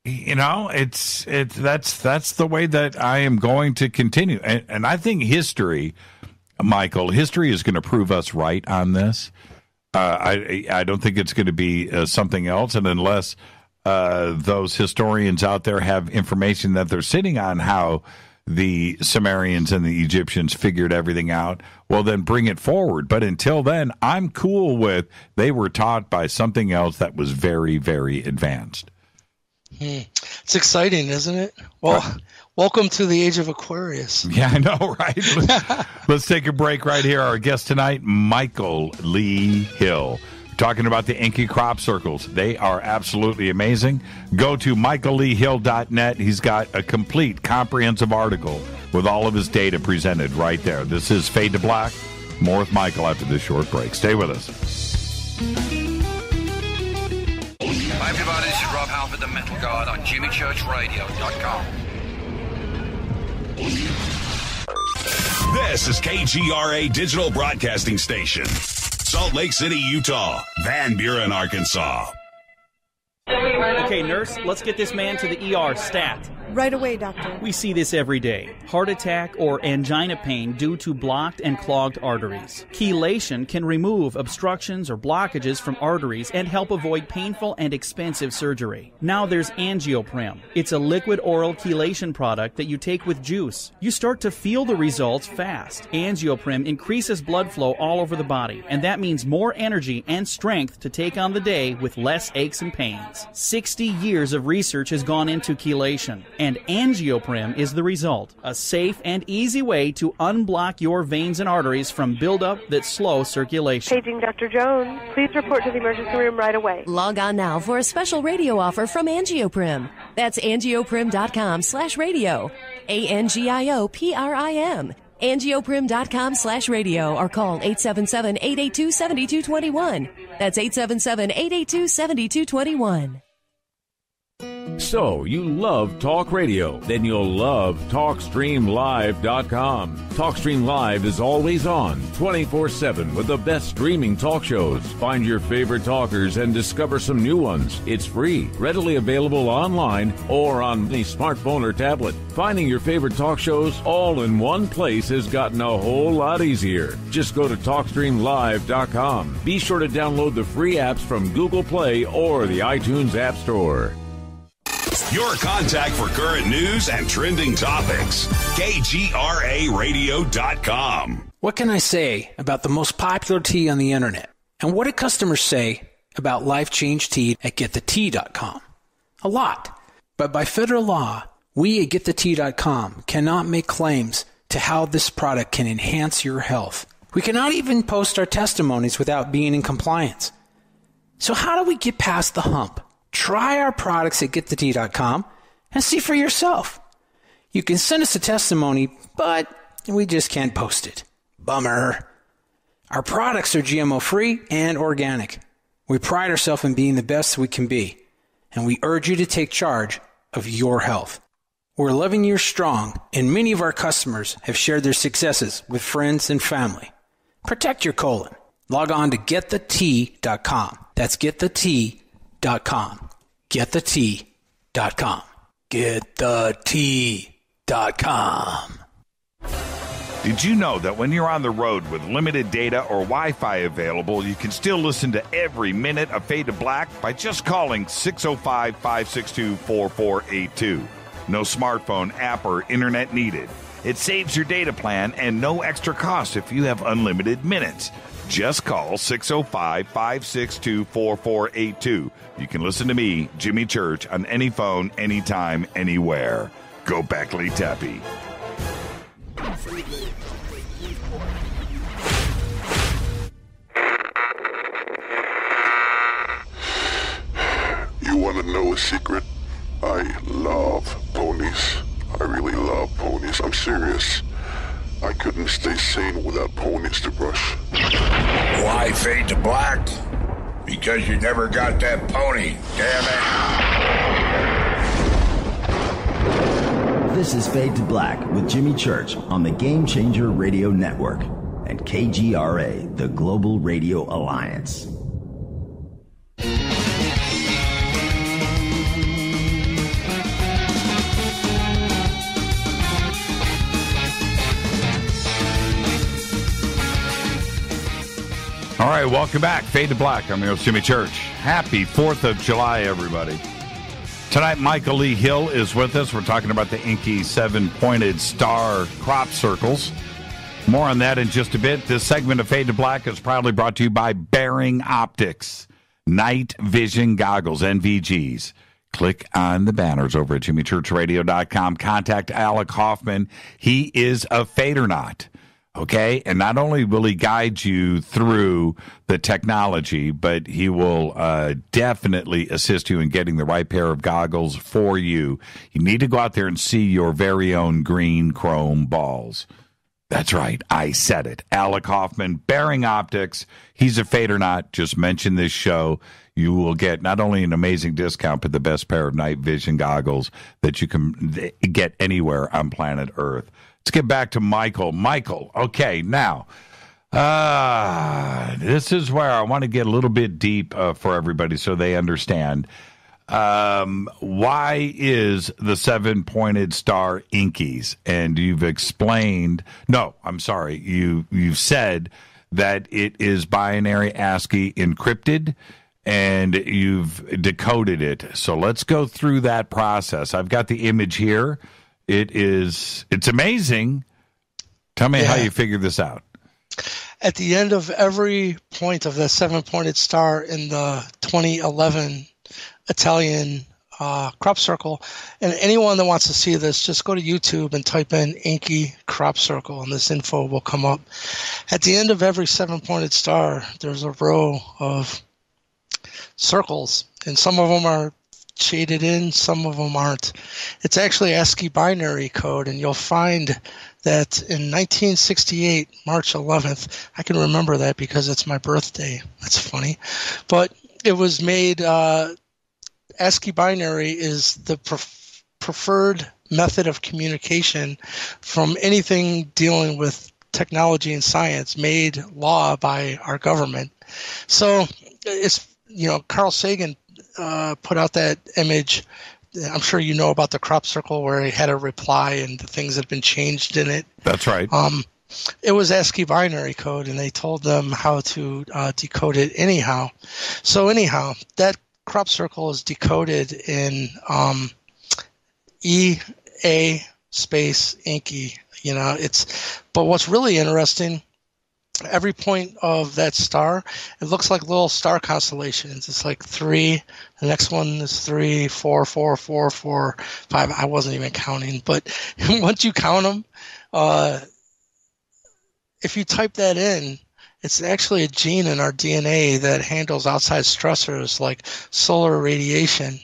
That's the way that I am going to continue. And I think history, Michael, is going to prove us right on this. I don't think it's going to be something else, and unless those historians out there have information that they're sitting on how the Sumerians and the Egyptians figured everything out, well, then bring it forward. But until then, I'm cool with they were taught by something else that was very, very advanced. It's exciting, isn't it? Well, welcome to the age of Aquarius. Yeah, I know, right? Let's take a break right here. Our guest tonight, Michael Lee Hill. Talking about the Enki crop circles. They are absolutely amazing. Go to michaelleehill.net. He's got a complete, comprehensive article with all of his data presented right there. This is Fade to Black. More with Michael after this short break. Stay with us. Hi, everybody. This is Rob Halford, the Metal Guard on JimmyChurchRadio.com. This is KGRA Digital Broadcasting Station. Salt Lake City, Utah. Van Buren, Arkansas. Okay, nurse, let's get this man to the ER stat. Right away, doctor. We see this every day. Heart attack or angina pain due to blocked and clogged arteries. Chelation can remove obstructions or blockages from arteries and help avoid painful and expensive surgery. Now there's Angioprim. It's a liquid oral chelation product that you take with juice. You start to feel the results fast. Angioprim increases blood flow all over the body, and that means more energy and strength to take on the day with less aches and pains. 60 years of research has gone into chelation, and Angioprim is the result. A safe and easy way to unblock your veins and arteries from buildup that slow circulation. Paging Dr. Jones. Please report to the emergency room right away. Log on now for a special radio offer from Angioprim. That's angioprim.com/radio. ANGIOPRIM. Angioprim.com/radio or call 877-882-7221. That's 877-882-7221. So, you love talk radio? Then you'll love TalkStreamLive.com. TalkStream Live is always on, 24/7, with the best streaming talk shows. Find your favorite talkers and discover some new ones. It's free, readily available online or on any smartphone or tablet. Finding your favorite talk shows all in one place has gotten a whole lot easier. Just go to TalkStreamLive.com. Be sure to download the free apps from Google Play or the iTunes App Store. Your contact for current news and trending topics. KGRAradio.com. What can I say about the most popular tea on the internet? And what do customers say about Life Change Tea at GetTheTea.com? A lot. But by federal law, we at GetTheTea.com cannot make claims to how this product can enhance your health. We cannot even post our testimonies without being in compliance. So how do we get past the hump? Try our products at GetTheTea.com and see for yourself. You can send us a testimony, but we just can't post it. Bummer. Our products are GMO-free and organic. We pride ourselves in being the best we can be, and we urge you to take charge of your health. We're 11 years strong, and many of our customers have shared their successes with friends and family. Protect your colon. Log on to GetTheTea.com. That's GetTheTea.com. GetTheTea.com. GetTheTea.com. Did you know that when you're on the road with limited data or Wi-Fi available, you can still listen to every minute of Fade to Black by just calling 605-562-4482. No smartphone, app, or internet needed. It saves your data plan and no extra cost if you have unlimited minutes. Just call 605-562-4482. You can listen to me, Jimmy Church, on any phone, anytime, anywhere. Go Beckley Teppy. You want to know a secret? I love ponies. I really love ponies. I'm serious. I couldn't stay sane without ponies to brush. Why Fade to Black? Because you never got that pony, damn it. This is Fade to Black with Jimmy Church on the Game Changer Radio Network and KGRA, the Global Radio Alliance. All right, welcome back. Fade to Black. I'm your host, Jimmy Church. Happy 4th of July, everybody. Tonight, Michael Lee Hill is with us. We're talking about the Enki 7-pointed star crop circles. More on that in just a bit. This segment of Fade to Black is proudly brought to you by Bearing Optics. Night Vision Goggles, NVGs. Click on the banners over at jimmychurchradio.com. Contact Alec Hoffman. He is a Fadernaut. Okay, and not only will he guide you through the technology, but he will definitely assist you in getting the right pair of goggles for you. You need to go out there and see your very own green chrome balls. That's right, I said it. Alec Hoffman, Bearing Optics. He's a Fadernaut. Just mention this show. You will get not only an amazing discount, but the best pair of night vision goggles that you can get anywhere on planet Earth. Let's get back to Michael. Michael, okay, now, this is where I want to get a little bit deep for everybody so they understand. Why is the 7-pointed star Enki's? And you've explained, you've said that it is binary ASCII encrypted, and you've decoded it. So let's go through that process. I've got the image here. It's amazing. Tell me how you figured this out. At the end of every point of the 7-pointed star in the 2011 Italian crop circle, and anyone that wants to see this, just go to YouTube and type in Enki crop circle, and this info will come up. At the end of every 7-pointed star, there's a row of circles, and some of them are shaded in, some of them aren't. It's actually ASCII binary code, and you'll find that in 1968, March 11th, I can remember that because it's my birthday. That's funny. But it was made ASCII binary is the preferred method of communication from anything dealing with technology and science made law by our government. So it's, Carl Sagan put out that image. I'm sure you know about the crop circle where he had a reply and the things had been changed in it. That's right. It was ASCII binary code, and they told them how to decode it anyhow. So anyhow, that crop circle is decoded in EA space Enki. But what's really interesting, every point of that star, it looks like little star constellations. It's like 3, the next one is 3, 4, 4, 4, 4, 5. I wasn't even counting, but once you count them, if you type that in, it's actually a gene in our DNA that handles outside stressors like solar radiation.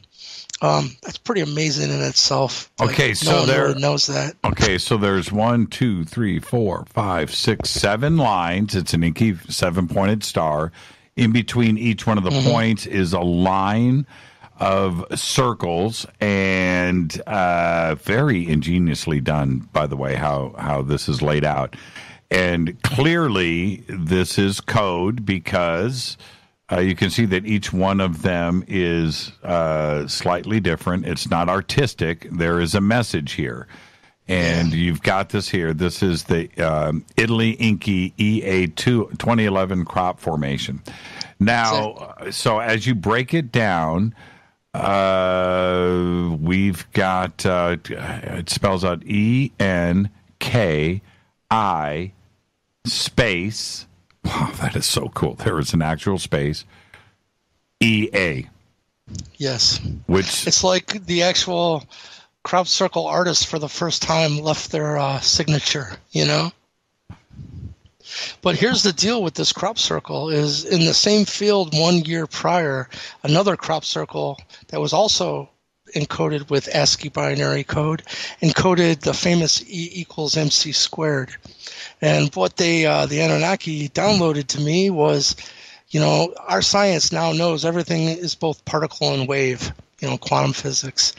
That's pretty amazing in itself. Okay, so no one really knows that. Okay, so there's 1, 2, 3, 4, 5, 6, 7 lines. It's an Enki 7-pointed star. In between each one of the points is a line of circles, and very ingeniously done, by the way, how this is laid out. And clearly, this is code because you can see that each one of them is slightly different. It's not artistic. There is a message here. And you've got this here. This is the Italy Enki EA2 2011 crop formation. Now, so as you break it down, we've got, it spells out ENKI space. Wow, that is so cool. There is an actual space. EA. Yes. Which it's like the actual crop circle artist for the first time left their signature, But here's the deal with this crop circle is in the same field 1 year prior, another crop circle that was also encoded with ASCII binary code encoded the famous E equals MC squared. And what the Anunnaki downloaded to me was, our science now knows everything is both particle and wave, quantum physics.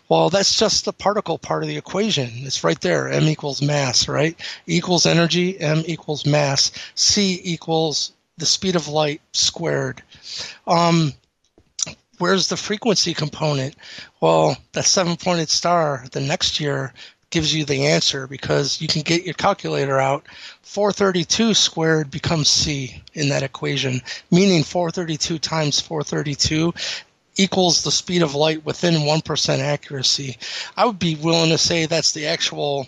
Well, that's just the particle part of the equation. It's right there. M equals mass, right? E equals energy, M equals mass. C equals the speed of light squared. Where's the frequency component? Well, that 7-pointed star the next year gives you the answer because you can get your calculator out. 432 squared becomes C in that equation, meaning 432 times 432 equals the speed of light within 1% accuracy. I would be willing to say that's the actual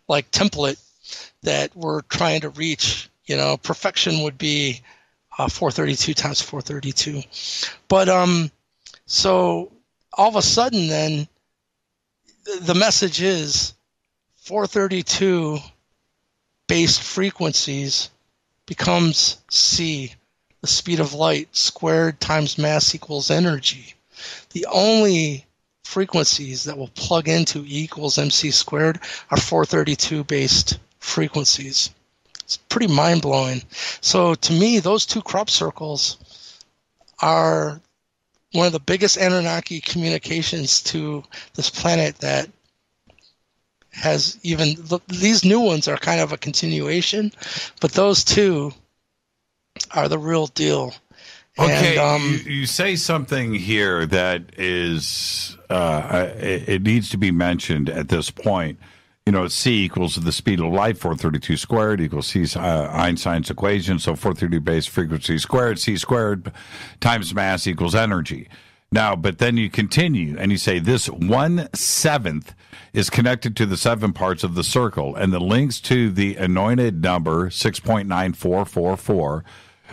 template that we're trying to reach. Perfection would be 432 times 432. But so all of a sudden then the message is 432 based frequencies becomes C, the speed of light squared times mass equals energy. The only frequencies that will plug into E equals MC squared are 432 based frequencies. It's pretty mind-blowing. So to me, those two crop circles are one of the biggest Anunnaki communications to this planet that has even, these new ones are kind of a continuation, but those two are the real deal. Okay, and, you say something here that is, it needs to be mentioned at this point. C equals the speed of light, 432 squared equals C, Einstein's equation, so 432 base frequency squared, C squared times mass equals energy. Now, but then you continue and you say this 1/7 is connected to the 7 parts of the circle, and the links to the anointed number 6.9444,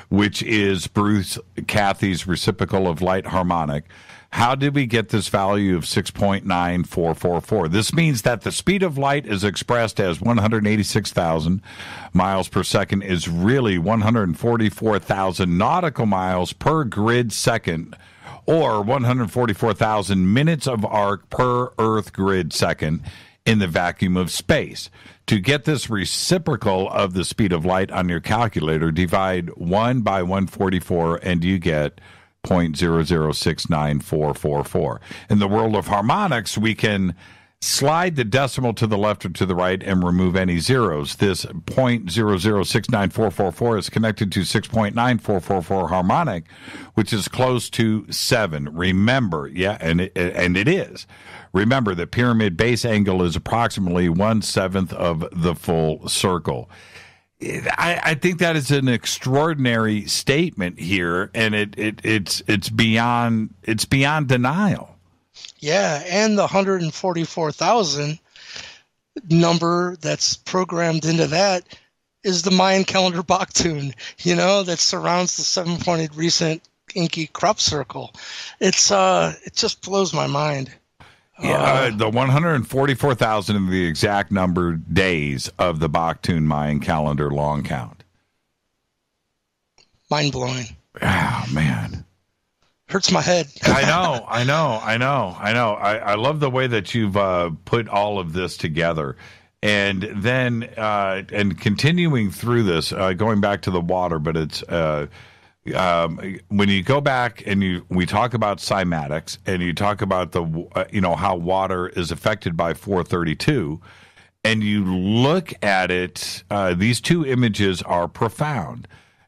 which is Bruce Cathy's reciprocal of light harmonic. How did we get this value of 6.9444? This means that the speed of light is expressed as 186,000 miles per second is really 144,000 nautical miles per grid second, or 144,000 minutes of arc per Earth grid second in the vacuum of space. To get this reciprocal of the speed of light on your calculator, divide 1 by 144 and you get 0.0069444. In the world of harmonics, we can slide the decimal to the left or to the right and remove any zeros. This 0.0069444 is connected to 6.9444 harmonic, which is close to 7. Remember, and it is. Remember that pyramid base angle is approximately 1/7 of the full circle. I think that is an extraordinary statement here, and it's beyond denial. Yeah, and the 144,000 number that's programmed into that is the Mayan calendar Bach tune, that surrounds the 7-pointed recent Enki crop circle. It just blows my mind. Yeah, the 144,000 of the exact numbered days of the Bach tune Mayan calendar long count. Mind blowing. Oh, man. Hurts my head. I know. I love the way that you've put all of this together. And then, and continuing through this, going back to the water, but it's, when you go back and we talk about cymatics and you talk about how water is affected by 432, and you look at it, these two images are profound.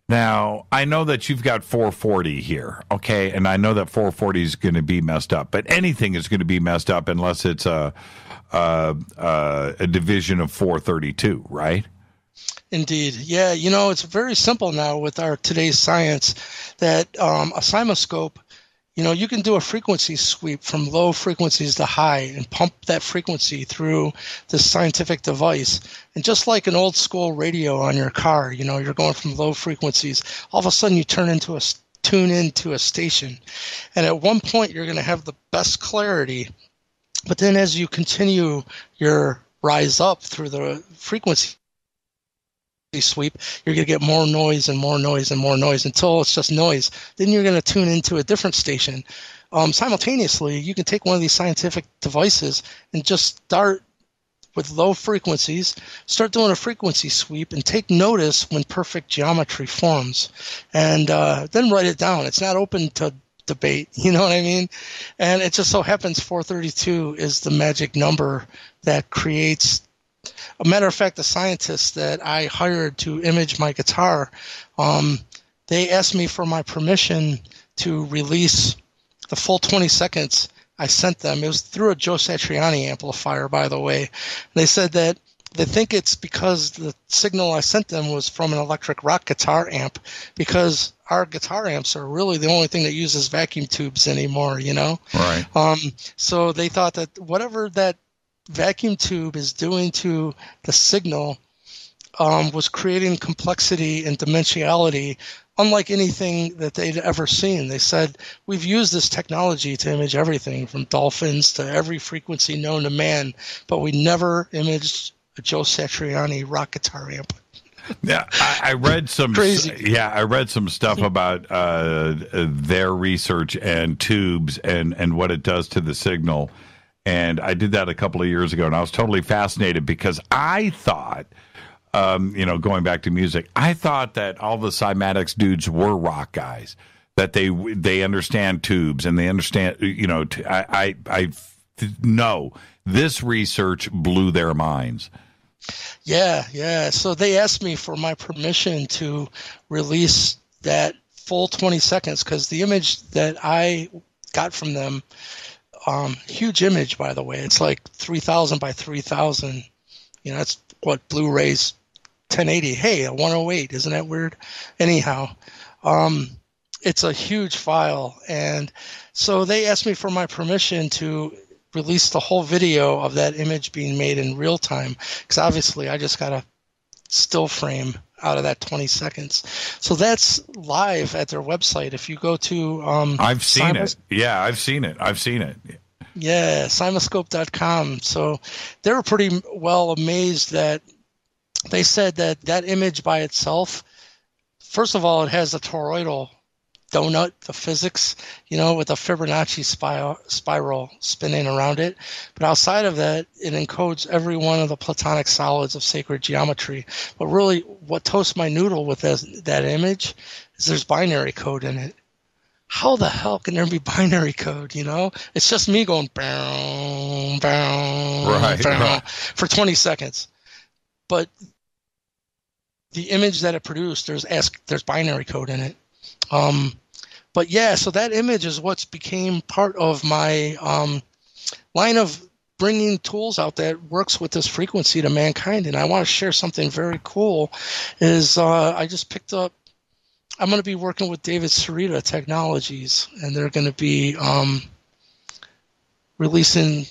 Now, I know that you've got 440 here, okay, and I know that 440 is going to be messed up, but anything is going to be messed up unless it's a division of 432, right? Indeed. Yeah, it's very simple now with our today's science that a cymoscope, you can do a frequency sweep from low frequencies to high and pump that frequency through this scientific device. And just like an old school radio on your car, you're going from low frequencies, all of a sudden you tune into a station. And at one point you're going to have the best clarity. But then as you continue your rise up through the frequency sweep, you're going to get more noise and more noise and more noise until it's just noise. Then you're going to tune into a different station. Simultaneously, you can take one of these scientific devices and just start with low frequencies, start doing a frequency sweep, and take notice when perfect geometry forms. And then write it down. It's not open to debate, you know what I mean? And it just so happens 432 is the magic number that creates. A matter of fact, the scientists that I hired to image my guitar, they asked me for my permission to release the full 20 seconds I sent them. It was through a Joe Satriani amplifier, by the way. They said that they think it's because the signal I sent them was from an electric rock guitar amp, because our guitar amps are really the only thing that uses vacuum tubes anymore, Right. So they thought that whatever that vacuum tube is doing to the signal was creating complexity and dimensionality unlike anything that they'd ever seen. They said, we've used this technology to image everything from dolphins to every frequency known to man, but we never imaged a Joe Satriani rock guitar amp. Yeah, I read some. Crazy. Yeah, I read some stuff about their research and tubes and what it does to the signal. And I did that a couple of years ago, and I was totally fascinated because I thought, going back to music, I thought that all the cymatics dudes were rock guys, that they understand tubes and they understand, no, this research blew their minds. Yeah. So they asked me for my permission to release that full 20 seconds because the image that I got from them, huge image, by the way. It's like 3,000 by 3,000. That's what Blu-ray's 1080. Hey, a 108. Isn't that weird? Anyhow, it's a huge file. And so they asked me for my permission to release the whole video of that image being made in real time. Because obviously I just got a still frame out of that 20 seconds. So that's live at their website. If you go to I've seen it. Yeah, I've seen it. Yeah, cymoscope.com. So they were pretty well amazed that they said that image by itself, first of all, it has a toroidal donut, the physics, with a Fibonacci spiral spinning around it. But outside of that, it encodes every one of the platonic solids of sacred geometry. But really, what toasts my noodle with that image is there's binary code in it. how the hell can there be binary code? You know, it's just me going bow, bow, bow for 20 seconds. But the image that it produced, there's binary code in it. But yeah, so that image is what's became part of my line of bringing tools out that works with this frequency to mankind. And I want to share something very cool. Is I just picked up. I'm going to be working with David Sarita Technologies, and they're going to be releasing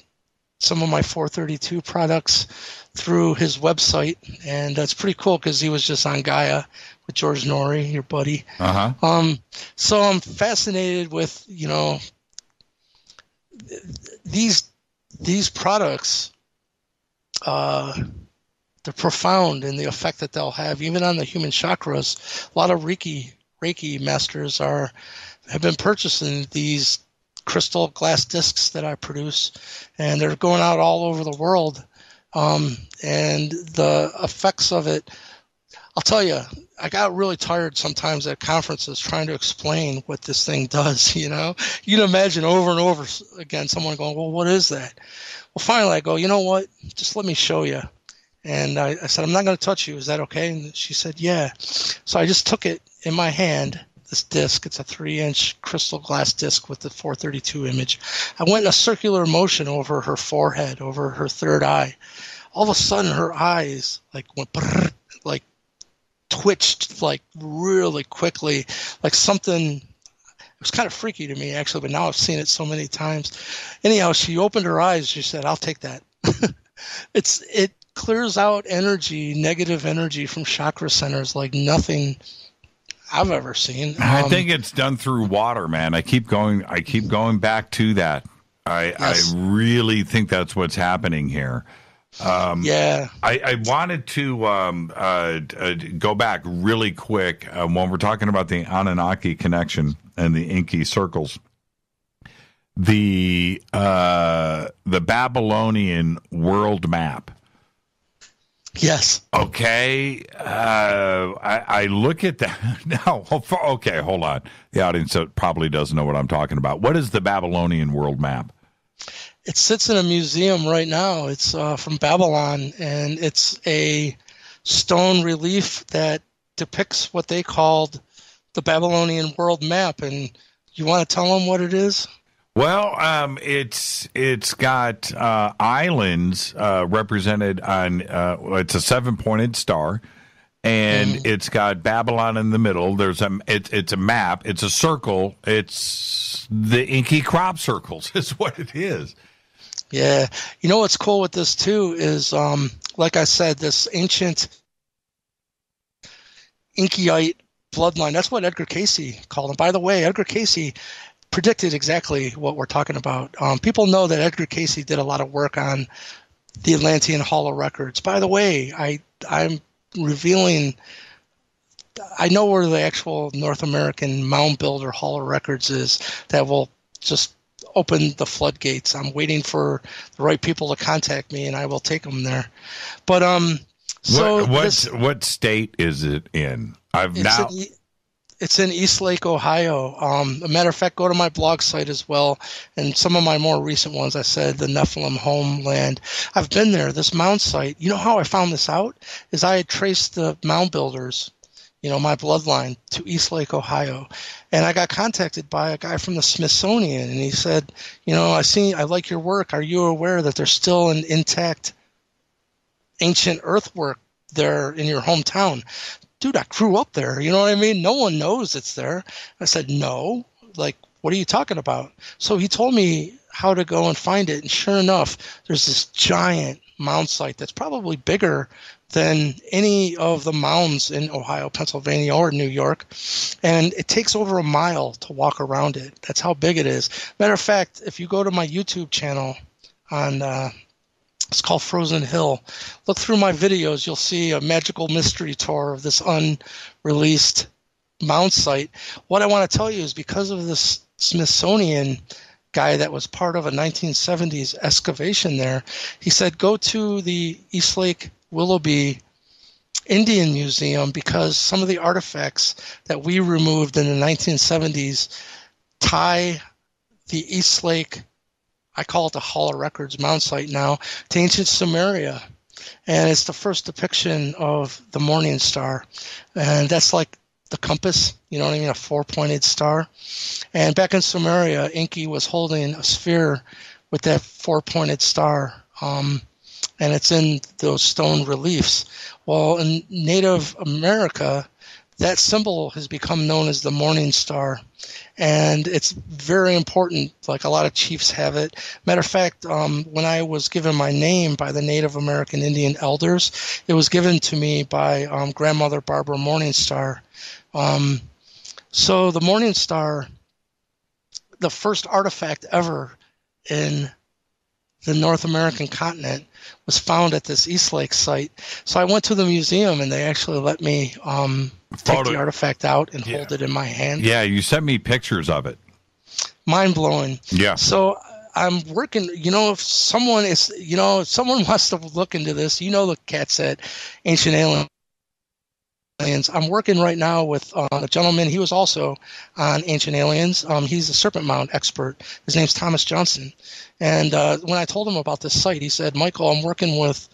some of my 432 products through his website, and that's pretty cool because he was just on Gaia with George Norrie, your buddy. So I'm fascinated with, you know, these products. They're profound in the effect that they'll have, even on the human chakras. A lot of Reiki masters have been purchasing these crystal glass discs that I produce, and they're going out all over the world. And the effects of it, I'll tell you, I got really tired sometimes at conferences trying to explain what this thing does. You know, you can imagine over and over again someone going, well, what is that? Well, finally I go, you know what? Just let me show you. And I said, I'm not going to touch you. Is that okay? And she said, yeah. So I just took it in my hand, this disc. It's a 3-inch crystal glass disc with the 432 image. I went in a circular motion over her forehead, over her third eye. All of a sudden, her eyes went brrr, twitched really quickly, like something. It was kind of freaky to me, actually, but now I've seen it so many times. Anyhow, she opened her eyes. She said, I'll take that. It clears out energy, negative energy from chakra centers like nothing I've ever seen. I think it's done through water, man. I keep going back to that. Yes. I really think that's what's happening here. I wanted to go back really quick when we're talking about the Anunnaki connection and the Enki circles. The Babylonian world map. Yes. Okay. I look at that now. Okay, hold on. The audience probably doesn't know what I'm talking about. What is the Babylonian world map? It sits in a museum right now. It's from Babylon, and it's a stone relief that depicts what they called the Babylonian world map. And you want to tell them what it is? Well, it's got islands represented on. It's a 7-pointed star, and it's got Babylon in the middle. It's a map. It's a circle. It's the Enki crop circles. Is what it is. Yeah, you know what's cool with this too is, like I said, this ancient Enkiite bloodline. That's what Edgar Cayce called them. By the way, Edgar Cayce predicted exactly what we're talking about. People know that Edgar Cayce did a lot of work on the Atlantean Hall of Records. By the way, I'm revealing, I know where the actual North American Mound Builder Hall of Records is. That will just open the floodgates. I'm waiting for the right people to contact me, and I will take them there. But so what state is it in? It's in East Lake, Ohio. A matter of fact, go to my blog site as well. And some of my more recent ones, I said the Nephilim homeland. I've been there, this mound site. You know how I found this out? Is I had traced the mound builders, my bloodline, to East Lake, Ohio. And I got contacted by a guy from the Smithsonian. And he said, I like your work. Are you aware that there's still an intact ancient earthwork there in your hometown? Dude, I grew up there. You know what I mean? No one knows it's there. I said, no. What are you talking about? So he told me how to go and find it. And sure enough, there's this giant mound site that's probably bigger than any of the mounds in Ohio, Pennsylvania, or New York. And it takes over a mile to walk around it. That's how big it is. Matter of fact, if you go to my YouTube channel on it's called Frozen Hill. Look through my videos. You'll see a magical mystery tour of this unreleased mound site. What I want to tell you is because of this Smithsonian guy that was part of a 1970s excavation there, he said, go to the East Lake Willoughby Indian Museum because some of the artifacts that we removed in the 1970s tie the East Lake, I call it the Hall of Records mound site now, to ancient Sumeria. And it's the first depiction of the morning star. And that's like the compass, you know what I mean, a 4-pointed star. And back in Sumeria, Enki was holding a sphere with that 4-pointed star. And it's in those stone reliefs. Well, in Native America, that symbol has become known as the morning star. And it's very important, like a lot of chiefs have it. Matter of fact, when I was given my name by the Native American Indian elders, it was given to me by grandmother Barbara Morningstar. So the morning star, the first artifact ever in the North American continent, was found at this East Lake site. So I went to the museum, and they actually let me take the artifact out and hold it in my hand. Yeah, you sent me pictures of it. Mind-blowing. Yeah. So I'm working, if someone wants to look into this, the cats at Ancient Aliens. I'm working right now with a gentleman. He was also on Ancient Aliens. He's a serpent mound expert. His name's Thomas Johnson. And when I told him about this site, he said, Michael, I'm working with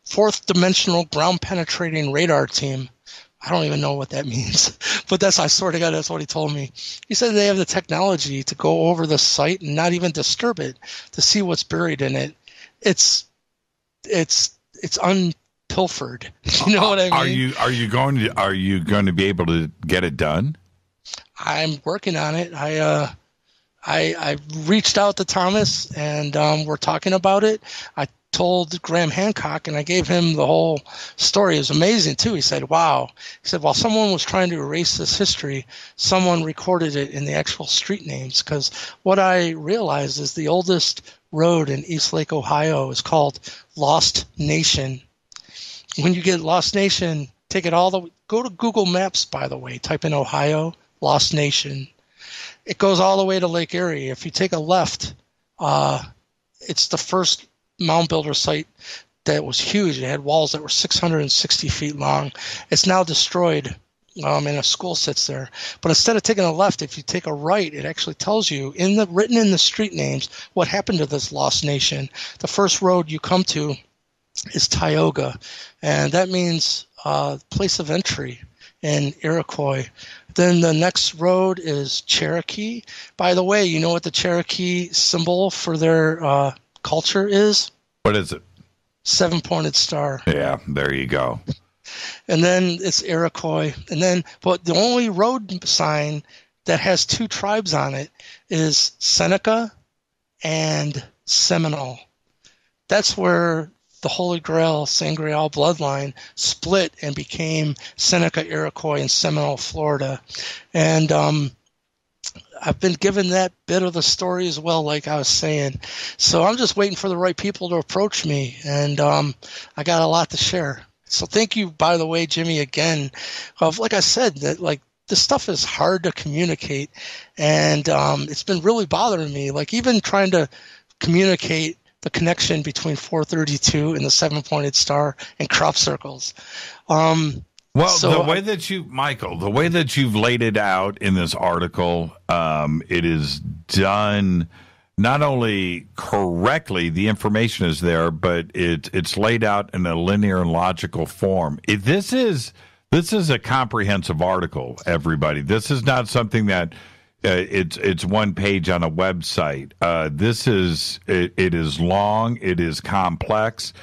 fourth dimensional ground penetrating radar team. I don't even know what that means, but I swear to God, that's what he told me. He said they have the technology to go over the site and not even disturb it, to see what's buried in it. It's unpilfered. You know what I mean? Are you going to be able to get it done? I'm working on it. I reached out to Thomas, and we're talking about it. I told Graham Hancock, and I gave him the whole story. It was amazing, too. He said, wow. He said, while someone was trying to erase this history, someone recorded it in the actual street names. Because what I realized is the oldest road in East Lake, Ohio is called Lost Nation. When you get Lost Nation, take it all the way. Go to Google Maps, by the way. Type in Ohio, Lost Nation. It goes all the way to Lake Erie. If you take a left, it's the first mound builder site that was huge. It had walls that were 660 feet long. It's now destroyed, and a school sits there. But instead of taking a left, if you take a right, it actually tells you, written in the street names, what happened to this lost nation. The first road you come to is Tioga, and that means place of entry in Iroquois. Then the next road is Cherokee. By the way, you know what the Cherokee symbol for their culture is? What is it? 7-pointed star. Yeah, there you go. And then it's Iroquois. But the only road sign that has 2 tribes on it is Seneca and Seminole. That's where the Holy Grail, Sangreal bloodline split and became Seneca, Iroquois, and Seminole, Florida. And I've been given that bit of the story as well, like I was saying. So I'm just waiting for the right people to approach me, and I got a lot to share. So thank you, by the way, Jimmy, again. Like I said, that this stuff is hard to communicate, and it's been really bothering me. Like even trying to communicate the connection between 432 and the 7-pointed star and crop circles. The way that you've laid it out in this article, it is done not only correctly, the information is there, but it's laid out in a linear and logical form. This is a comprehensive article, everybody. This is not something that it's one page on a website. It is long, it is complex,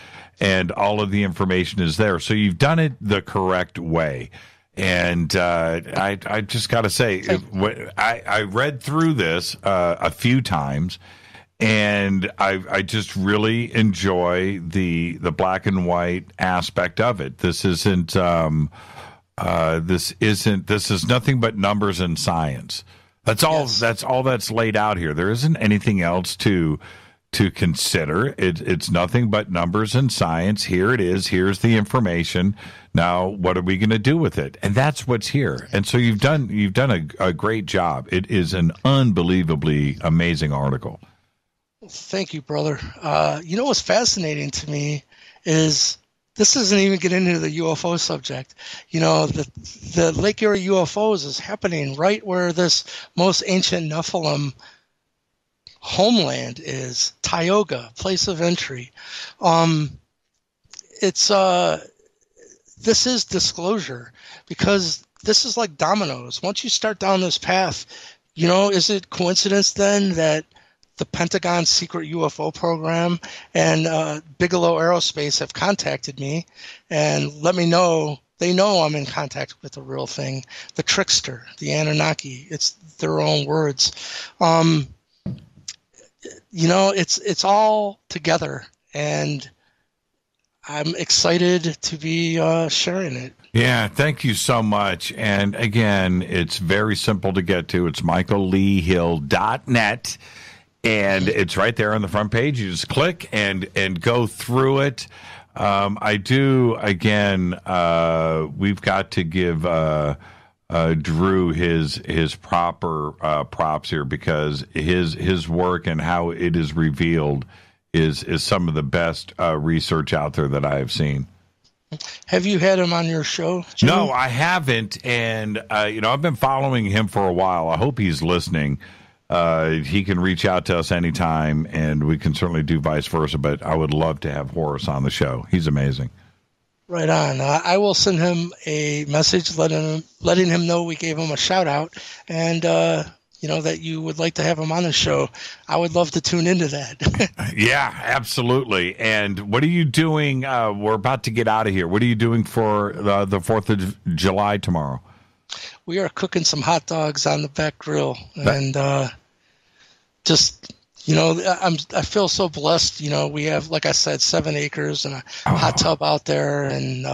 and all of the information is there. So you've done it the correct way. And I just got to say, I read through this a few times, and I just really enjoy the black and white aspect of it. This is nothing but numbers and science. That's all. Yes. That's all that's laid out here. There isn't anything else to consider. It's nothing but numbers and science. Here it is. Here's the information. Now, what are we going to do with it? And that's what's here. And so you've done a great job. It is an unbelievably amazing article. Thank you, brother. What's fascinating to me is this isn't even getting into the UFO subject. You know, the Lake Erie UFOs is happening right where this most ancient Nephilim homeland is, Tioga, place of entry. This is disclosure, because this is like dominoes. Once you start down this path, you know, is it coincidence then that the Pentagon's secret UFO program and Bigelow Aerospace have contacted me and let me know, they know I'm in contact with the real thing, the trickster, the Anunnaki. It's their own words. You know, it's all together, and I'm excited to be sharing it. Yeah, thank you so much. And again, it's very simple to get to. It's michaelleehill.net, and it's right there on the front page. You just click and go through it. I do, again, we've got to give Drew his proper props here, because his work and how it is revealed is some of the best research out there that I have seen. Have you had him on your show, Jimmy? No, I haven't, and you know, I've been following him for a while. I hope he's listening. He can reach out to us anytime, and we can certainly do vice versa, but I would love to have Horace on the show. He's amazing. Right on. I will send him a message letting him know we gave him a shout out, and you know, that you would like to have him on the show. I would love to tune into that. Yeah, absolutely. And what are you doing? We're about to get out of here. What are you doing for the 4th of July tomorrow? We are cooking some hot dogs on the back grill, and just, you know, I feel so blessed. You know, we have, like I said, 7 acres and a hot tub out there, and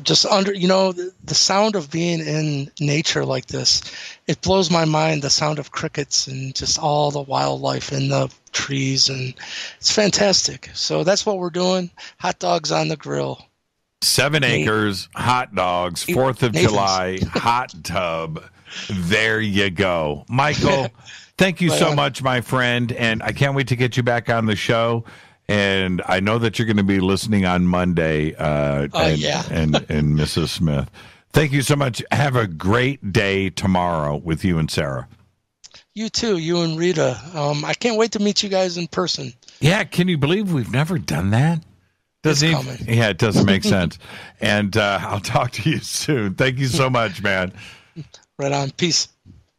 just under, you know, the sound of being in nature like this, it blows my mind, the sound of crickets and just all the wildlife in the trees, and it's fantastic. So that's what we're doing, hot dogs on the grill. 7 acres, hot dogs, 4th of July, hot tub. There you go. Michael, thank you so much, my friend, and I can't wait to get you back on the show. And I know that you're going to be listening on Monday, and Mrs. Smith. Thank you so much. Have a great day tomorrow with you and Sarah. You too, you and Rita. I can't wait to meet you guys in person. Yeah, can you believe we've never done that? It doesn't make sense. And I'll talk to you soon. Thank you so much, man. Right on. Peace.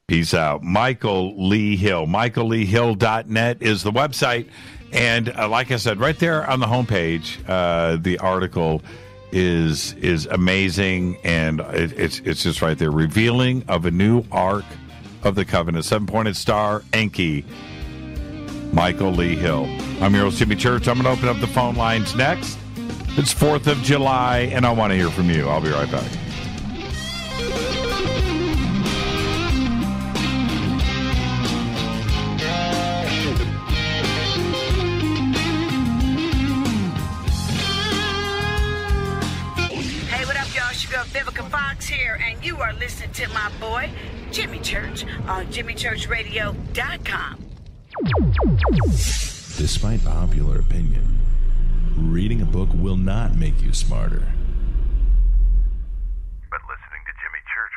Peace out. Michael Lee Hill. michaelleehill.net is the website. And like I said, right there on the homepage, the article is amazing, and it's just right there, revealing of a new Ark of the Covenant, 7-pointed star, Enki, Michael Lee Hill. I'm your host, Jimmy Church. I'm going to open up the phone lines next. It's 4th of July, and I want to hear from you. I'll be right back. Vivica Fox here, and you are listening to my boy, Jimmy Church, on JimmyChurchRadio.com. Despite popular opinion, reading a book will not make you smarter. But listening to Jimmy Church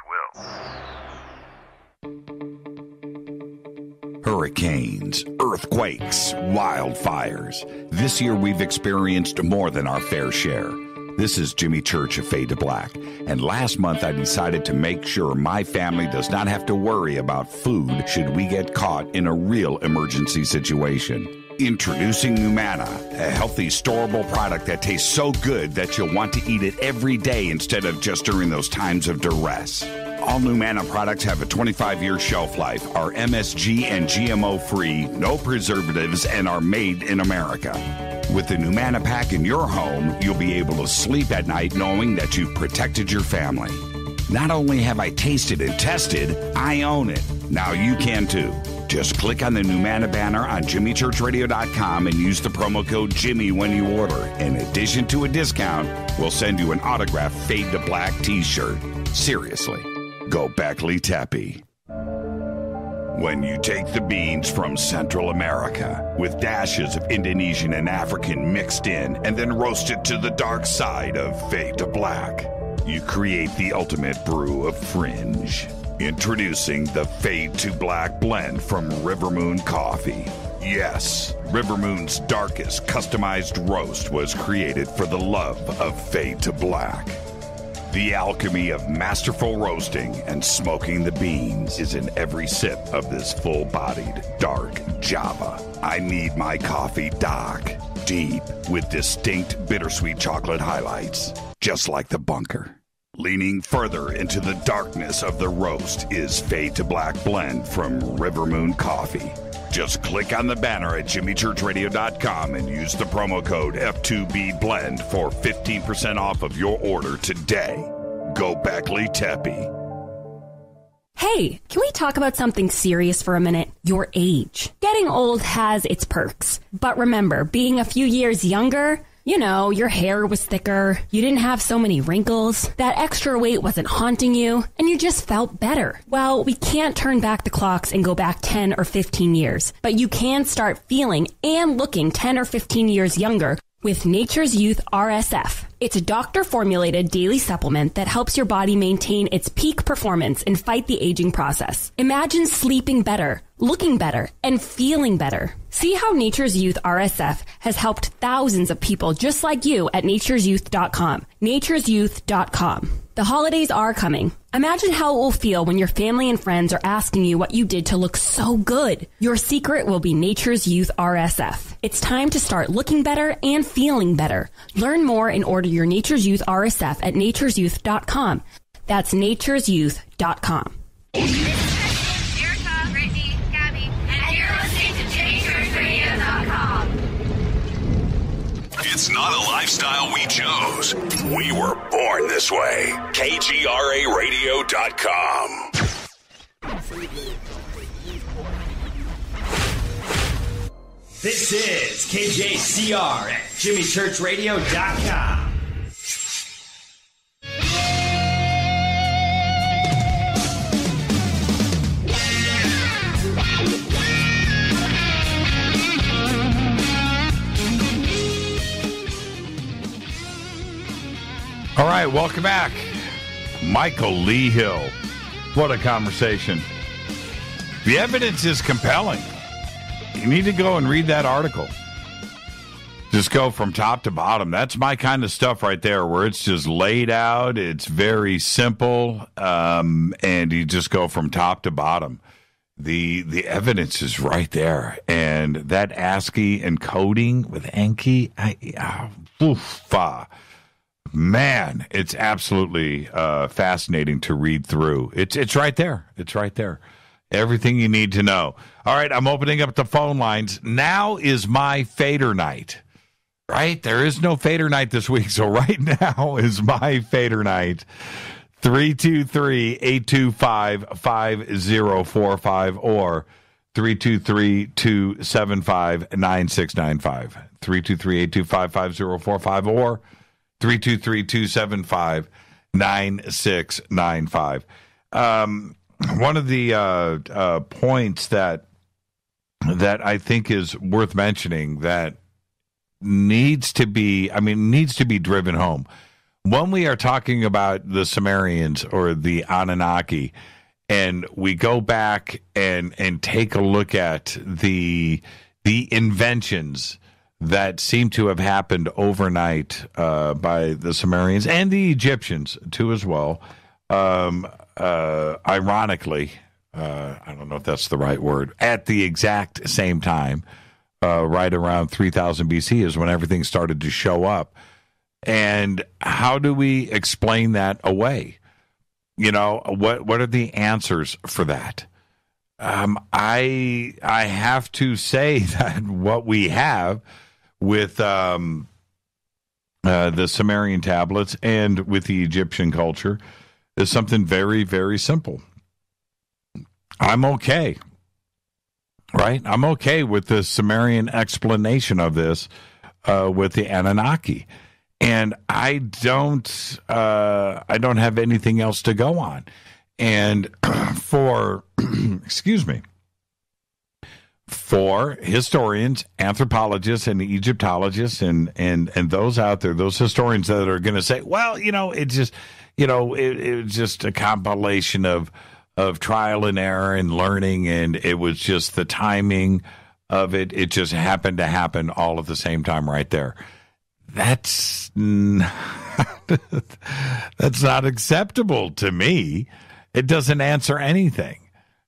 will. Hurricanes, earthquakes, wildfires. This year we've experienced more than our fair share. This is Jimmy Church of Fade to Black, and last month I decided to make sure my family does not have to worry about food should we get caught in a real emergency situation. Introducing Numana, a healthy, storable product that tastes so good that you'll want to eat it every day instead of just during those times of duress. All Numana products have a 25-year shelf life, are MSG and GMO-free, no preservatives, and are made in America. With the Numana pack in your home, you'll be able to sleep at night knowing that you've protected your family. Not only have I tasted and tested, I own it. Now you can too. Just click on the Numana banner on JimmyChurchRadio.com and use the promo code Jimmy when you order. In addition to a discount, we'll send you an autographed Fade to Black t-shirt. Seriously, go Beckley Tappy. When you take the beans from Central America with dashes of Indonesian and African mixed in and then roast it to the dark side of fade to black, you create the ultimate brew of fringe. Introducing the Fade to Black blend from Rivermoon Coffee. Yes, Rivermoon's darkest customized roast was created for the love of Fade to Black. The alchemy of masterful roasting and smoking the beans is in every sip of this full-bodied, dark Java. I need my coffee dark, deep, with distinct bittersweet chocolate highlights, just like the bunker. Leaning further into the darkness of the roast is Fade to Black blend from Rivermoon Coffee. Just click on the banner at jimmychurchradio.com and use the promo code F2BBLEND for 15% off of your order today. Go Beckley Teppy. Hey, can we talk about something serious for a minute? Your age. Getting old has its perks. But remember, being a few years younger, you know, your hair was thicker, you didn't have so many wrinkles, that extra weight wasn't haunting you, and you just felt better. Well, we can't turn back the clocks and go back 10 or 15 years, but you can start feeling and looking 10 or 15 years younger with Nature's Youth RSF. It's a doctor-formulated daily supplement that helps your body maintain its peak performance and fight the aging process. Imagine sleeping better, looking better, and feeling better. See how Nature's Youth RSF has helped thousands of people just like you at nature'syouth.com. nature'syouth.com. The holidays are coming. Imagine how it will feel when your family and friends are asking you what you did to look so good. Your secret will be Nature's Youth RSF. It's time to start looking better and feeling better. Learn more and order your Nature's Youth RSF at nature'syouth.com. That's nature'syouth.com. Erica, Brittany, Gabby, and you're listening to JChurchRadio.com. It's not a lifestyle we chose. We were born this way. KGRARadio.com. This is KJCR at JimmyChurchRadio.com. All right, welcome back. Michael Lee Hill. What a conversation. The evidence is compelling. You need to go and read that article. Just go from top to bottom. That's my kind of stuff right there, where it's just laid out. It's very simple, and you just go from top to bottom. The evidence is right there. And that ASCII encoding with Enki, man, it's absolutely fascinating to read through. It's right there. It's right there. Everything you need to know. All right, I'm opening up the phone lines. Now is my fader night. Right? There is no fader night this week, so right now is my fader night. 323-825-5045 or 323-275-9695. 323-825-5045 or 323-275-9695. One of the points that I think is worth mentioning that needs to be driven home. When we are talking about the Sumerians or the Anunnaki, and we go back and take a look at the inventions that seem to have happened overnight by the Sumerians and the Egyptians too as well. Ironically, I don't know if that's the right word, at the exact same time, right around 3000 BC is when everything started to show up. And how do we explain that away? You know, what are the answers for that? I have to say that what we have with the Sumerian tablets and with the Egyptian culture is something very, very simple. I'm okay, right? I'm okay with the Sumerian explanation of this with the Anunnaki. And I don't have anything else to go on. And for, excuse me, for historians, anthropologists, and Egyptologists, and those out there, those historians that are going to say, well, it's just, it was just a compilation of trial and error and learning, and it was just the timing of it. It just happened to happen all at the same time right there. That's that's not acceptable to me. It doesn't answer anything.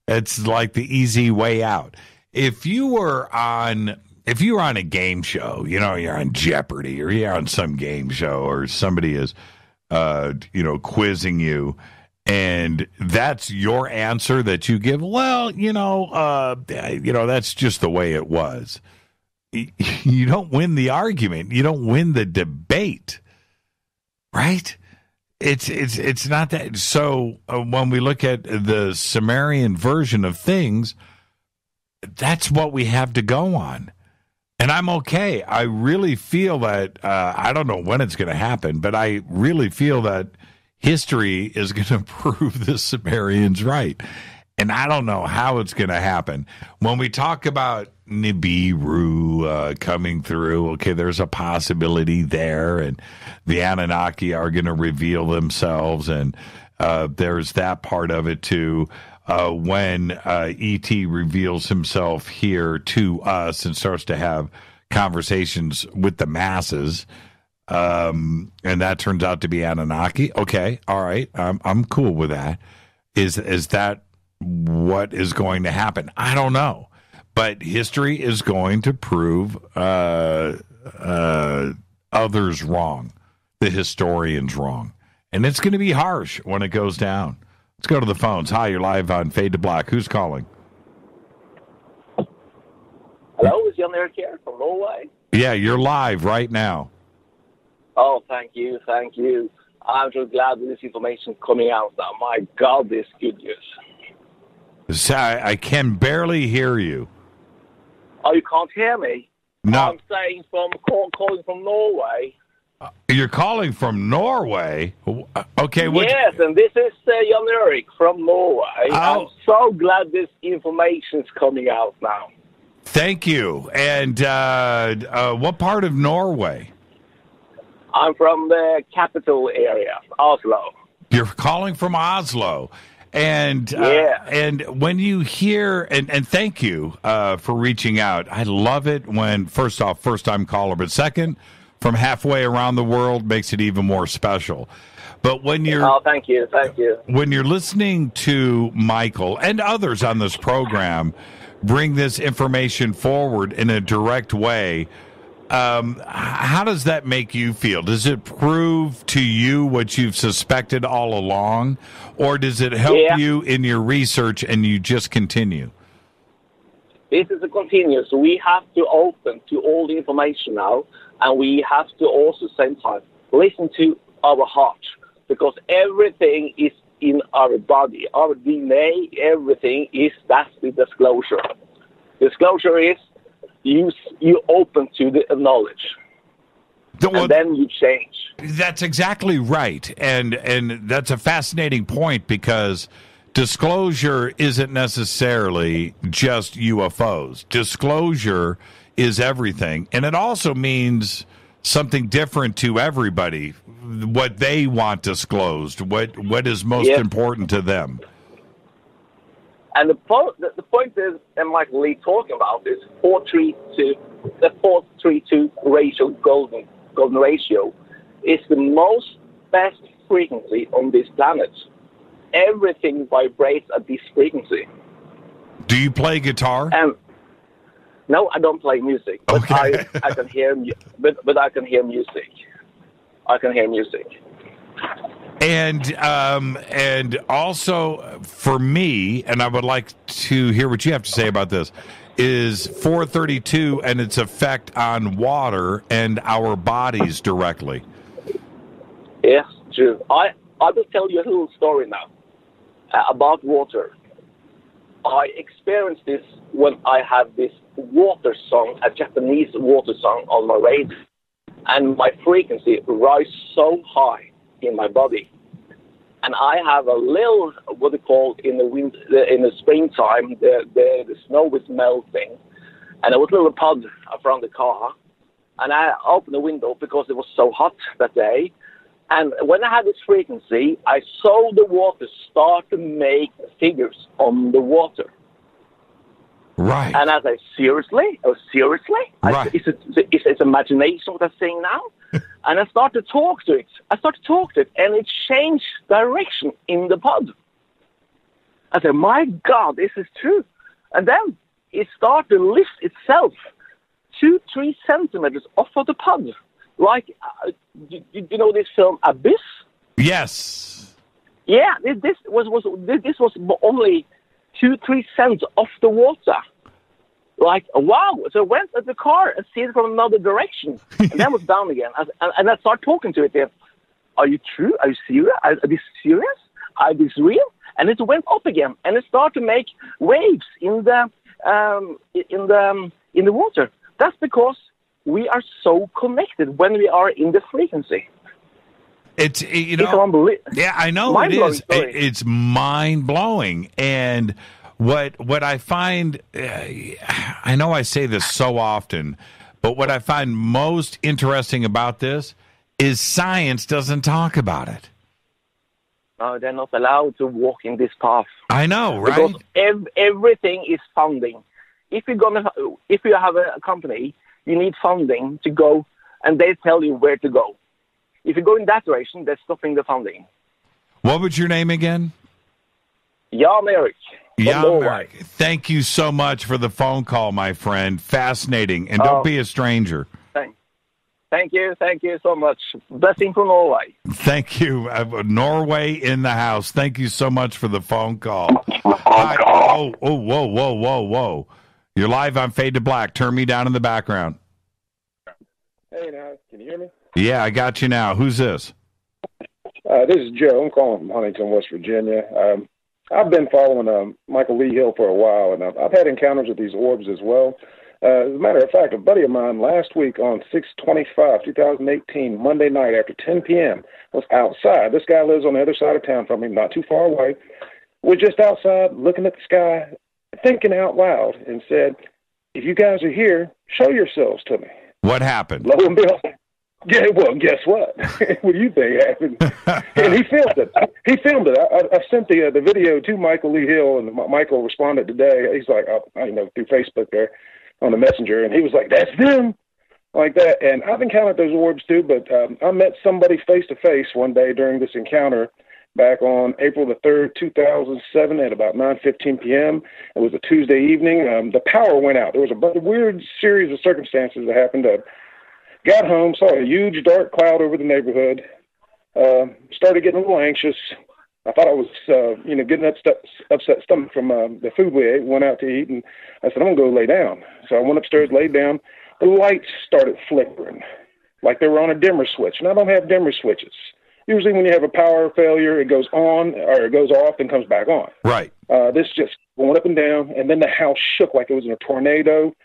It's like the easy way out. If you were on a game show, you're on Jeopardy or you're on some game show, or somebody is, quizzing you, and that's your answer that you give. Well, that's just the way it was. You don't win the argument. You don't win the debate, right? It's not that. So when we look at the Sumerian version of things, that's what we have to go on. And I'm okay. I really feel that, I don't know when it's going to happen, but I really feel that history is going to prove the Sumerians right. And I don't know how it's going to happen. When we talk about Nibiru coming through, okay, there's a possibility there, and the Anunnaki are going to reveal themselves, and there's that part of it too. When E.T. reveals himself here to us and starts to have conversations with the masses, and that turns out to be Anunnaki. Okay, all right, I'm cool with that. Is that what is going to happen? I don't know, but history is going to prove others wrong, the historians wrong, and it's going to be harsh when it goes down. Let's go to the phones. Hi, you're live on Fade to Black. Who's calling? Hello, is Jan Erik here from Norway? Yeah, you're live right now. Oh, thank you. I'm so glad that this information is coming out now. My God, this good news. I can barely hear you. Oh, you can't hear me? No. I'm saying calling from Norway. You're calling from Norway? Okay. Yes, and this is Jan Erik from Norway. Oh. I'm so glad this information is coming out now. Thank you. And what part of Norway? I'm from the capital area, Oslo. You're calling from Oslo. And and when you hear, and thank you for reaching out. I love it when, first off, first-time caller, but second, from halfway around the world makes it even more special. But when you're... Oh, thank you. When you're listening to Michael and others on this program bring this information forward in a direct way, how does that make you feel? Does it prove to you what you've suspected all along, or does it help you in your research and you just continue? This is a continuous. We have to open to all the information now, and we have to also, same time, listen to our heart, because everything is in our body, our DNA, everything is, that's the disclosure. Disclosure is you open to the knowledge, and then you change. That's exactly right, and that's a fascinating point, because disclosure isn't necessarily just UFOs. Disclosure is everything, and it also means something different to everybody, what they want disclosed, what is most important to them. And the point is, and Michael Lee talking about is 432, the 432 ratio, golden ratio, is the most best frequency on this planet. Everything vibrates at this frequency. Do you play guitar? No, I don't play music, but okay. I can hear. But I can hear music. I can hear music. And also for me, and I would like to hear what you have to say about this, is 432 and its effect on water and our bodies directly. Yes, true. I will tell you a little story now about water. I experienced this when I had this water song, a Japanese water song on my radio, and my frequency rise so high in my body. and I have a little, what they call in the springtime, the snow is melting, and there was a little pod around the car, and I opened the window because it was so hot that day, and when I had this frequency, I saw the water start to make figures on the water. Right. And I was like, seriously? Oh, seriously? Right. Is it imagination what I'm saying now? And I started to talk to it. And it changed direction in the pod. I said, my God, this is true. And then it started to lift itself 2-3 centimeters off of the pod. Like, you know this film Abyss? Yes. Yeah, this was only 2-3 cents off the water. Like, wow. So I went at the car and see it from another direction. And then was down again. And I started talking to it there. Are you true? Are you serious? Are this serious? Are this real? And it went up again. And it started to make waves in the water. That's because we are so connected when we are in the frequency. It's it's unbelievable. Yeah, I know it is. It's mind blowing. And what I find, I know I say this so often, but what I find most interesting about this is science doesn't talk about it. No, they're not allowed to walk in this path. I know, right? Because everything is funding. If you have a company, you need funding to go, and they tell you where to go. If you go in that direction, they're stopping the funding. What was your name again? Jan Erik. Jan Erik. Thank you so much for the phone call, my friend. Fascinating. And don't be a stranger. Thank you so much. Blessing from Norway. Thank you. Norway in the house. Thank you so much for the phone call. Whoa. You're live on Fade to Black. Turn me down in the background. Hey, now, can you hear me? Yeah, I got you now. Who's this? This is Joe. I'm calling from Huntington, West Virginia. I've been following Michael Lee Hill for a while, and I've had encounters with these orbs as well. As a matter of fact, a buddy of mine last week on 6/25/2018, Monday night after 10 p.m., was outside. This guy lives on the other side of town from me, not too far away. We're just outside looking at the sky, thinking out loud, and said, if you guys are here, show yourselves to me. What happened? Lo and behold, yeah, well, guess what? What do you think happened? And he filmed it. I sent the video to Michael Lee Hill, and Michael responded today. He's like, through Facebook there on the Messenger, and he was like, that's them, like that. And I've encountered those orbs too, but I met somebody face to face one day during this encounter back on April the 3rd, 2007 at about 9:15 p.m. It was a Tuesday evening. The power went out. There was a weird series of circumstances that happened. Got home, saw a huge dark cloud over the neighborhood, started getting a little anxious. I thought I was, getting upset stomach from the food we ate, went out to eat, and I said, I'm going to go lay down. So I went upstairs, laid down. The lights started flickering, like they were on a dimmer switch, and I don't have dimmer switches. Usually when you have a power failure, it goes on, or it goes off and comes back on. Right. This just went up and down, and then the house shook like it was in a tornado.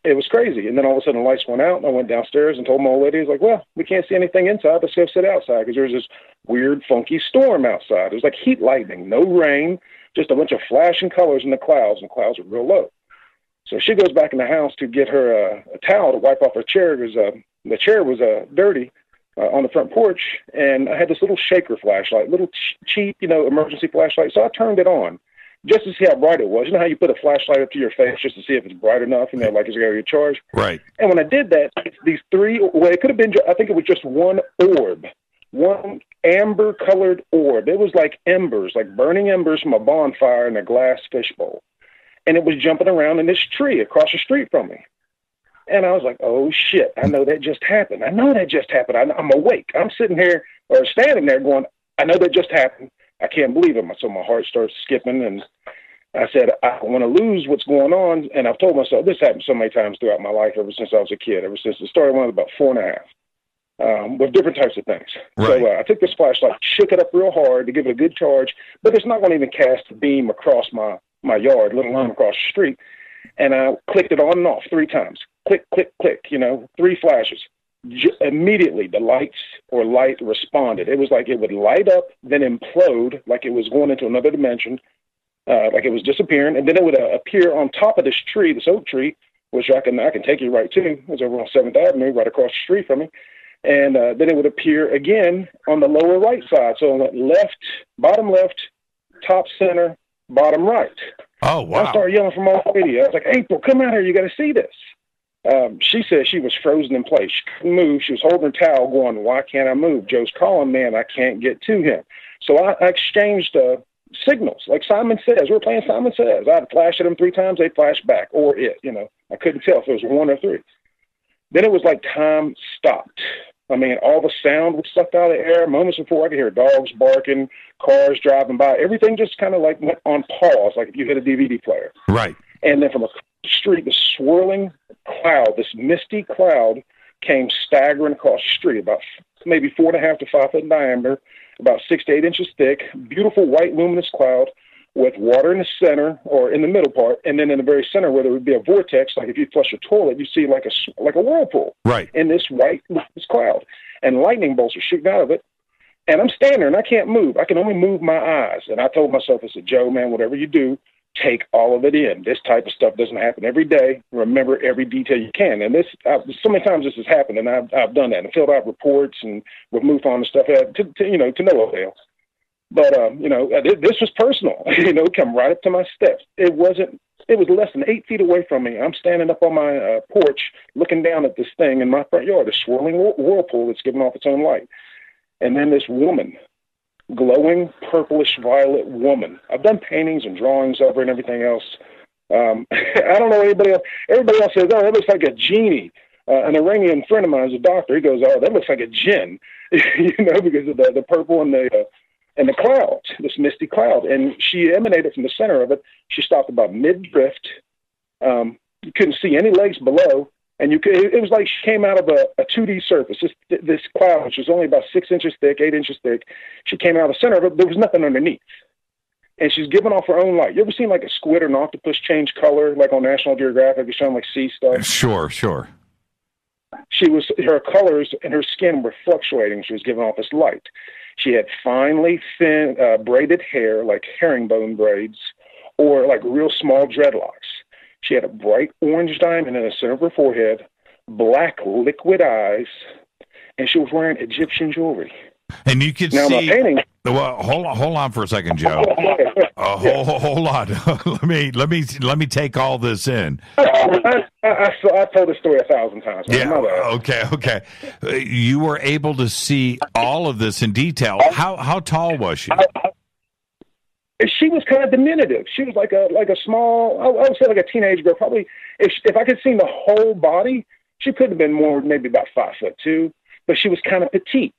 It was crazy. And then all of a sudden the lights went out, and I went downstairs and told my old lady, I was like, well, we can't see anything inside. Let's go sit outside, because there's this weird, funky storm outside. It was like heat lightning, no rain, just a bunch of flashing colors in the clouds, and the clouds were real low. So she goes back in the house to get her a towel to wipe off her chair, because the chair was dirty on the front porch, and I had this little shaker flashlight, little cheap, emergency flashlight. So I turned it on just to see how bright it was. You know how you put a flashlight up to your face just to see if it's bright enough, like it's going to get charged? Right. And when I did that, these three, it could have been, I think it was just one orb, one amber-colored orb. It was like embers, like burning embers from a bonfire in a glass fishbowl. And it was jumping around in this tree across the street from me. And I was like, oh, shit, I know that just happened. I'm awake. I'm sitting here or standing there going, I know that just happened. I can't believe it. So my heart starts skipping, and I said, I don't want to lose what's going on. And I've told myself, this happened so many times throughout my life ever since I was a kid, ever since it started when I was about 4.5, with different types of things. Right. So I took this flashlight, shook it up real hard to give it a good charge, but it's not going to even cast a beam across my yard, let alone across the street. And I clicked it on and off 3 times. Click, click, click, 3 flashes. immediately the light responded. It was like it would light up, then implode, like it was going into another dimension, like it was disappearing, and then it would appear on top of this tree, this oak tree, which I can take you right to. It's over on 7th Avenue, right across the street from me. And then it would appear again on the lower right side. So it went left, bottom left, top center, bottom right. Oh, wow. I started yelling from off the radio. I was like, April, come out here. You got to see this. She said she was frozen in place. She couldn't move. She was holding her towel going, why can't I move? Joe's calling me, and I can't get to him. So I exchanged signals, like Simon Says. We were playing Simon Says. I'd flash at them 3 times. They'd flash back, or it. I couldn't tell if it was 1 or 3. Then it was like time stopped. I mean, all the sound was sucked out of the air. Moments before, I could hear dogs barking, cars driving by. Everything just kind of like went on pause, like if you hit a DVD player. Right. And then from across the street, the swirling cloud, this misty cloud, came staggering across the street, about maybe 4.5 to 5 foot in diameter, about 6 to 8 inches thick, beautiful white luminous cloud with water in the center or in the middle part, and then in the very center where there would be a vortex, like if you flush a toilet, you see like a whirlpool. Right. In this white luminous cloud, and lightning bolts are shooting out of it. And I'm standing there and I can't move. I can only move my eyes. And I told myself, I said, Joe, man, whatever you do, take all of it in. This type of stuff doesn't happen every day. Remember every detail you can. And so many times this has happened, and I've done that and filled out reports and with MUFON and stuff to no avail. But this was personal. Come right up to my steps. It was less than 8 feet away from me. I'm standing up on my porch, looking down at this thing in my front yard, a swirling whirlpool that's giving off its own light. And then this woman, glowing purplish violet woman. I've done paintings and drawings of her and everything else. I don't know anybody else. Everybody else says, oh, that looks like a genie. An Iranian friend of mine is a doctor. He goes, oh, that looks like a jinn, because of the purple and the clouds, this misty cloud. And she emanated from the center of it. She stopped about mid-drift. You couldn't see any legs below. And it was like she came out of a 2D surface, this cloud, which was only about 6 inches thick, 8 inches thick. She came out of the center of it. There was nothing underneath. And she's giving off her own light. You ever seen like a squid or an octopus change color, like on National Geographic? It's showing like sea stuff. Sure. Her colors and her skin were fluctuating. She was giving off this light. She had finely thin braided hair, like herringbone braids, or like real small dreadlocks. She had a bright orange diamond in the center of her forehead, black liquid eyes, and she was wearing Egyptian jewelry. And you could now, see. My painting, well, hold on for a second, Joe. Hold on. let me take all this in. I told this story 1,000 times. Yeah. Okay. You were able to see all of this in detail. How tall was she? She was kind of diminutive. She was like a small, I would say like a teenage girl. Probably, if I could see the whole body, she could have been more, maybe about 5'2", but she was kind of petite.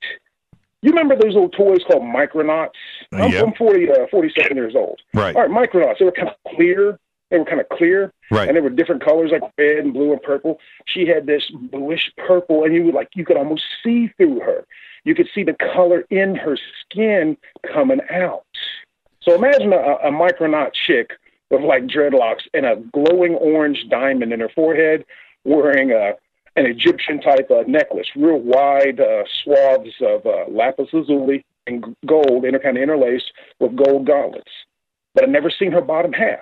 You remember those little toys called Micronauts? I'm 47 years old. Right. All right, Micronauts. They were kind of clear. Right. And they were different colors, like red and blue and purple. She had this bluish purple, and you could almost see through her. You could see the color in her skin coming out. So imagine a Micronaut chick with like dreadlocks and a glowing orange diamond in her forehead, wearing an Egyptian type necklace, real wide swaths of lapis lazuli and gold, kind of interlaced with gold gauntlets. But I'd never seen her bottom half.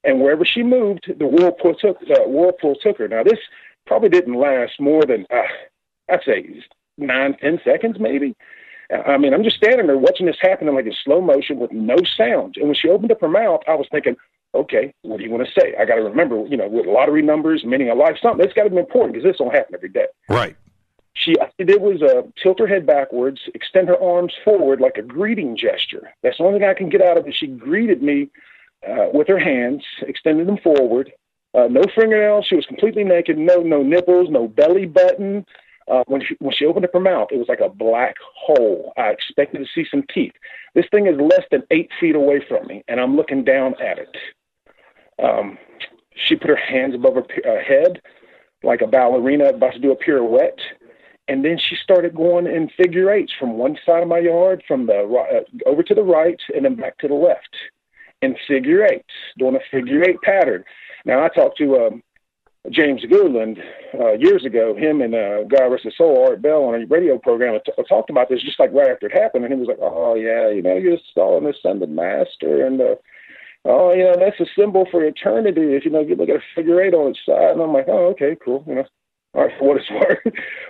And wherever she moved, the whirlpool took her. Now, this probably didn't last more than, I'd say, 9-10 seconds maybe. I mean, I'm just standing there watching this happen in like in slow motion with no sound. And when she opened up her mouth, I was thinking, okay, what do you want to say? I got to remember, with lottery numbers, meaning a life, something. It's got to be important because this don't happen every day. Right. All she did was tilt her head backwards, extend her arms forward like a greeting gesture. That's the only thing I can get out of it. She greeted me with her hands, extended them forward. No fingernails. She was completely naked. No nipples. No belly button. When she opened up her mouth, it was like a black hole. I expected to see some teeth. This thing is less than 8 feet away from me, and I'm looking down at it. She put her hands above her head like a ballerina about to do a pirouette, and then she started going in figure eights from one side of my yard, from the over to the right, and then back to the left, in figure eights, doing a figure eight pattern. Now, I talked to James Goodland years ago. Him and God rest his soul, Art Bell, on a radio program talked about this just like right after it happened, and he was like, "Oh yeah, you saw an ascended master, and oh yeah, that's a symbol for eternity. If you look at a figure 8 on its side." And I'm like, "Oh, okay, cool, all right, for what it's worth."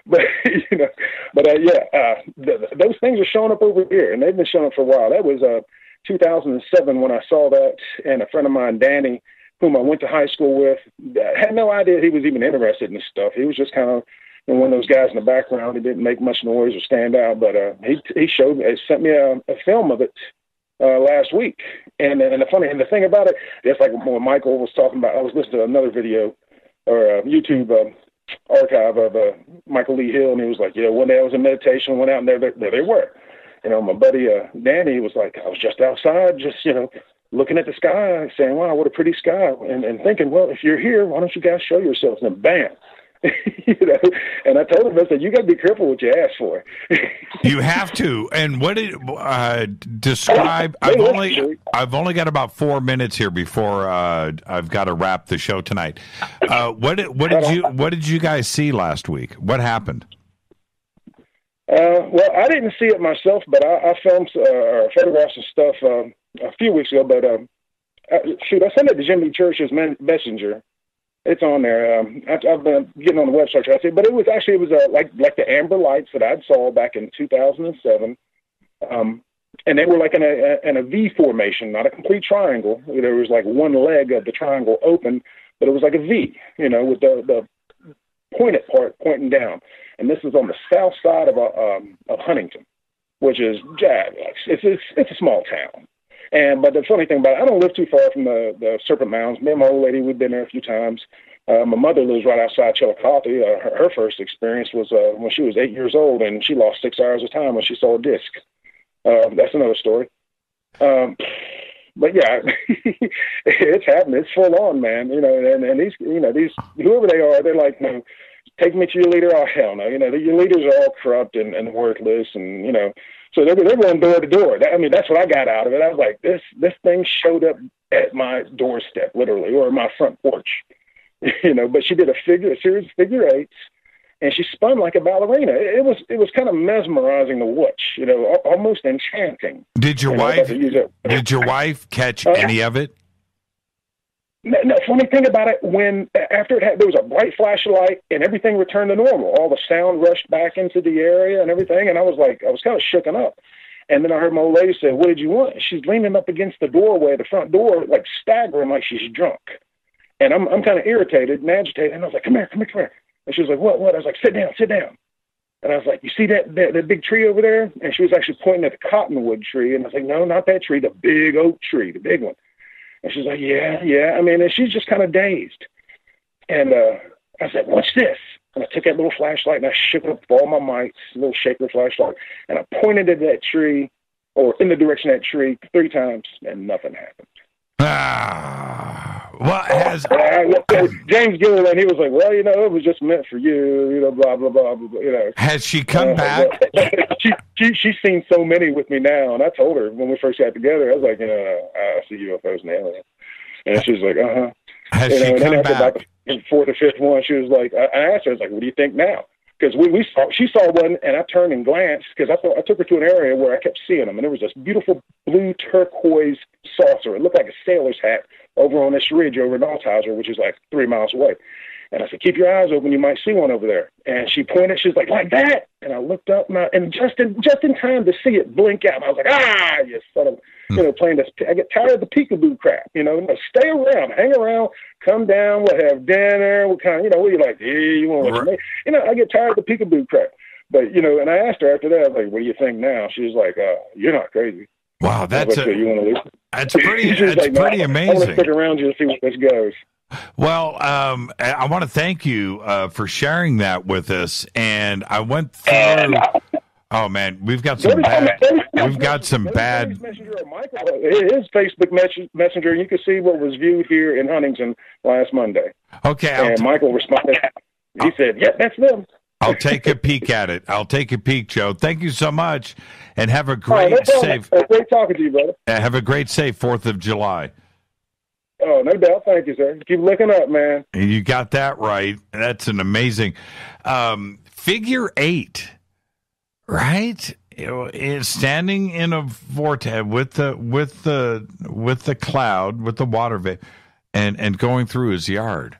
But those things are showing up over here, and they've been showing up for a while. That was 2007 when I saw that, and a friend of mine, Danny, whom I went to high school with, had no idea he was even interested in this stuff. He was just kind of one of those guys in the background. He didn't make much noise or stand out, but he sent me a film of it last week. And the thing about it, it's like when Michael was talking about, I was listening to another video or YouTube archive of Michael Lee Hill, and he was like, one day I was in meditation, went out, and there they were. My buddy Danny was like, I was just outside, looking at the sky, saying, "Wow, what a pretty sky," and thinking, well, if you're here, why don't you guys show yourselves? And bam. And I told him, I said, you got to be careful what you ask for. You have to. And what did describe? I've only got about 4 minutes here before I've got to wrap the show tonight. What did you guys see last week? What happened? Well, I didn't see it myself, but I filmed photographs and stuff a few weeks ago. But I sent it to Jimmy Church's messenger. It's on there. I've been getting on the website trying to see, but it was like the amber lights that I saw back in 2007, and they were like in a V formation, not a complete triangle. There was like one leg of the triangle open, but it was like a V, with the pointed part pointing down. And this is on the south side of Huntington, which is it's a small town. But the funny thing about it, I don't live too far from the Serpent Mounds. Me and my old lady, we've been there a few times. My mother lives right outside Chillicothe. Her first experience was when she was 8 years old, and she lost 6 hours of time when she saw a disc. That's another story. But yeah, it's happening. It's full on, man. And these whoever they are, they're like, take me to your leader. Oh hell no! Your leaders are all corrupt and worthless, and so they're going door to door. That's what I got out of it. I was like, this thing showed up at my doorstep, literally, or my front porch. But she did a series of figure 8s, and she spun like a ballerina. It was kind of mesmerizing to watch. Almost enchanting. Did your wife catch any of it? No, funny thing about it, after it there was a bright flashlight and everything returned to normal. All the sound rushed back into the area and everything, and I was kind of shooken up. And then I heard my old lady say, "What did you want?" She's leaning up against the doorway, the front door, like staggering like she's drunk. And I'm kind of irritated and agitated, and I was like, "Come here." And she was like, "What?" I was like, "Sit down." And I was like, "You see that big tree over there?" And she was actually pointing at the cottonwood tree, and I was like, "No, not that tree, the big oak tree, the big one." And she's like, yeah. And she's just kind of dazed. And I said, "What's this?" And I took that little flashlight and I shook it up with all my might, a little shaker flashlight, and I pointed at that tree, or in the direction of that tree, 3 times, and nothing happened. James Gilliland, he was like, "Well, it was just meant for you, blah, blah, blah, blah, blah." Has she come back? She's seen so many with me now, and I told her when we first got together, I was like, I see UFOs and aliens. And she was like, uh-huh. Has she come back? About the 4th or 5th one, she was like, I asked her, I was like, "What do you think now?" Because she saw one, and I turned and glanced, because I took her to an area where I kept seeing them, and there was this beautiful blue turquoise saucer. It looked like a sailor's hat over on this ridge over in Althauser, which is like 3 miles away. And I said, "Keep your eyes open, you might see one over there." And she pointed, she was like that. And I looked up, and just in time to see it blink out. And I was like, you son of, playing this. I get tired of the peekaboo crap, stay around, hang around, come down, we'll have dinner, we'll kind of, what you like, you want what you make. I get tired of the peekaboo crap. But, and I asked her after that, I was like, "What do you think now?" She was like, "You're not crazy." Wow, that's you want to listen? That's pretty amazing. I want to stick around you and see where this goes. Well, I want to thank you for sharing that with us. And I went through. Oh man, we've got some bad. His Facebook Messenger. You can see what was viewed here in Huntington last Monday. Okay, and Michael responded. He said, "Yep, that's them." I'll take a peek at it. Joe. Thank you so much, and have a great, safe. Great talking to you, brother. Have a great, safe 4th of July. Oh, no doubt. Thank you, sir. Keep looking up, man. You got that right. That's an amazing figure 8, right? It's standing in a vortex with the cloud, with the water vapor, and going through his yard,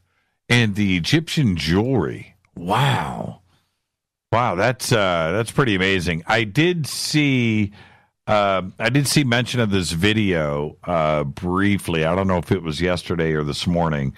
and the Egyptian jewelry. Wow, that's pretty amazing. I did see mention of this video briefly. I don't know if it was yesterday or this morning.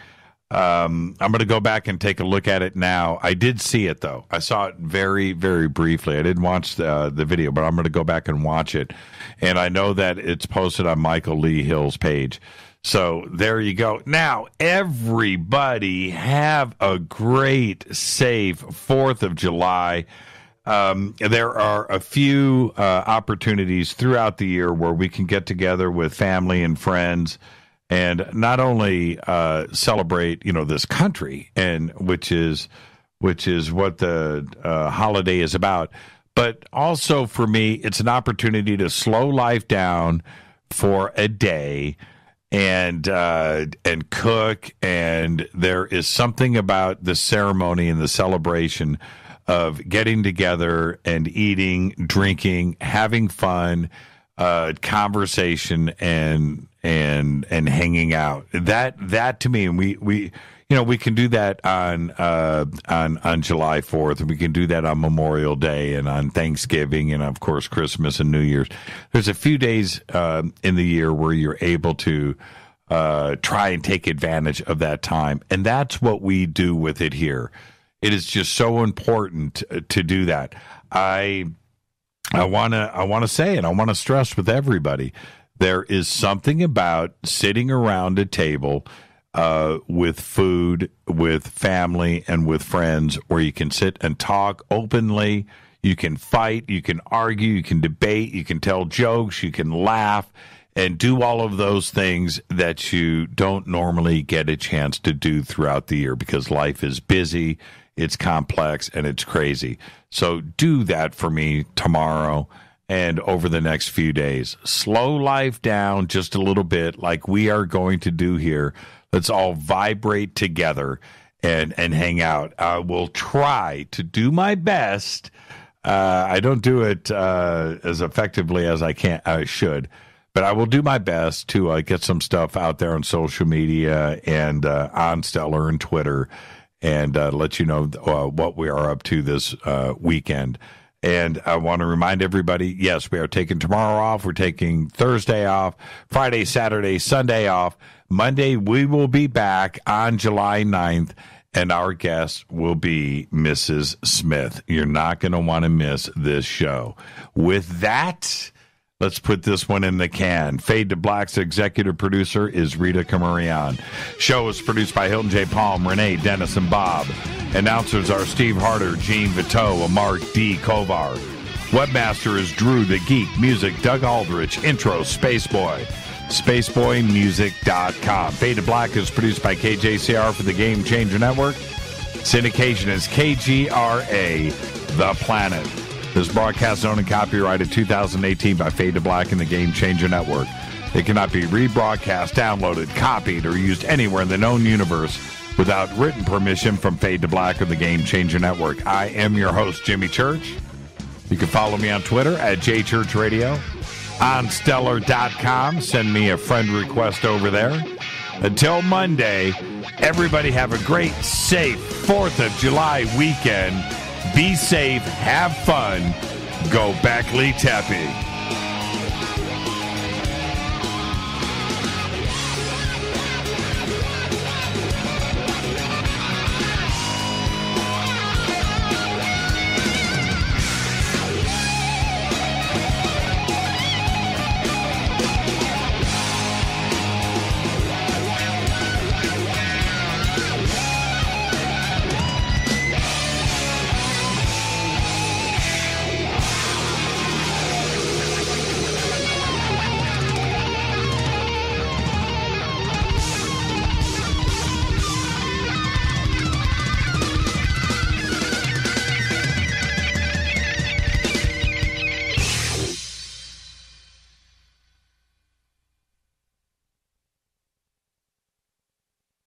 I'm going to go back and take a look at it now. I did see it, though. I saw it very, very briefly. I didn't watch the video, but I'm going to go back and watch it. And I know that it's posted on Michael Lee Hill's page. So there you go. Now, everybody have a great, safe 4th of July. There are a few opportunities throughout the year where we can get together with family and friends and not only celebrate, this country, and which is what the holiday is about, but also for me, it's an opportunity to slow life down for a day and cook. And there is something about the ceremony and the celebration of getting together and eating, drinking, having fun, conversation, and hanging out. That to me, and we can do that on July 4th, and we can do that on Memorial Day and on Thanksgiving, and of course Christmas and New Year's. There's a few days in the year where you're able to try and take advantage of that time, and that's what we do with it here. It is just so important to do that. I want to say, and I want to stress with everybody, there is something about sitting around a table with food, with family, and with friends where you can sit and talk openly. You can fight, you can argue, you can debate, you can tell jokes, you can laugh, and do all of those things that you don't normally get a chance to do throughout the year because life is busy, it's complex, and it's crazy. So do that for me tomorrow and over the next few days. Slow life down just a little bit like we are going to do here. Let's all vibrate together and hang out. I will try to do my best. I don't do it as effectively as I should, but I will do my best to get some stuff out there on social media and on Stellar and Twitter, and let you know what we are up to this weekend. And I want to remind everybody, yes, we are taking tomorrow off. We're taking Thursday off, Friday, Saturday, Sunday off. Monday, we will be back on July 9th, and our guest will be Mrs. Smith. You're not going to want to miss this show. With that, let's put this one in the can. Fade to Black's executive producer is Rita Camarion. Show is produced by Hilton J. Palm, Renee, Dennis, and Bob. Announcers are Steve Harder, Gene Vito, and Mark D. Kovar. Webmaster is Drew the Geek. Music, Doug Aldrich. Intro, Spaceboy. SpaceboyMusic.com. Fade to Black is produced by KJCR for the Game Changer Network. Syndication is KGRA, The Planet. This broadcast is owned and copyrighted 2018 by Fade to Black and the Game Changer Network. It cannot be rebroadcast, downloaded, copied, or used anywhere in the known universe without written permission from Fade to Black or the Game Changer Network. I am your host, Jimmy Church. You can follow me on Twitter at JChurchRadio. On Stellar.com. Send me a friend request over there. Until Monday, everybody have a great, safe 4th of July weekend. Be safe, have fun, go Beckley Tepe.